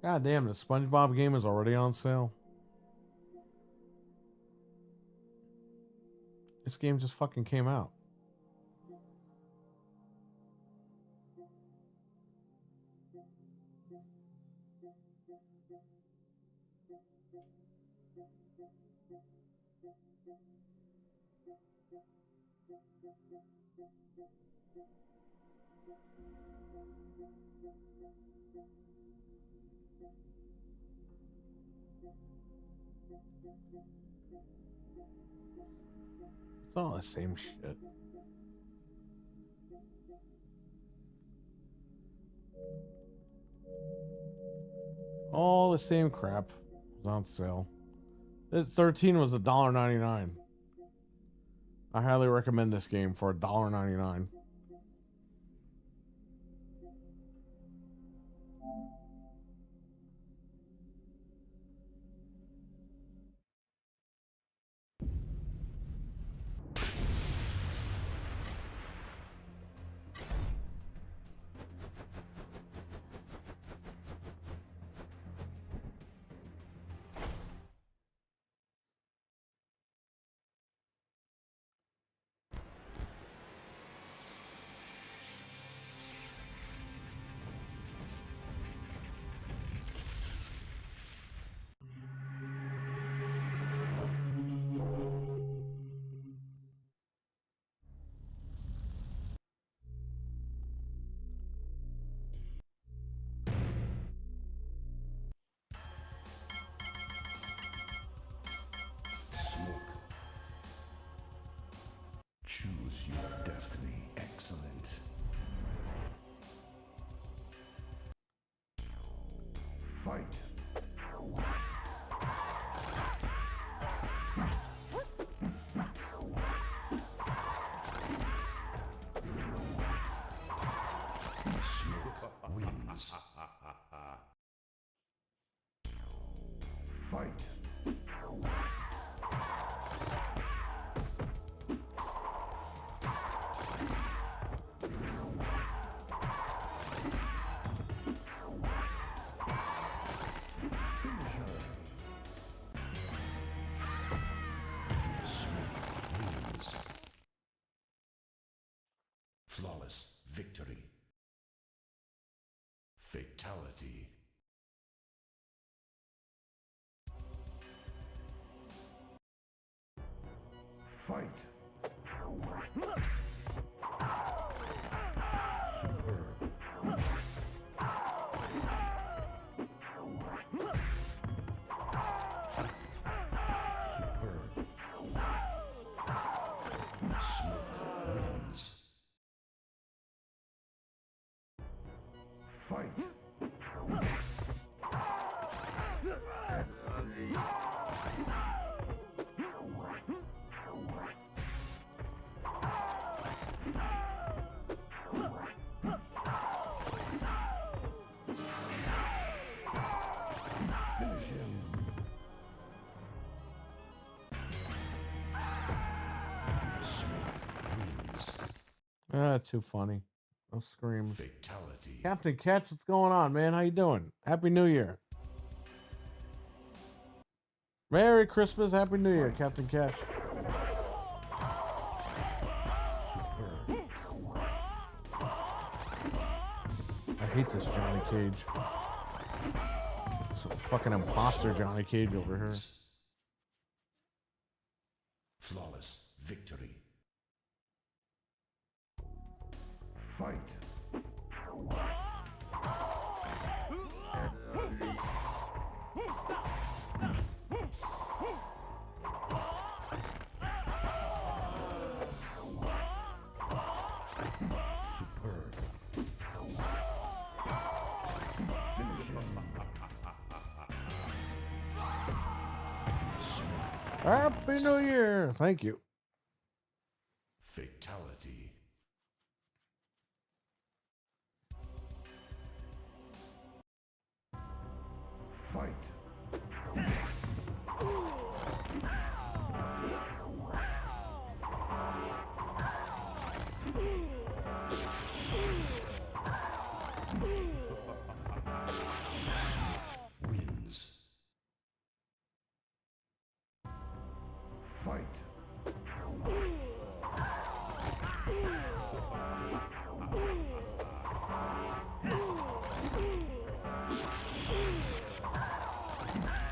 God damn, the SpongeBob game is already on sale. This game just fucking came out. It's all the same shit. All the same crap was on sale. This 13 was $1.99. I highly recommend this game for $1.99.
Choose your destiny. Excellent. Fight. Smoke wins. Fight. Flawless victory. Fatality. Fight. Smoke wins. Fight. Finish him. Smoke wins.
Ah, too funny. Those screams.
Fatality.
Captain Catch, what's going on, man? How you doing? Happy New Year. Merry Christmas, Happy New Year, Captain Catch. I hate this Johnny Cage. It's a fucking imposter Johnny Cage over here.
Flawless victory. Fight. Superb. Finish him.
Happy New Year! Thank you.
Fatality. Fight. Wins. Fight.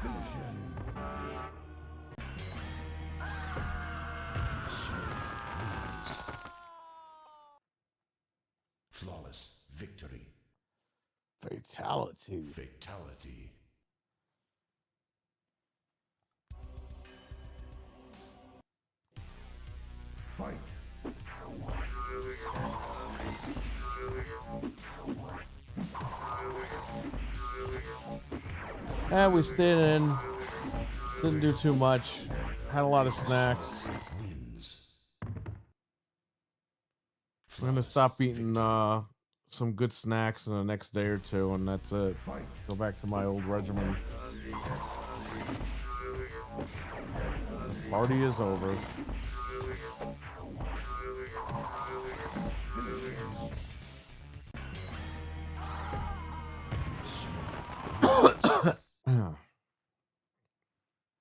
Finish him. Wins. Flawless victory.
Fatality.
Fatality. Fight.
We stayed in. Didn't do too much. Had a lot of snacks.
Wins.
I'm gonna stop eating some good snacks in the next day or two, and that's it.
Fight.
Go back to my old regimen. Party is over.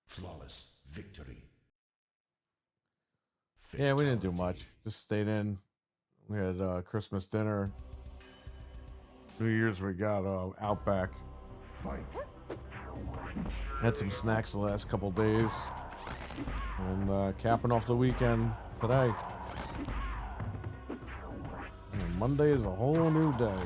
Flawless victory.
Yeah, we didn't do much. Just stayed in. We had Christmas dinner. New Year's we got Outback.
Fight.
Had some snacks the last couple days. And capping off the weekend today. And Monday is a whole new day.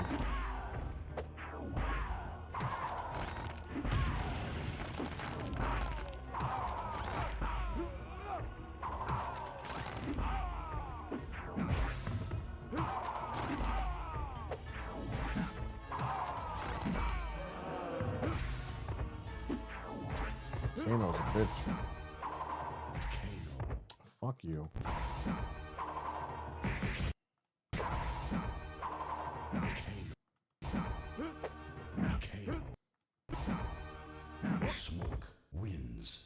Kano's a bitch.
Kano.
Fuck you.
Kano. Smoke wins.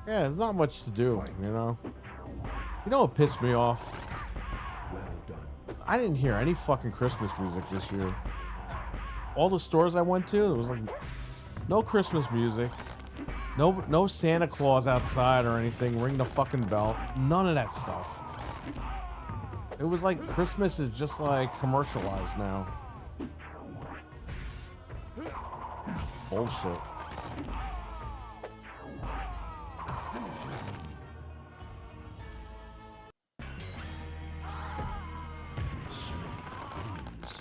Yeah, there's not much to do, you know? You know what pissed me off?
Well done.
I didn't hear any fucking Christmas music this year. All the stores I went to, it was like no Christmas music. No Santa Claus outside or anything. Ring the fucking bell. None of that stuff. It was like Christmas is just like commercialized now. Bullshit.
Smoke wins.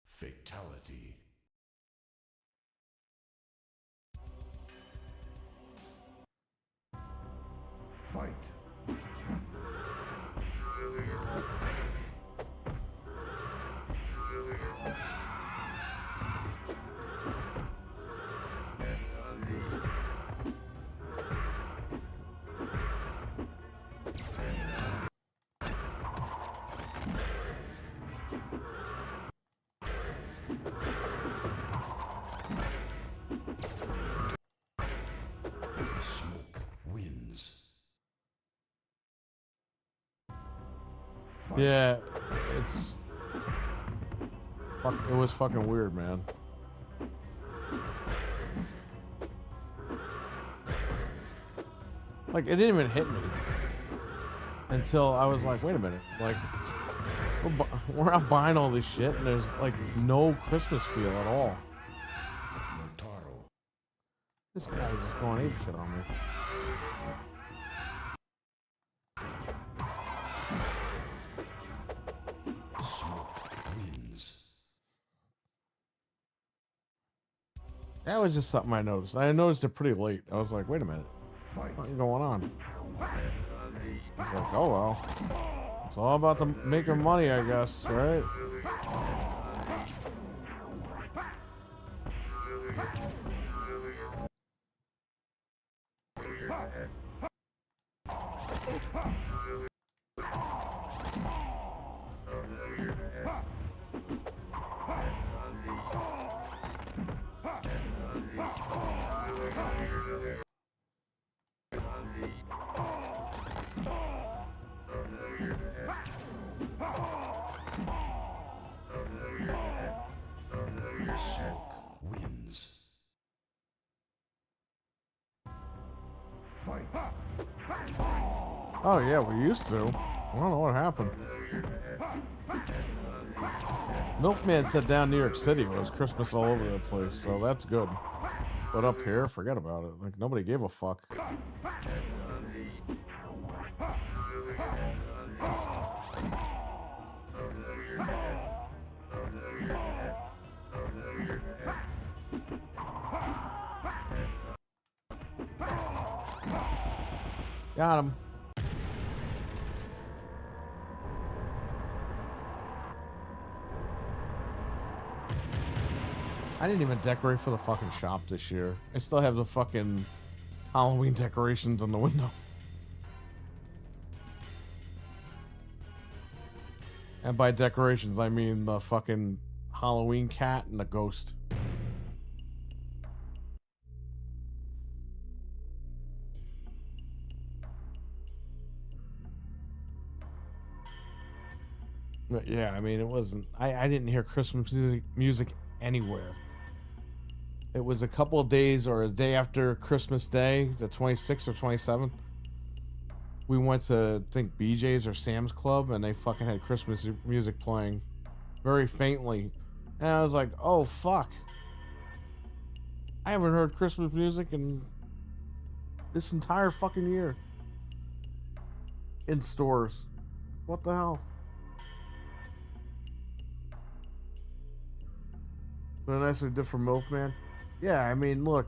Fatality. Fight. Smoke wins.
Yeah, it's it was fucking weird, man. Like, it didn't even hit me. until I was like, wait a minute, like we're not buying all this shit, and there's like no Christmas feel at all.
Motaro.
This guy is just going ape shit on me.
Smoke wins.
That was just something I noticed. I noticed it pretty late. I was like, wait a minute, what's going on? It's like, oh well, it's all about the making money, I guess, right?
Smoke wins.
Oh yeah, we used to. I don't know what happened. Milkman said down New York City it was Christmas all over the place, so that's good. But up here, forget about it. Like nobody gave a fuck. Got him. I didn't even decorate for the fucking shop this year. I still have the fucking Halloween decorations on the window. And by decorations, I mean the fucking Halloween cat and the ghost. But yeah, I mean, it wasn't. I didn't hear Christmas music anywhere. It was a couple of days or a day after Christmas Day, the 26th or 27th. We went to, I think, BJ's or Sam's Club, and they fucking had Christmas music playing very faintly. And I was like, oh, fuck. I haven't heard Christmas music in this entire fucking year. In stores. What the hell? What a nicely did for Milkman. Yeah, I mean, look.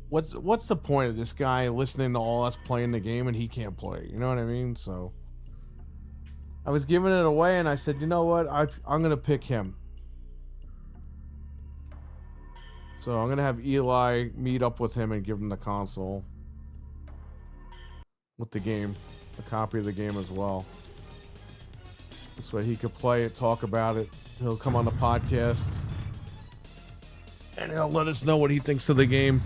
What's the point of this guy listening to all us playing the game and he can't play? You know what I mean? So I was giving it away and I said, you know what? I'm gonna pick him. So I'm gonna have Eli meet up with him and give him the console with the game, a copy of the game as well. This way he could play it, talk about it. He'll come on the podcast and he'll let us know what he thinks of the game.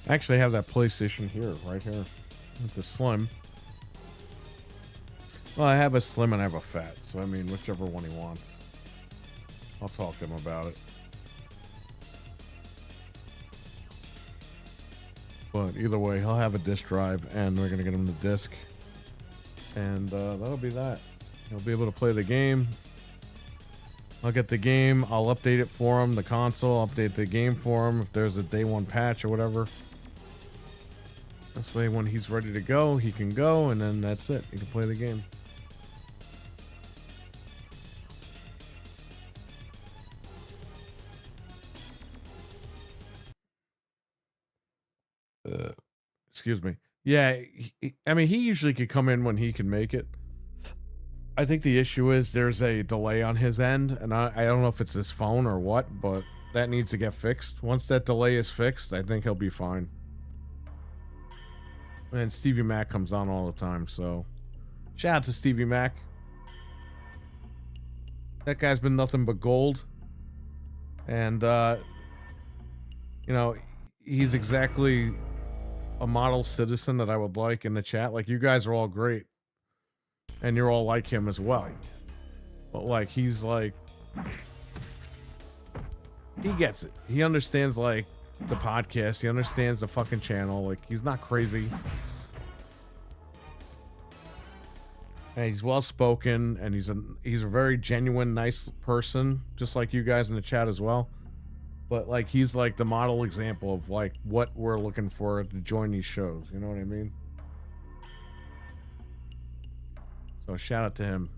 I actually have that PlayStation here, right here. It's a slim. Well, I have a slim and I have a fat, so I mean, whichever one he wants. I'll talk to him about it. But either way, he'll have a disc drive, and we're gonna get him the disc, and that'll be that. He'll be able to play the game. I'll get the game. I'll update it for him. The console. I'll update the game for him if there's a day one patch or whatever. This way, when he's ready to go, he can go, and then that's it. He can play the game. Excuse me. Yeah, I mean, he usually could come in when he can make it. I think the issue is there's a delay on his end, and I don't know if it's his phone or what, but that needs to get fixed. Once that delay is fixed, I think he'll be fine. And Stevie Mac comes on all the time, so shout out to Stevie Mac. That guy's been nothing but gold. And, you know, he's exactly a model citizen that I would like in the chat. Like, you guys are all great. And you're all like him as well. But, like, he's like... He gets it. He understands, like, the podcast. He understands the fucking channel. Like, he's not crazy. And he's well spoken, and he's a very genuine, nice person, just like you guys in the chat as well. But like, he's like the model example of like what we're looking for to join these shows. You know what I mean? So shout out to him.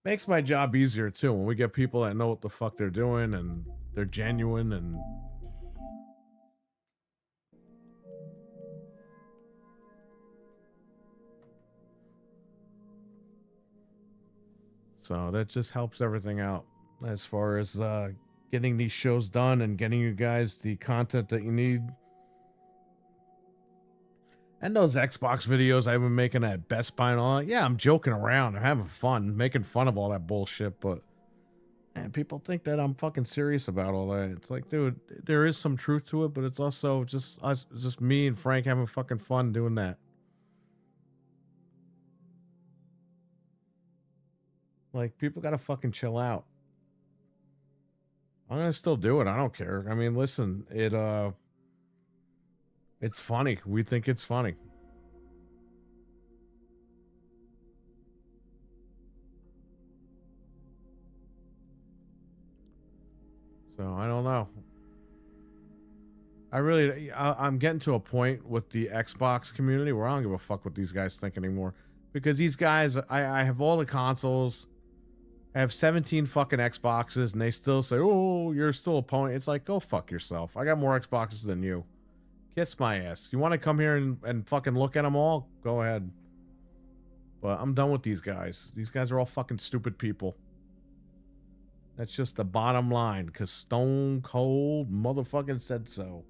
Makes my job easier too when we get people that know what the fuck they're doing and they're genuine and so that just helps everything out as far as getting these shows done and getting you guys the content that you need. And those Xbox videos I've been making at Best Buy and all that. Yeah, I'm joking around. I'm having fun, making fun of all that bullshit. But, man, people think that I'm fucking serious about all that. It's like, dude, there is some truth to it, but it's also just us, just me and Frank having fucking fun doing that. Like, people gotta fucking chill out. I'm gonna still do it. I don't care. I mean, listen, it's funny. We think it's funny. So I don't know. I'm getting to a point with the Xbox community where I don't give a fuck what these guys think anymore. Because these guys, I have all the consoles. I have 17 fucking Xboxes, and they still say, oh, you're still a pony. It's like, go fuck yourself. I got more Xboxes than you. Kiss my ass. You want to come here and fucking look at them all? Go ahead. But I'm done with these guys. These guys are all fucking stupid people. That's just the bottom line, because Stone Cold motherfucking said so.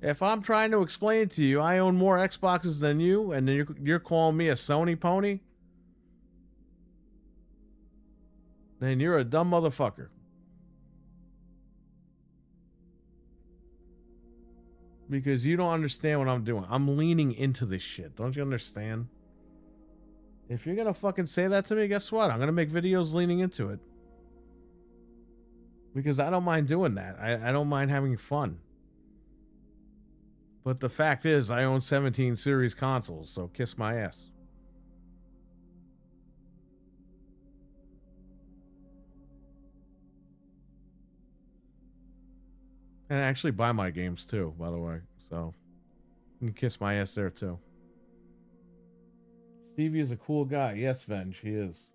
If I'm trying to explain to you, I own more Xboxes than you, and then you're calling me a Sony pony, then you're a dumb motherfucker. Because you don't understand what I'm doing. I'm leaning into this shit. Don't you understand? If you're gonna fucking say that to me, guess what? I'm gonna make videos leaning into it. Because I don't mind doing that. I don't mind having fun. But the fact is, I own 17 series consoles, so kiss my ass. And I actually buy my games too, by the way. So you can kiss my ass there too. Stevie is a cool guy. Yes, Venge, he is.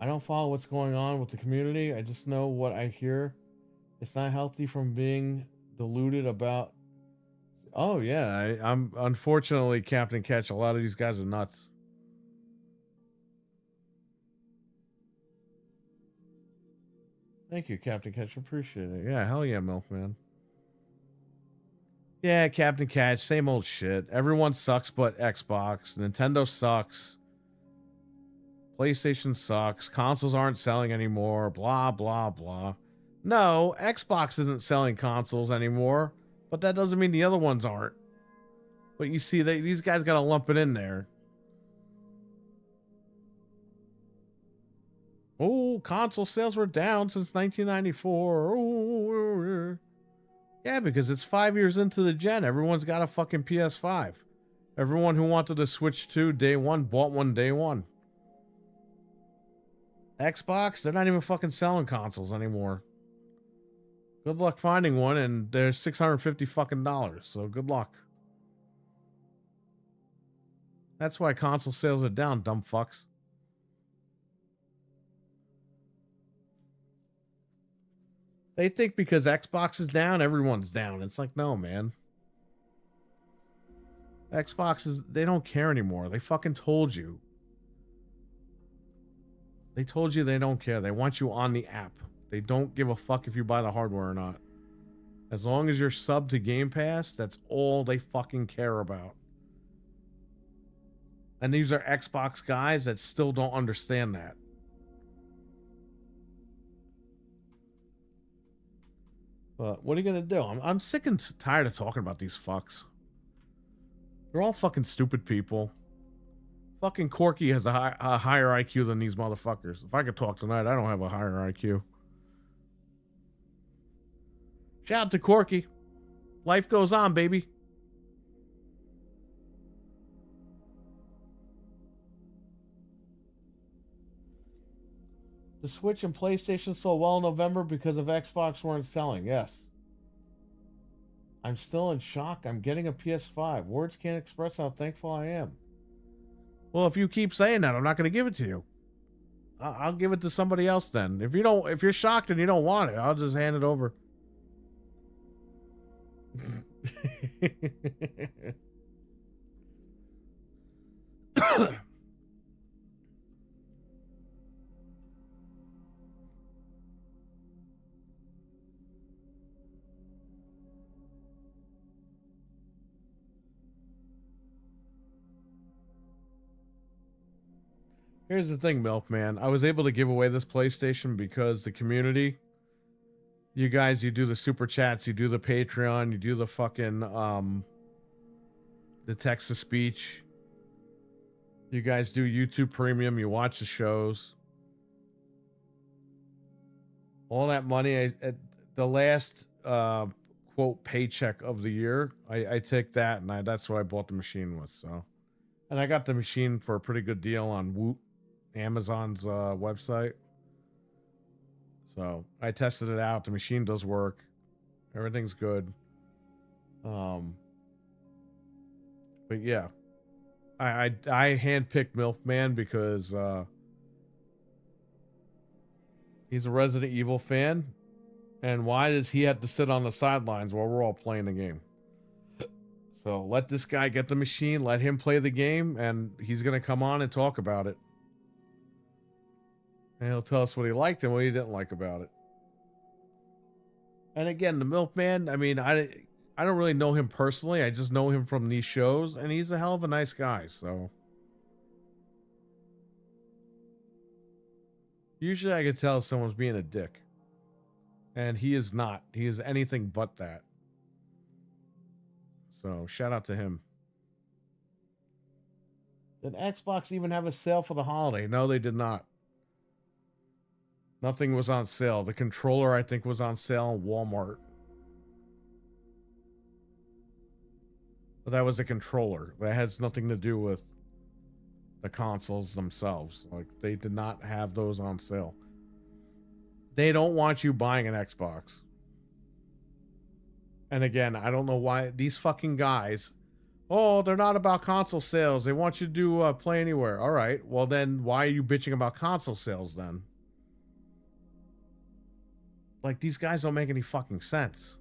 I don't follow what's going on with the community. I just know what I hear. It's not healthy from being deluded about. Oh yeah, I'm unfortunately Captain Catch. A lot of these guys are nuts. Thank you, Captain Catch. Appreciate it. Yeah, hell yeah, Milkman. Yeah, Captain Catch. Same old shit. Everyone sucks but Xbox. Nintendo sucks. PlayStation sucks. Consoles aren't selling anymore. Blah, blah, blah. No, Xbox isn't selling consoles anymore. But that doesn't mean the other ones aren't. But you see, these guys got to lump it in there. Oh, console sales were down since 1994. Oh, yeah, because it's 5 years into the gen. Everyone's got a fucking PS5. Everyone who wanted to switch to day one bought one day one. Xbox, they're not even fucking selling consoles anymore. Good luck finding one, and they're $650 fucking dollars. So good luck. That's why console sales are down, dumb fucks. They think because Xbox is down, everyone's down. It's like, no, man. Xbox is, they don't care anymore. They fucking told you. They told you they don't care. They want you on the app. They don't give a fuck if you buy the hardware or not. As long as you're sub to Game Pass, that's all they fucking care about. And these are Xbox guys that still don't understand that. But what are you gonna do? I'm sick and tired of talking about these fucks. They're all fucking stupid people. Fucking Corky has a higher IQ than these motherfuckers. If I could talk tonight, I don't have a higher IQ. Shout out to Corky. Life goes on, baby. The Switch and PlayStation sold well in November because of Xbox weren't selling. Yes. I'm still in shock. I'm getting a PS5. Words can't express how thankful I am. Well, if you keep saying that, I'm not going to give it to you. I'll give it to somebody else then. If you're shocked and you don't want it, I'll just hand it over. Here's the thing, Milkman. I was able to give away this PlayStation because the community, you guys, you do the super chats, you do the Patreon, you do the fucking, the text to speech. You guys do YouTube Premium, you watch the shows. All that money, at the last, quote, paycheck of the year, I take that and that's what I bought the machine with, so. And I got the machine for a pretty good deal on Woot, Amazon's website. So I tested it out. The machine does work. Everything's good. But yeah, I handpicked Milkman because he's a Resident Evil fan, and why does he have to sit on the sidelines while we're all playing the game? So let this guy get the machine, let him play the game, and he's gonna come on and talk about it. And he'll tell us what he liked and what he didn't like about it. And again, the Milkman, I mean, I don't really know him personally. I just know him from these shows, and he's a hell of a nice guy, so. Usually I can tell if someone's being a dick. And he is not. He is anything but that. So, shout out to him. Did Xbox even have a sale for the holiday? No, they did not. Nothing was on sale. The controller, I think, was on sale in Walmart. But that was a controller. That has nothing to do with the consoles themselves. Like, they did not have those on sale. They don't want you buying an Xbox. And again, I don't know why these fucking guys, oh, they're not about console sales. They want you to do play anywhere. All right. Well, then why are you bitching about console sales then? Like, these guys don't make any fucking sense.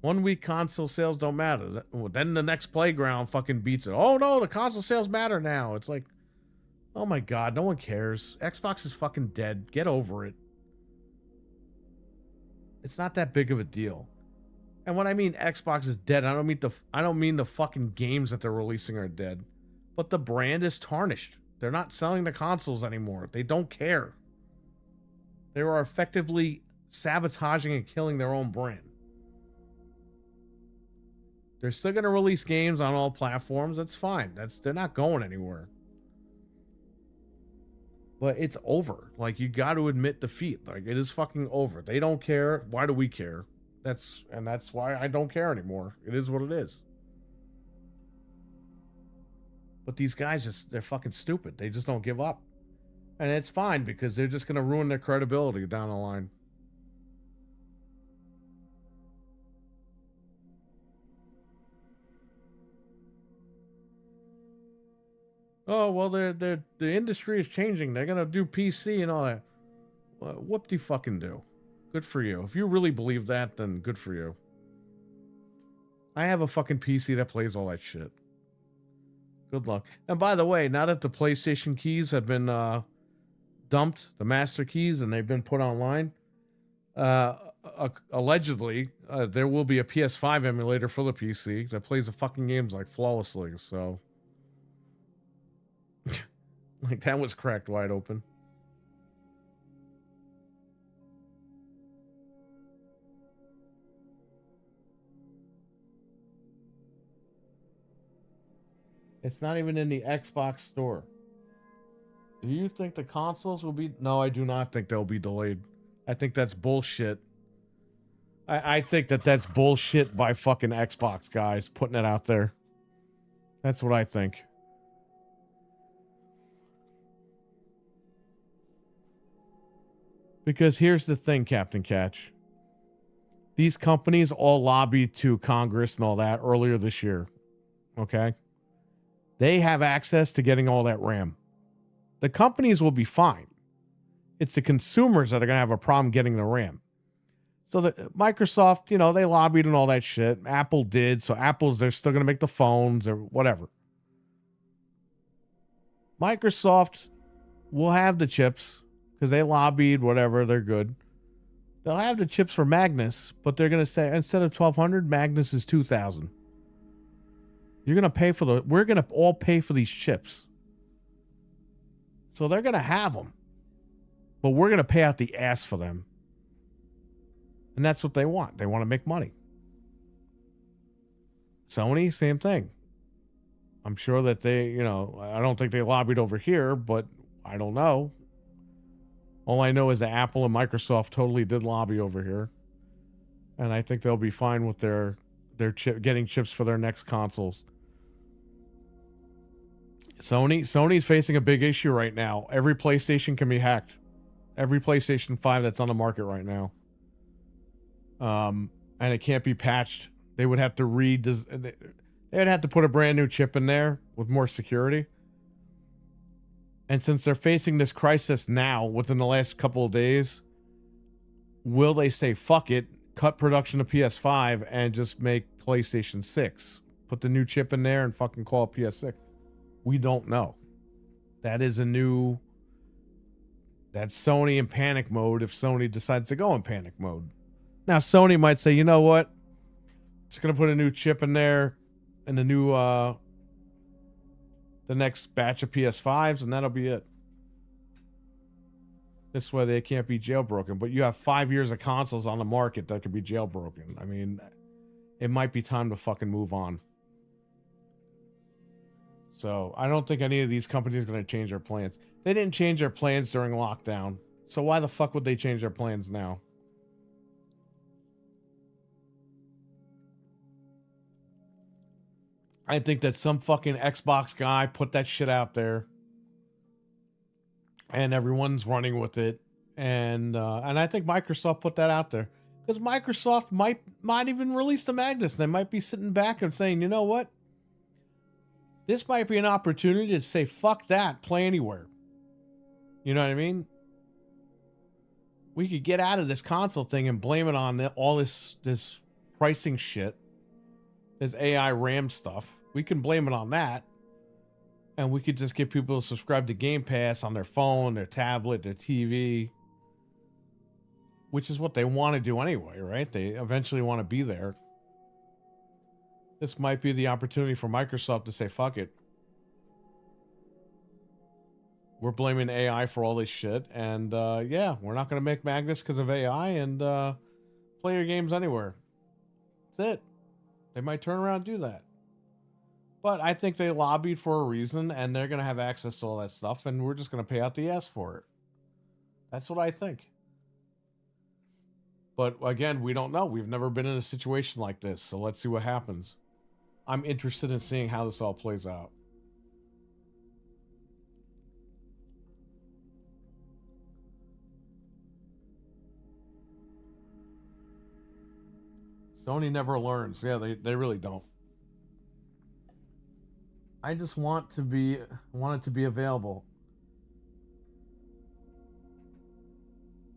1 week console sales don't matter. Then the next playground fucking beats it. Oh no, the console sales matter now. It's like, oh my God, no one cares. Xbox is fucking dead. Get over it. It's not that big of a deal. And when I mean Xbox is dead, I don't mean the fucking games that they're releasing are dead. But the brand is tarnished. They're not selling the consoles anymore. They don't care. They are effectively sabotaging and killing their own brand. They're still going to release games on all platforms. That's fine. They're not going anywhere. But it's over. Like, you got to admit defeat. Like, it is fucking over. They don't care. Why do we care? That's why I don't care anymore. It is what it is. But these guys they're fucking stupid. They just don't give up. And it's fine because they're just going to ruin their credibility down the line. Oh, well, the industry is changing. They're going to do PC and all that. Well, whoop de fucking do. Good for you. If you really believe that, then good for you. I have a fucking PC that plays all that shit. Good luck. And by the way, now that the PlayStation keys have been dumped, the master keys, and they've been put online, allegedly, there will be a PS5 emulator for the PC that plays the fucking games like flawlessly. So, like, that was cracked wide open. It's not even in the Xbox store. Do you think the consoles will be... No, I do not think they'll be delayed. I think that's bullshit. I think that's bullshit by fucking Xbox guys putting it out there. That's what I think. Because here's the thing, Captain Catch. These companies all lobbied to Congress and all that earlier this year. Okay? They have access to getting all that RAM. The companies will be fine. It's the consumers that are going to have a problem getting the RAM. So Microsoft, you know, they lobbied and all that shit. Apple did. So they're still going to make the phones or whatever. Microsoft will have the chips because they lobbied, whatever. They're good. They'll have the chips for Magnus, but they're going to say instead of 1,200, Magnus is 2,000. You're going to pay for we're going to all pay for these chips. So they're going to have them. But we're going to pay out the ass for them. And that's what they want. They want to make money. Sony, same thing. I'm sure that they, you know, I don't think they lobbied over here, but I don't know. All I know is that Apple and Microsoft totally did lobby over here. And I think they'll be fine with their getting chips for their next consoles. Sony's facing a big issue right now. Every PlayStation can be hacked. Every PlayStation 5 that's on the market right now. And it can't be patched. They would have to they would have to put a brand new chip in there with more security. And since they're facing this crisis now within the last couple of days, will they say fuck it, cut production of PS5 and just make PlayStation 6? Put the new chip in there and fucking call it PS6. We don't know. That is that's Sony in panic mode if Sony decides to go in panic mode. Now, Sony might say, you know what? Just going to put a new chip in there and the next batch of PS5s, and that'll be it. This way they can't be jailbroken. But you have 5 years of consoles on the market that could be jailbroken. I mean, it might be time to fucking move on. So I don't think any of these companies are going to change their plans. They didn't change their plans during lockdown. So why the fuck would they change their plans now? I think that some fucking Xbox guy put that shit out there. And everyone's running with it. And I think Microsoft put that out there. Because Microsoft might even release the Magnus. They might be sitting back and saying, you know what? This might be an opportunity to say, fuck that, play anywhere. You know what I mean? We could get out of this console thing and blame it on all this pricing shit. This AI RAM stuff. We can blame it on that. And we could just get people to subscribe to Game Pass on their phone, their tablet, their TV. Which is what they want to do anyway, right? They eventually want to be there. This might be the opportunity for Microsoft to say, fuck it. We're blaming AI for all this shit. And yeah, we're not going to make Magnus because of AI and play your games anywhere. That's it. They might turn around and do that. But I think they lobbied for a reason, and they're going to have access to all that stuff, and we're just going to pay out the ass for it. That's what I think. But again, we don't know. We've never been in a situation like this, so let's see what happens. I'm interested in seeing how this all plays out. Sony never learns. Yeah, they really don't. I just want it to be available.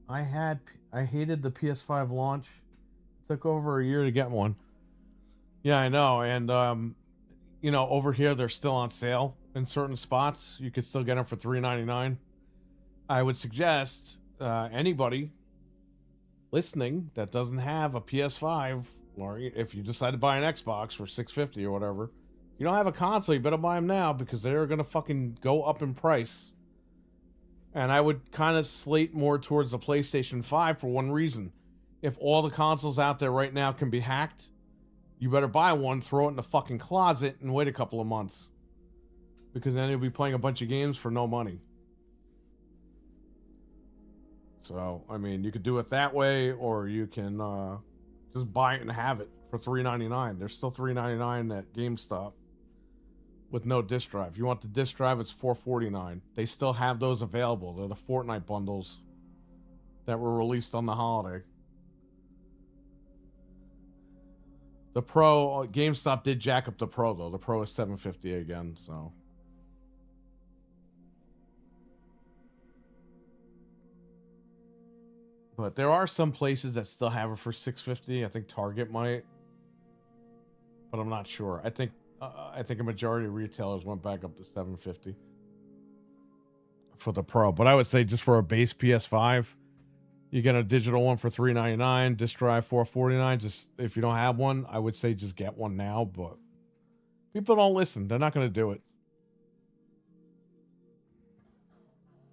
I hated the PS5 launch. It took over a year to get one. Yeah, I know. And you know, over here they're still on sale in certain spots. You could still get them for $3.99. I would suggest anybody listening that doesn't have a PS5, or if you decide to buy an Xbox for $650 or whatever, you don't have a console, you better buy them now because they're gonna fucking go up in price. And I would kind of slate more towards the PlayStation 5 for one reason. If all the consoles out there right now can be hacked, you better buy one, throw it in the fucking closet, and wait a couple of months. Because then you'll be playing a bunch of games for no money. So, I mean, you could do it that way, or you can just buy it and have it for $3.99. There's still $3.99 at GameStop with no disc drive. If you want the disc drive, it's $4.49. They still have those available. They're the Fortnite bundles that were released on the holiday. The Pro, GameStop did jack up the Pro, though. The Pro is $750 again, so. But there are some places that still have it for $650. I think Target might, but I'm not sure. I think a majority of retailers went back up to $750 for the Pro. But I would say just for a base PS5, you get a digital one for $3.99, disc drive $4.49. Just if you don't have one, I would say just get one now. But people don't listen; they're not going to do it,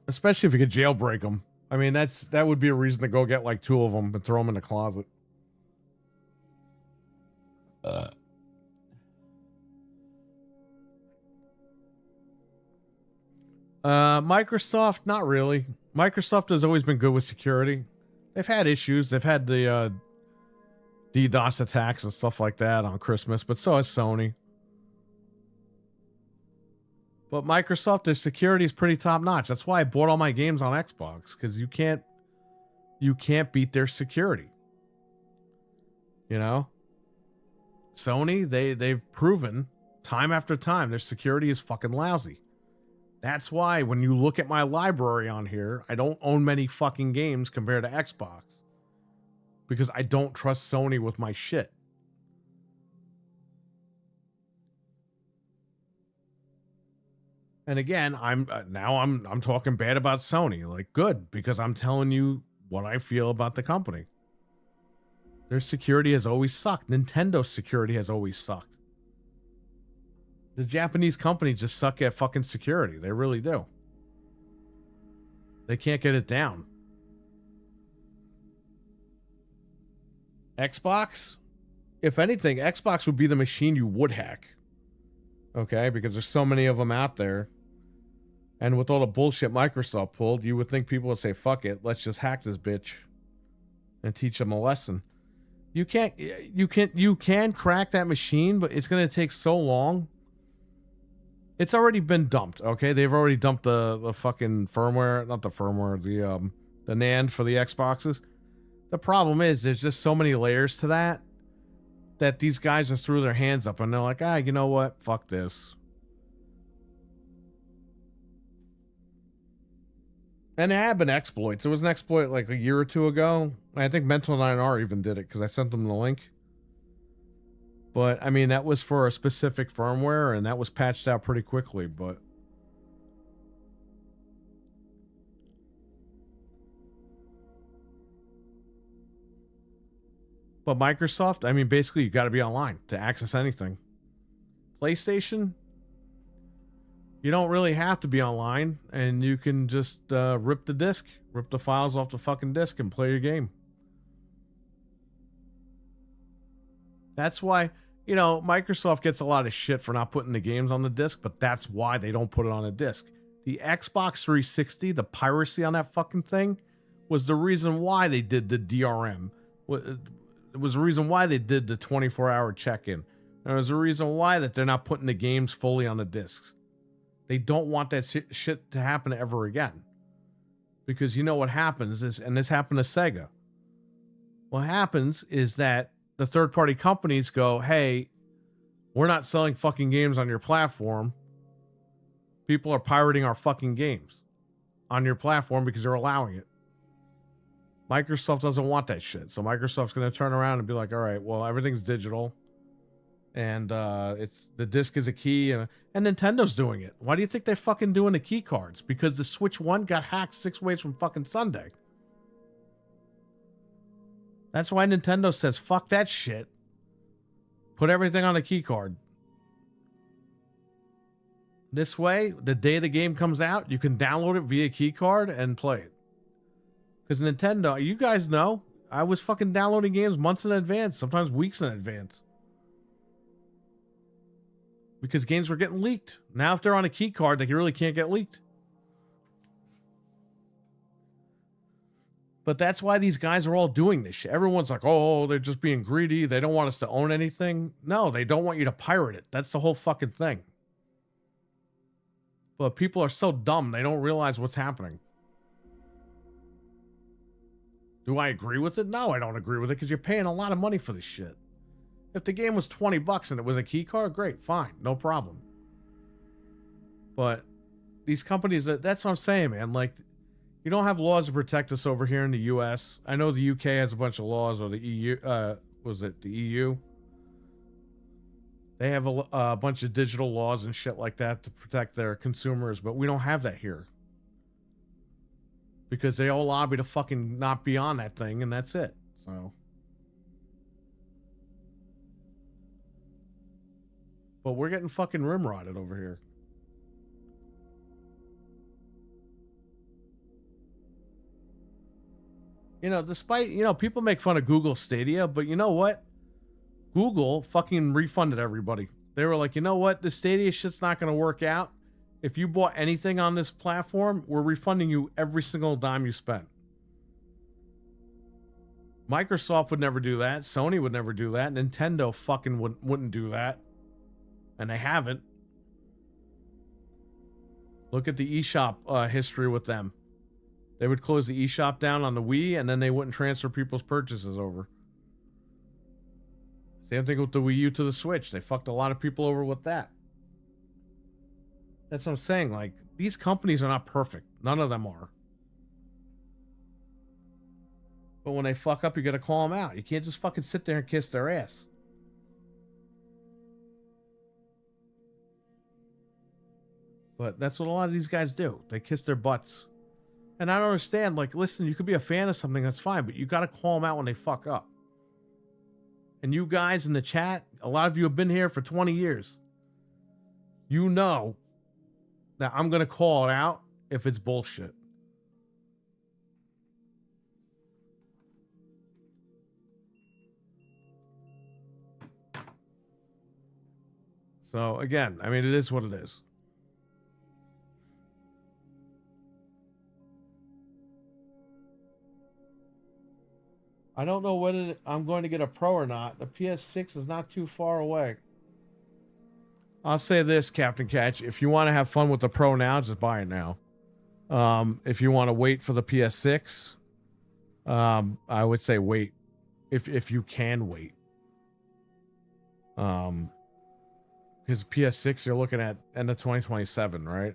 especially if you could jailbreak them. I mean, that would be a reason to go get like 2 of them and throw them in the closet. Microsoft, not really. Microsoft has always been good with security. They've had issues. They've had the DDoS attacks and stuff like that on Christmas, but so has Sony. But Microsoft, their security is pretty top notch. That's why I bought all my games on Xbox, because you can't beat their security. You know? Sony, they've proven time after time their security is fucking lousy. That's why when you look at my library on here, I don't own many fucking games compared to Xbox. Because I don't trust Sony with my shit. And again, I'm talking bad about Sony. Like, good, because I'm telling you what I feel about the company. Their security has always sucked. Nintendo's security has always sucked. The Japanese companies just suck at fucking security. They really do. They can't get it down. Xbox? If anything, Xbox would be the machine you would hack. Okay? Because there's so many of them out there. And with all the bullshit Microsoft pulled, you would think people would say, fuck it, let's just hack this bitch and teach them a lesson. You can crack that machine, but it's going to take so long. It's already been dumped, okay? They've already dumped the fucking firmware, not the firmware, the NAND for the Xboxes. The problem is there's just so many layers to that these guys just threw their hands up and they're like, you know what? Fuck this. And there have been exploits. There was an exploit like a year or two ago. I think Mental 9R even did it because I sent them the link. But, I mean, that was for a specific firmware, and that was patched out pretty quickly, but... But Microsoft, I mean, basically, you got to be online to access anything. PlayStation... You don't really have to be online, and you can just rip the files off the fucking disk and play your game. That's why, you know, Microsoft gets a lot of shit for not putting the games on the disc, but that's why they don't put it on a disc. The Xbox 360, the piracy on that fucking thing, was the reason why they did the DRM. It was the reason why they did the 24-hour check-in. There was a reason why that they're not putting the games fully on the discs. They don't want that shit to happen ever again. Because you know what happens is, and this happened to Sega. What happens is that the third-party companies go, hey, we're not selling fucking games on your platform. People are pirating our fucking games on your platform because you're allowing it. Microsoft doesn't want that shit. So Microsoft's going to turn around and be like, all right, well, everything's digital. And it's the disc is a key. And Nintendo's doing it. Why do you think they're fucking doing the key cards? Because the Switch 1 got hacked 6 ways from fucking Sunday. That's why Nintendo says, fuck that shit. Put everything on a key card. This way, the day the game comes out, you can download it via key card and play it. Because Nintendo, you guys know, I was fucking downloading games months in advance, sometimes weeks in advance. Because games were getting leaked. Now if they're on a key card, they really can't get leaked. But that's why these guys are all doing this shit. Everyone's like, oh, they're just being greedy. They don't want us to own anything. No, they don't want you to pirate it. That's the whole fucking thing. But people are so dumb, they don't realize what's happening. Do I agree with it? No, I don't agree with it because you're paying a lot of money for this shit. If the game was $20 and it was a key card, great, fine, no problem. But these companies, that's what I'm saying, man. Like, you don't have laws to protect us over here in the U.S. I know the UK has a bunch of laws, or the EU, was it the EU? They have a bunch of digital laws and shit like that to protect their consumers, but we don't have that here. Because they all lobby to fucking not be on that thing, and that's it. So. But we're getting fucking rimrodded over here. You know, despite, you know, people make fun of Google Stadia, but you know what? Google fucking refunded everybody. They were like, you know what? The Stadia shit's not going to work out. If you bought anything on this platform, we're refunding you every single dime you spent. Microsoft would never do that. Sony would never do that. Nintendo fucking wouldn't do that. And they haven't. Look at the eShop history with them. They would close the eShop down on the Wii, and then they wouldn't transfer people's purchases over. Same thing with the Wii U to the Switch. They fucked a lot of people over with that. That's what I'm saying. Like, these companies are not perfect. None of them are. But when they fuck up, you gotta call them out. You can't just fucking sit there and kiss their ass. But that's what a lot of these guys do. They kiss their butts. And I don't understand. Like, listen, you could be a fan of something, that's fine, but you gotta call them out when they fuck up. And you guys in the chat, a lot of you have been here for 20 years. You know that I'm going to call it out if it's bullshit. So, again, I mean, it is what it is. I don't know whether I'm going to get a Pro or not. The PS6 is not too far away. I'll say this, Captain Catch. If you want to have fun with the Pro now, just buy it now. If you want to wait for the PS6, I would say wait. If you can wait. Because PS6, you're looking at end of 2027, right?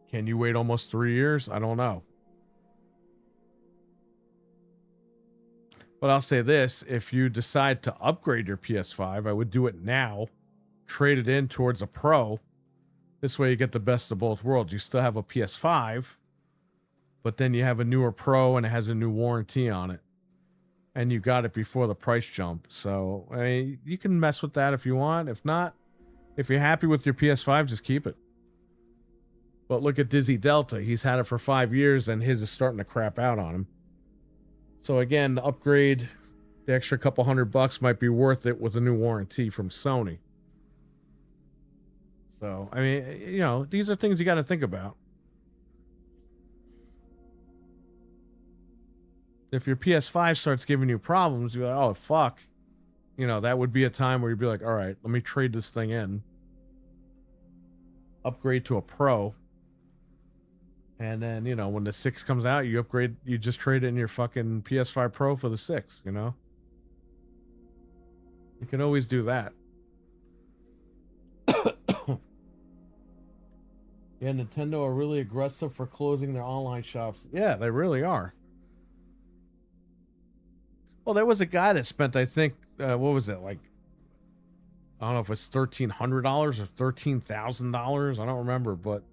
Can you wait almost 3 years? I don't know. But I'll say this, if you decide to upgrade your PS5, I would do it now. Trade it in towards a Pro. This way you get the best of both worlds. You still have a PS5, but then you have a newer Pro and it has a new warranty on it. And you got it before the price jump. So, I mean, you can mess with that if you want. If not, if you're happy with your PS5, just keep it. But look at Dizzy Delta. He's had it for 5 years and his is starting to crap out on him. So again, the upgrade, the extra couple $100 might be worth it with a new warranty from Sony. So, I mean, you know, these are things you got to think about. If your PS5 starts giving you problems, you're like, oh, fuck. You know, that would be a time where you'd be like, all right, let me trade this thing in. Upgrade to a Pro. And then, you know, when the 6 comes out, you upgrade, you just trade in your fucking PS5 Pro for the 6, you know? You can always do that. Yeah, Nintendo are really aggressive for closing their online shops. Yeah, they really are. Well, there was a guy that spent, I think, what was it, like, I don't know if it's $1,300 or $13,000. I don't remember, but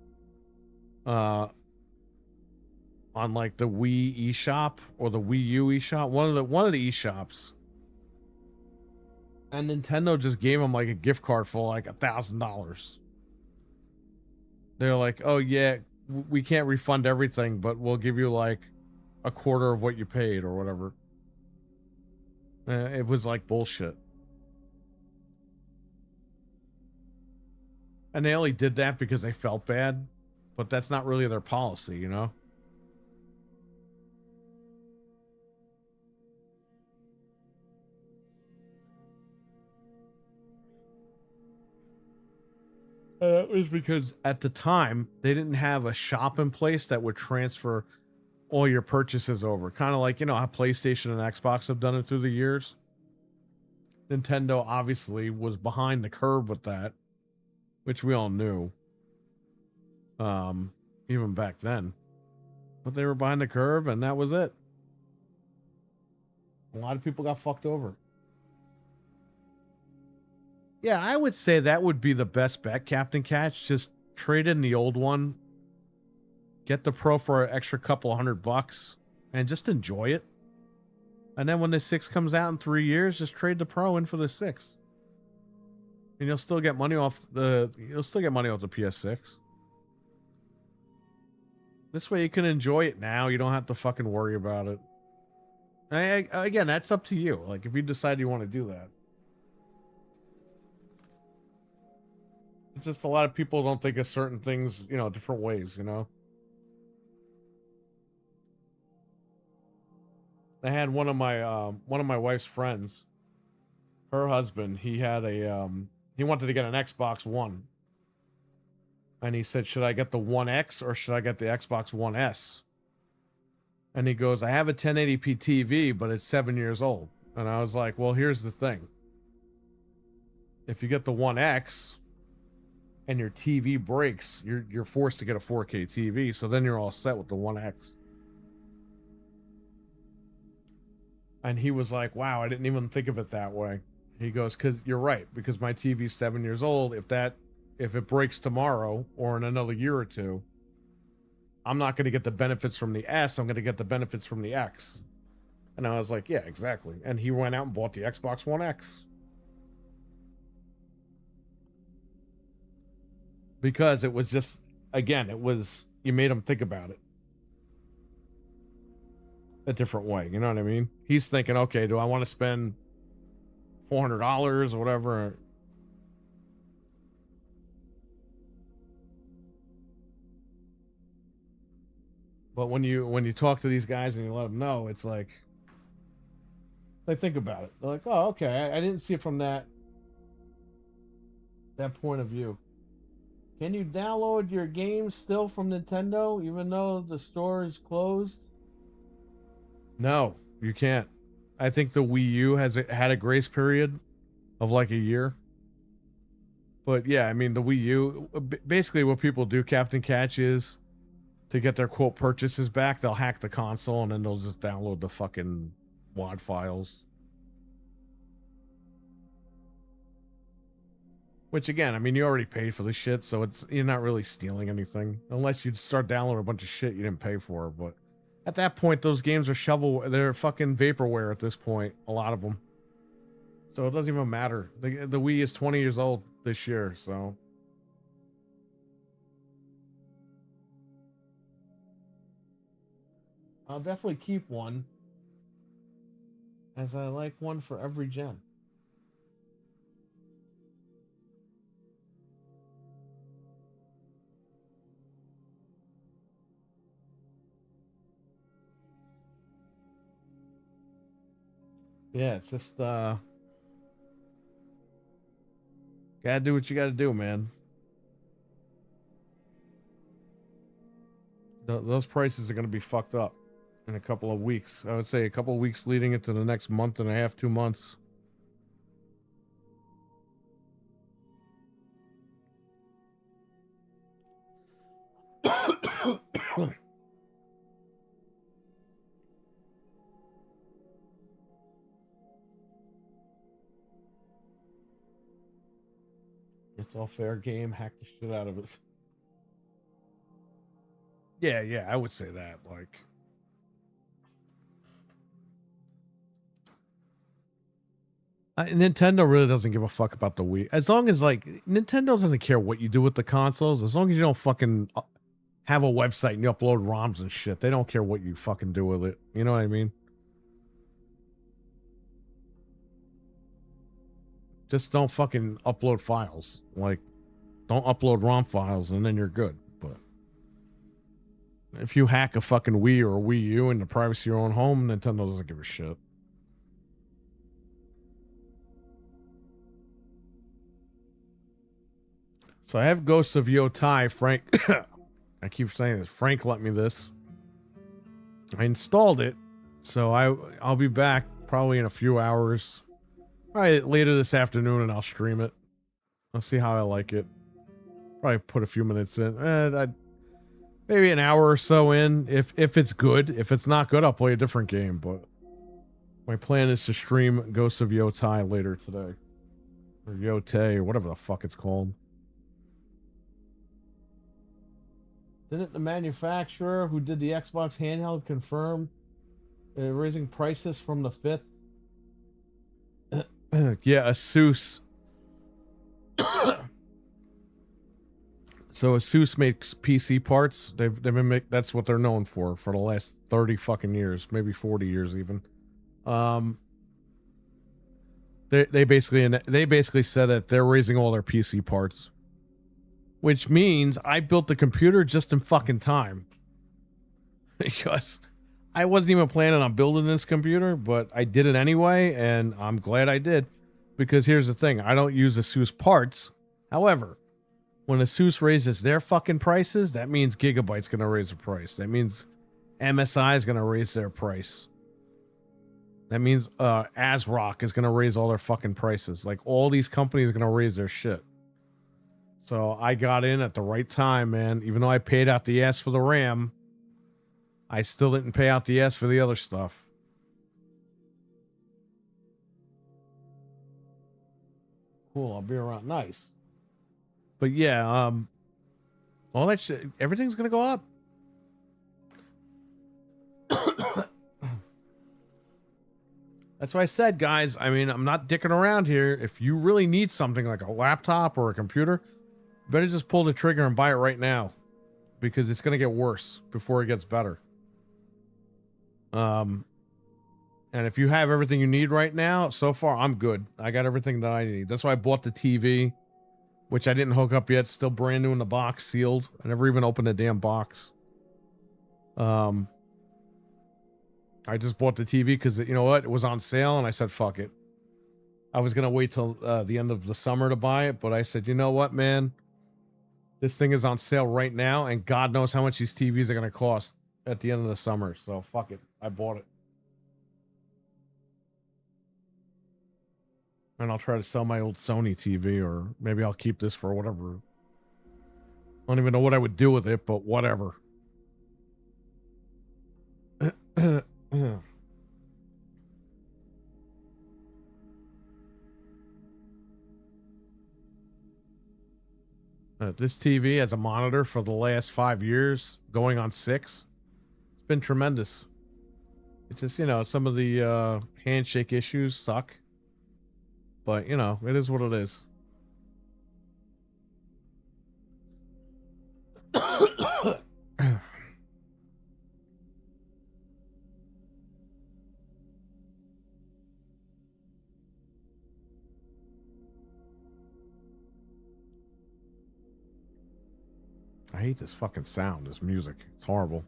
on like the Wii eShop or the Wii U eShop, one of the eShops, and Nintendo just gave him like a gift card for like $1,000. They're like, oh yeah, we can't refund everything, but we'll give you like a quarter of what you paid or whatever. It was like bullshit. And they only did that because they felt bad, but that's not really their policy, you know? That was because at the time, they didn't have a shop in place that would transfer all your purchases over. Kind of like, you know, how PlayStation and Xbox have done it through the years. Nintendo obviously was behind the curve with that, which we all knew. Even back then. But they were behind the curve, and that was it. A lot of people got fucked over. Yeah, I would say that would be the best bet, Captain Catch. Just trade in the old one. Get the Pro for an extra couple $100 and just enjoy it. And then when the 6 comes out in 3 years, just trade the Pro in for the 6. And you'll still get money off the PS6. This way you can enjoy it now. You don't have to fucking worry about it. Again, that's up to you. Like, if you decide you want to do that. It's just a lot of people don't think of certain things, you know, different ways, you know? I had one of my wife's friends, her husband, he had he wanted to get an Xbox One. And he said, should I get the One X or should I get the Xbox One S? And he goes, I have a 1080p TV, but it's 7 years old. And I was like, well, here's the thing. If you get the One X and your TV breaks, you're forced to get a 4K TV. So then you're all set with the One X. And he was like, wow, I didn't even think of it that way. He goes, because you're right, because my TV's 7 years old. If it breaks tomorrow or in another year or two, I'm not going to get the benefits from the S. I'm going to get the benefits from the X. And I was like, yeah, exactly. And he went out and bought the Xbox One X. Because it was just, again, you made him think about it a different way. You know what I mean? He's thinking, okay, do I want to spend $400 or whatever? But when you talk to these guys and you let them know, it's like, they think about it. They're like, oh, okay, I didn't see it from that point of view. Can you download your games still from Nintendo even though the store is closed? No, you can't. I think the Wii U had a grace period of like a year. But yeah, I mean, the Wii U, basically what people do, Captain Catch, is to get their quote purchases back, they'll hack the console and then they'll just download the fucking WAD files. Which again, I mean, you already paid for the shit, so you're not really stealing anything. Unless you start downloading a bunch of shit you didn't pay for. But at that point, those games are they're fucking vaporware at this point, a lot of them. So it doesn't even matter. The Wii is 20 years old this year, so. I'll definitely keep one. as I like one for every gen. Yeah, it's just gotta do what you gotta do, man. Those prices are gonna be fucked up in a couple of weeks. I would say a couple of weeks leading into the next month and a half, 2 months. It's all fair game. Hack the shit out of it. Yeah, I would say that. Like, Nintendo really doesn't give a fuck about the Wii. As long as, like, Nintendo doesn't care what you do with the consoles. As long as you don't fucking have a website and you upload ROMs and shit, they don't care what you fucking do with it. You know what I mean? Just don't fucking upload files. Like, don't upload ROM files and then you're good. But if you hack a fucking Wii or a Wii U in the privacy of your own home, Nintendo doesn't give a shit. So I have Ghosts of Yotai. Frank, I keep saying this. Frank let me this. I installed it, so I'll be back probably in a few hours, probably later this afternoon, and I'll stream it. I'll see how I like it. Probably put a few minutes in. Maybe an hour or so in. If it's good. If it's not good, I'll play a different game. But my plan is to stream Ghosts of Yotai later today, or Yotei, or whatever the fuck it's called. Didn't the manufacturer who did the Xbox handheld confirm raising prices from the 5th? Yeah, Asus. So Asus makes PC parts. They've been that's what they're known for the last 30 fucking years, maybe 40 years even. They basically said that they're raising all their PC parts. Which means I built the computer just in fucking time. Because I wasn't even planning on building this computer, but I did it anyway, and I'm glad I did. Because here's the thing, I don't use Asus parts. However, when Asus raises their fucking prices, that means Gigabyte's gonna raise the price. That means MSI is gonna raise their price. That means ASRock is gonna raise all their fucking prices. Like, all these companies are gonna raise their shit. So I got in at the right time, man. Even though I paid out the ass for the RAM, I still didn't pay out the ass for the other stuff. Cool, I'll be around. Nice. But yeah, all that shit, everything's gonna go up. That's what I said, guys. I mean, I'm not dicking around here. If you really need something like a laptop or a computer, better just pull the trigger and buy it right now, because it's going to get worse before it gets better. And if you have everything you need right now, so far I'm good. I got everything that I need. That's why I bought the TV, which I didn't hook up yet. Still brand new in the box, sealed. I never even opened the damn box. I just bought the TV because, you know what, it was on sale, and I said, fuck it. I was going to wait till the end of the summer to buy it, but I said, you know what, man? This thing is on sale right now, and God knows how much these TVs are going to cost at the end of the summer. So, fuck it. I bought it. And I'll try to sell my old Sony TV, or maybe I'll keep this for whatever. I don't even know what I would do with it, but whatever. This TV has a monitor for the last 5 years, going on 6. It's been tremendous. It's just, you know, some of the handshake issues suck. But, you know, it is what it is. I hate this fucking sound, this music. It's horrible.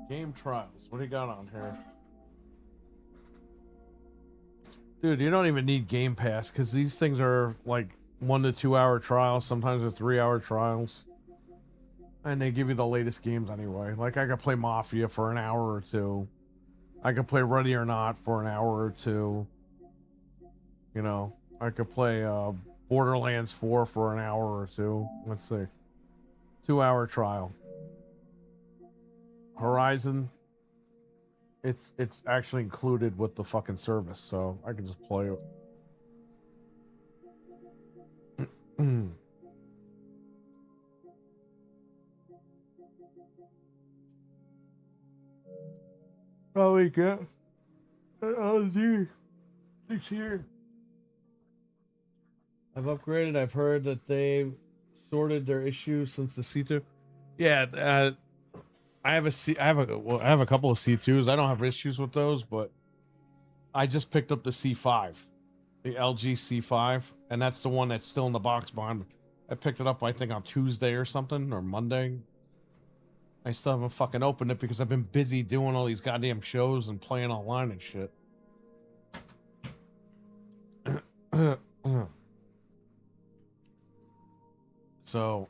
Game trials. What do you got on here? Dude, you don't even need Game Pass because these things are like 1 to 2 hour trials. Sometimes they're 3 hour trials. And they give you the latest games anyway. Like I could play Mafia for an hour or two. I could play Ready or Not for an hour or two. You know, I could play Borderlands 4 for an hour or two. Let's see. 2 hour trial. Horizon. It's actually included with the fucking service, so I can just play it. Probably get LG this year. I've upgraded. I've heard that they've sorted their issues since the C2. Yeah, I have a couple of C2s. I don't have issues with those, but I just picked up the C5, the LG C5, and that's the one that's still in the box behind me. I picked it up, I think, on Tuesday or something, or Monday. I still haven't fucking opened it because I've been busy doing all these goddamn shows and playing online and shit. So,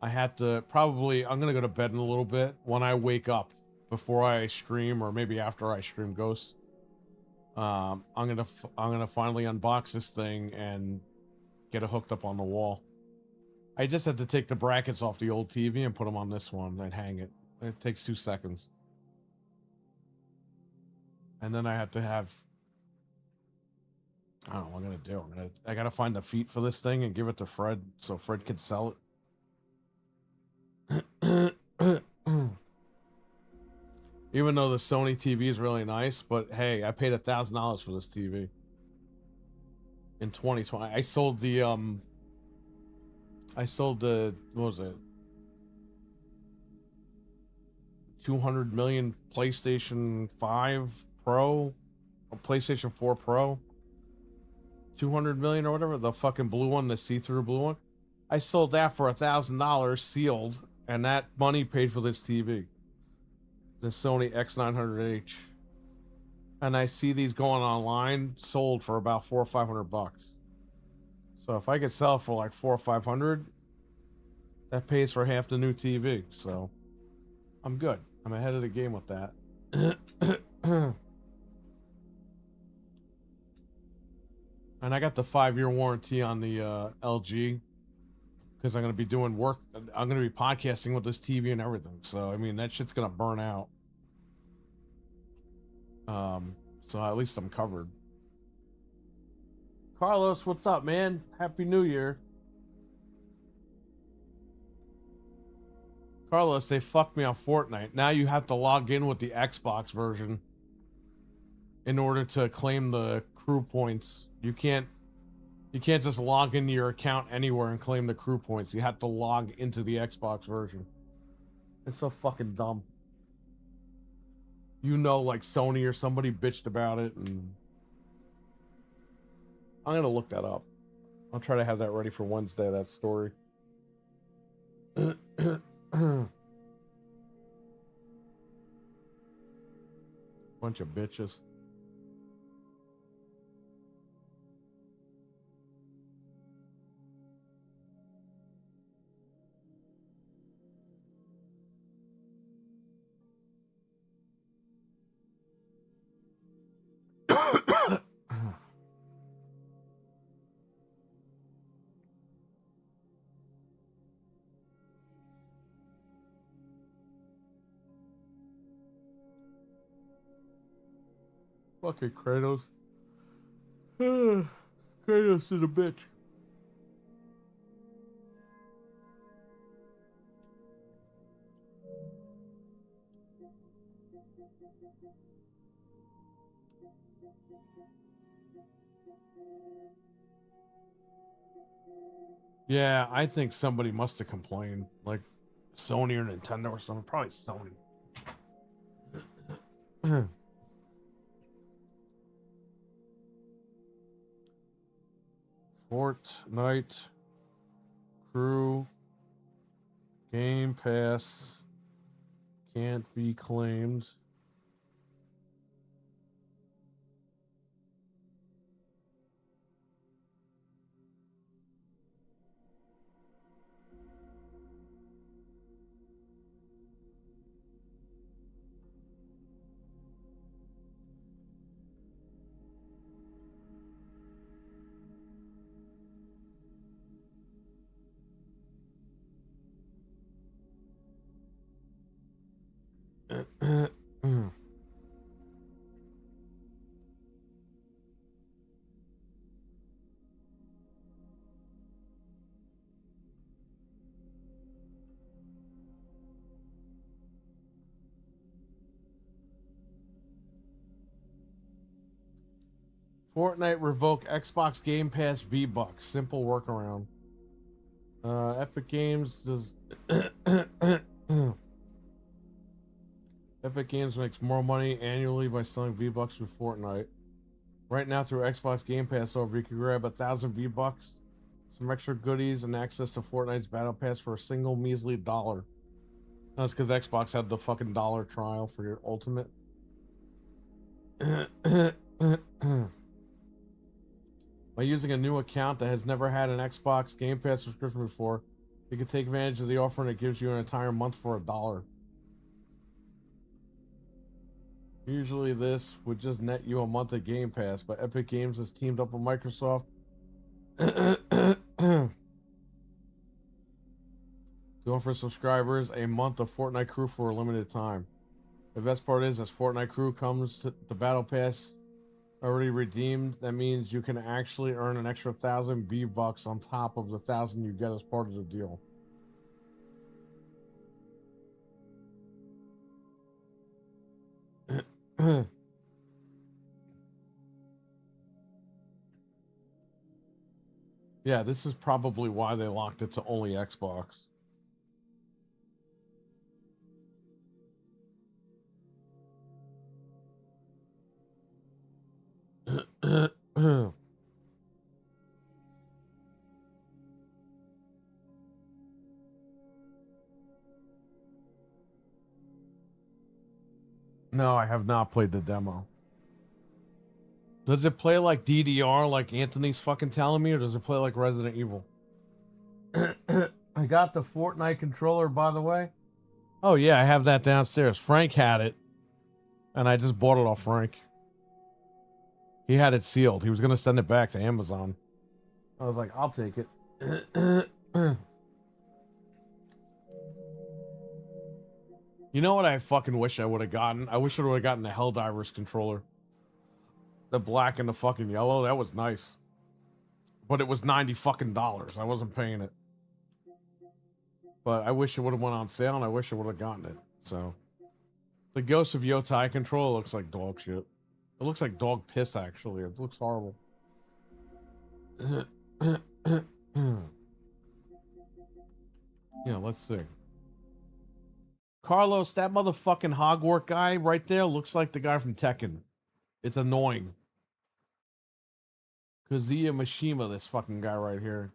I had to I'm gonna go to bed in a little bit. When I wake up, before I stream, or maybe after I stream Ghosts, I'm gonna finally unbox this thing and get it hooked up on the wall. I just had to take the brackets off the old TV and put them on this one and hang it. It takes 2 seconds. And then I have to have, I don't know what I'm gonna do. I gotta find the feet for this thing and give it to Fred so Fred can sell it. Even though the Sony TV is really nice, but hey, I paid $1,000 for this TV in 2020. I sold the what was it, 200 million PlayStation 5 Pro, or PlayStation 4 Pro, 200 million or whatever, the fucking blue one, the see-through blue one. I sold that for $1,000 sealed, and that money paid for this TV, the Sony X900H. And I see these going online sold for about $400 or $500. So if I could sell it for like $400 or $500, that pays for half the new TV. So I'm good. I'm ahead of the game with that. And I got the 5-year warranty on the LG because I'm going to be doing work. I'm going to be podcasting with this TV and everything. So, I mean, that shit's going to burn out. So at least I'm covered. Carlos, what's up, man? Happy New Year. Carlos, they fucked me on Fortnite. Now you have to log in with the Xbox version in order to claim the crew points. You can't just log into your account anywhere and claim the crew points. You have to log into the Xbox version. It's so fucking dumb. You know, like Sony or somebody bitched about it, and I'm gonna look that up. I'll try to have that ready for Wednesday, that story. Bunch of bitches. Fucking Kratos. Kratos is a bitch. Yeah, I think somebody must have complained, like Sony or Nintendo or something. Probably Sony. Fortnite Crew Game Pass can't be claimed. Fortnite revoke Xbox Game Pass V-Bucks. Simple workaround. Epic Games does. Epic Games makes more money annually by selling V-Bucks through Fortnite. Right now, through Xbox Game Pass over, you can grab 1,000 V-Bucks, some extra goodies, and access to Fortnite's Battle Pass for a single measly $1. That's because Xbox had the fucking $1 trial for your Ultimate. By using a new account that has never had an Xbox Game Pass subscription before, you can take advantage of the offer and it gives you an entire month for $1. Usually this would just net you a month of Game Pass, but Epic Games has teamed up with Microsoft to offer subscribers a month of Fortnite Crew for a limited time. The best part is, as Fortnite Crew comes to the Battle Pass already redeemed, that means you can actually earn an extra 1,000 V-Bucks on top of the 1,000 you get as part of the deal. Yeah, this is probably why they locked it to only Xbox. No, I have not played the demo. Does it play like DDR, like Anthony's fucking telling me, or does it play like Resident Evil? I got the Fortnite controller, by the way. Oh, yeah, I have that downstairs. Frank had it, and I just bought it off Frank. He had it sealed. He was going to send it back to Amazon. I was like, I'll take it. You know what I fucking wish I would have gotten? I wish I would have gotten the Helldivers controller. The black and the fucking yellow. That was nice. But it was $90 fucking. I wasn't paying it. But I wish it would have went on sale, and I wish I would have gotten it. So, the Ghost of Yotai controller looks like dog shit. It looks like dog piss, actually. It looks horrible. Yeah, let's see. Carlos, that motherfucking Hogwarts guy right there looks like the guy from Tekken. It's annoying. Kazuya Mishima, this fucking guy right here.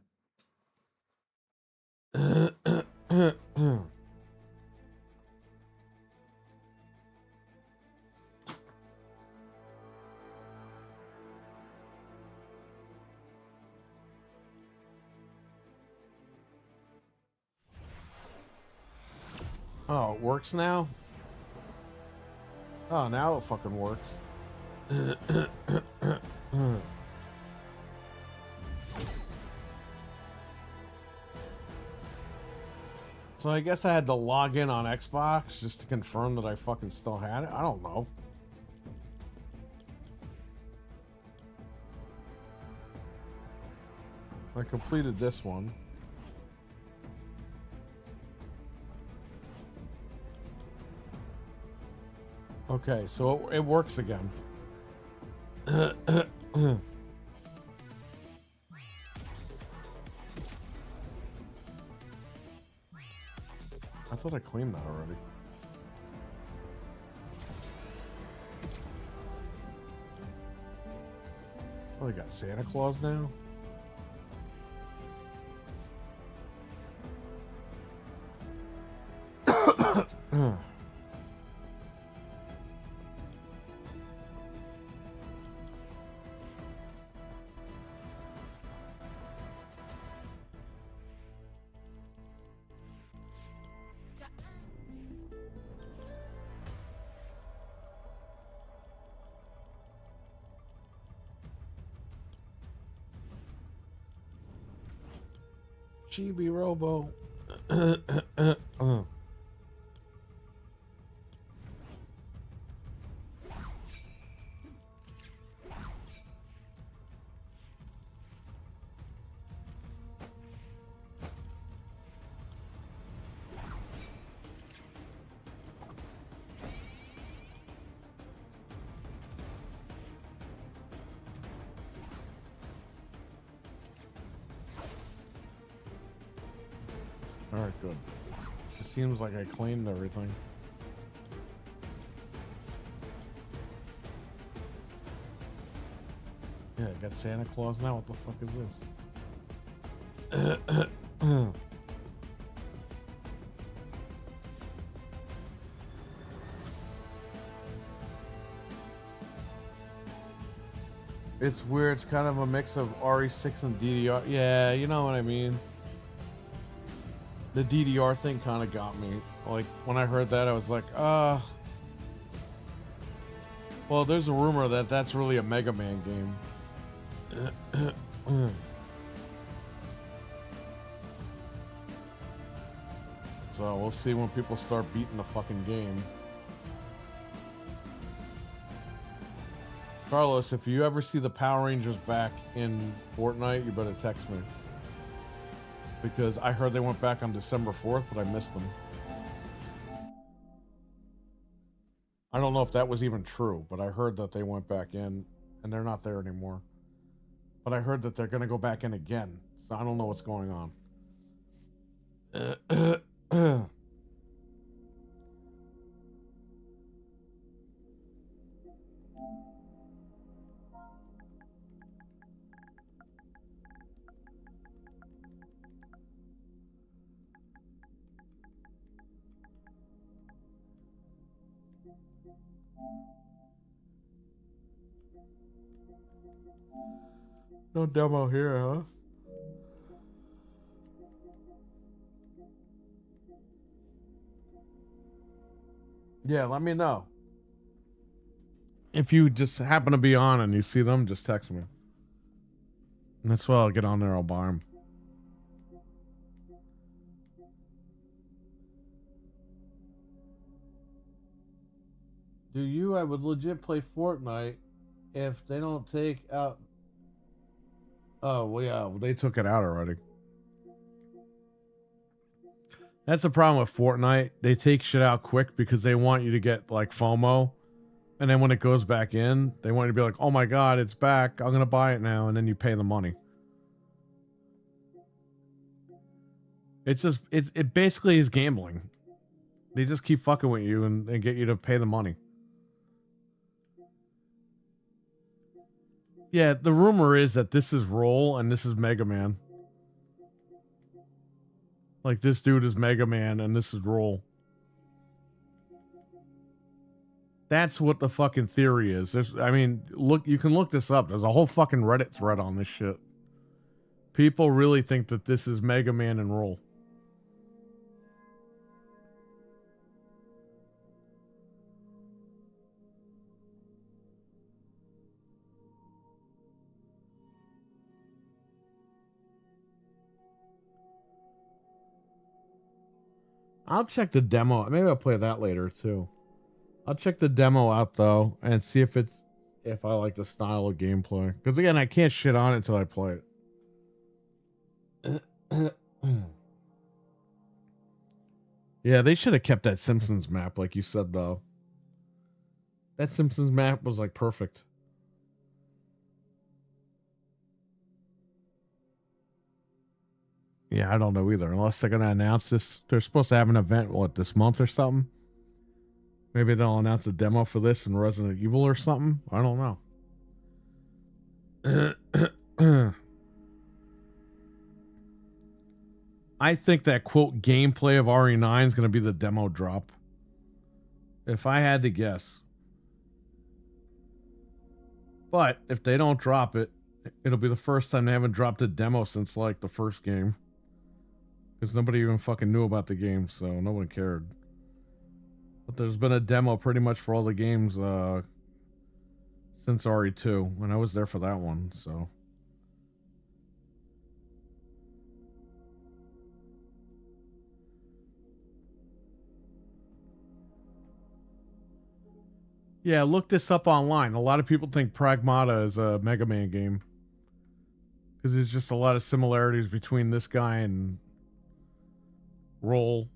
Oh, it works now? Oh, now it fucking works. So I guess I had to log in on Xbox just to confirm that I fucking still had it. I don't know. I completed this one. Okay, so it works again. thought I claimed that already. Oh, they got Santa Claus now? Chibi Robo. Alright, good. It seems like I claimed everything. Yeah, I got Santa Claus now. What the fuck is this? It's weird. It's kind of a mix of RE6 and DDR. Yeah, you know what I mean. The DDR thing kind of got me. Like, when I heard that, I was like, well, there's a rumor that that's really a Mega Man game. So, we'll see when people start beating the fucking game. Carlos, if you ever see the Power Rangers back in Fortnite, you better text me. Because I heard they went back on December 4th, but I missed them. I don't know if that was even true, but I heard that they went back in, and they're not there anymore. But I heard that they're going to go back in again, so I don't know what's going on. No demo here, huh? Yeah, let me know. If you just happen to be on and you see them, just text me. And that's why I'll get on there, I'll buy them. Do you? I would legit play Fortnite if they don't take out... Oh, well, yeah, they took it out already. That's the problem with Fortnite. They take shit out quick because they want you to get, like, FOMO. And then when it goes back in, they want you to be like, oh my god, it's back. I'm going to buy it now. And then you pay the money. It's just, it basically is gambling. They just keep fucking with you and get you to pay the money. Yeah, the rumor is that this is Roll and this is Mega Man. Like, this dude is Mega Man and this is Roll. That's what the fucking theory is. I mean, look, you can look this up. There's a whole fucking Reddit thread on this shit. People really think that this is Mega Man and Roll. I'll check the demo. Maybe I'll play that later too. I'll check the demo out though and see if I like the style of gameplay. Because again, I can't shit on it until I play it. Yeah, they should have kept that Simpsons map like you said though. That Simpsons map was like perfect. Yeah, I don't know either. Unless they're gonna announce this, they're supposed to have an event this month or something. Maybe they'll announce a demo for this in Resident Evil or something. I don't know. I think that quote gameplay of RE9 is gonna be the demo drop. If I had to guess. But if they don't drop it, it'll be the first time they haven't dropped a demo since like the first game. Because nobody even fucking knew about the game, so no one cared. But there's been a demo pretty much for all the games since RE2, and I was there for that one, so. Yeah, look this up online. A lot of people think Pragmata is a Mega Man game. Because there's just a lot of similarities between this guy and Roll.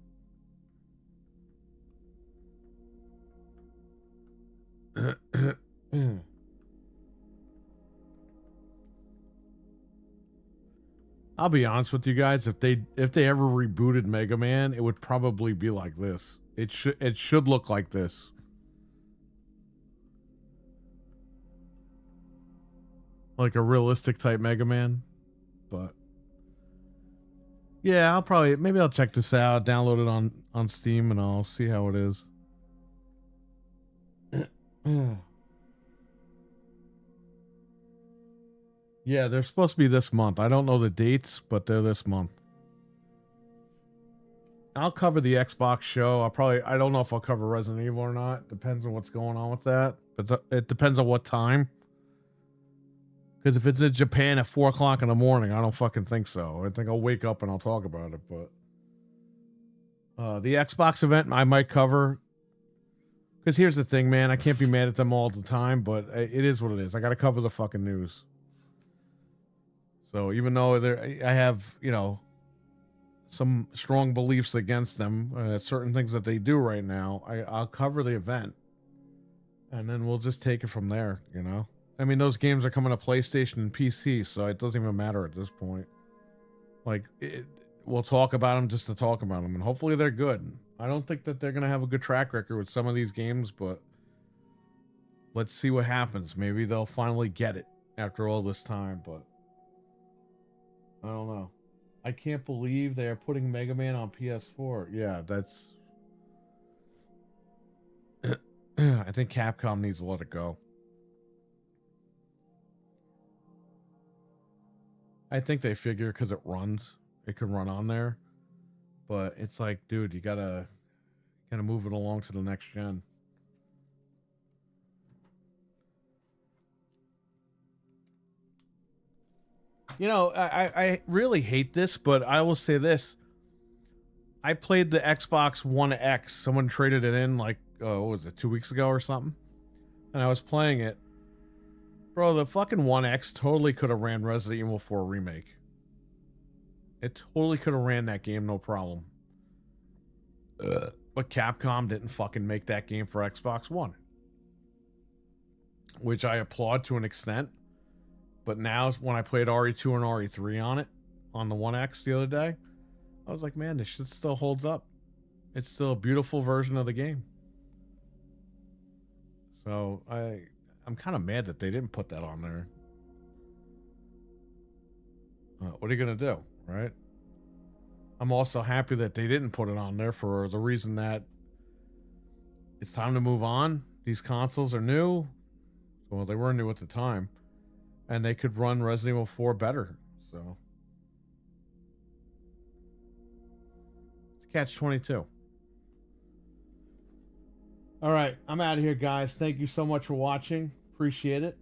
I'll be honest with you guys, if they ever rebooted Mega Man, it would probably be like this. It should look like this. Like a realistic type Mega Man. But yeah, maybe I'll check this out, download it on Steam, and I'll see how it is. Yeah, they're supposed to be this month. I don't know the dates, but they're this month. I'll cover the Xbox show. I don't know if I'll cover Resident Evil or not. Depends on what's going on with that. But it depends on what time. Because if it's in Japan at 4 o'clock in the morning, I don't fucking think so. I think I'll wake up and I'll talk about it. But the Xbox event I might cover. Because here's the thing, man. I can't be mad at them all the time, but it is what it is. I got to cover the fucking news. So even though I have, some strong beliefs against them, certain things that they do right now, I'll cover the event. And then we'll just take it from there, I mean, those games are coming to PlayStation and PC, so it doesn't even matter at this point. Like, we'll talk about them just to talk about them, and hopefully they're good. I don't think that they're going to have a good track record with some of these games, but let's see what happens. Maybe they'll finally get it after all this time, but I don't know. I can't believe they are putting Mega Man on PS4. Yeah, that's... I think Capcom needs to let it go. I think they figure because it can run on there, but it's like, dude, you gotta move it along to the next gen. I really hate this, but I will say this. I played the Xbox One X. Someone traded it in like, what was it, 2 weeks ago or something? And I was playing it. Bro, the fucking One X totally could have ran Resident Evil 4 Remake. It totally could have ran that game, no problem. But Capcom didn't fucking make that game for Xbox One. Which I applaud to an extent. But now, when I played RE2 and RE3 on it, on the One X the other day, I was like, man, this shit still holds up. It's still a beautiful version of the game. So, I'm kind of mad that they didn't put that on there. What are you going to do, right? I'm also happy that they didn't put it on there for the reason that it's time to move on. These consoles are new. Well, they were new at the time. And they could run Resident Evil 4 better. So, it's catch-22. All right, I'm out of here, guys. Thank you so much for watching. Appreciate it.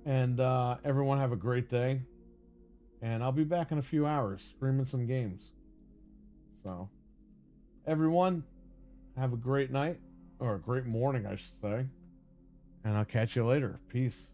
And everyone have a great day. And I'll be back in a few hours streaming some games. So, everyone, have a great night. Or a great morning, I should say. And I'll catch you later. Peace.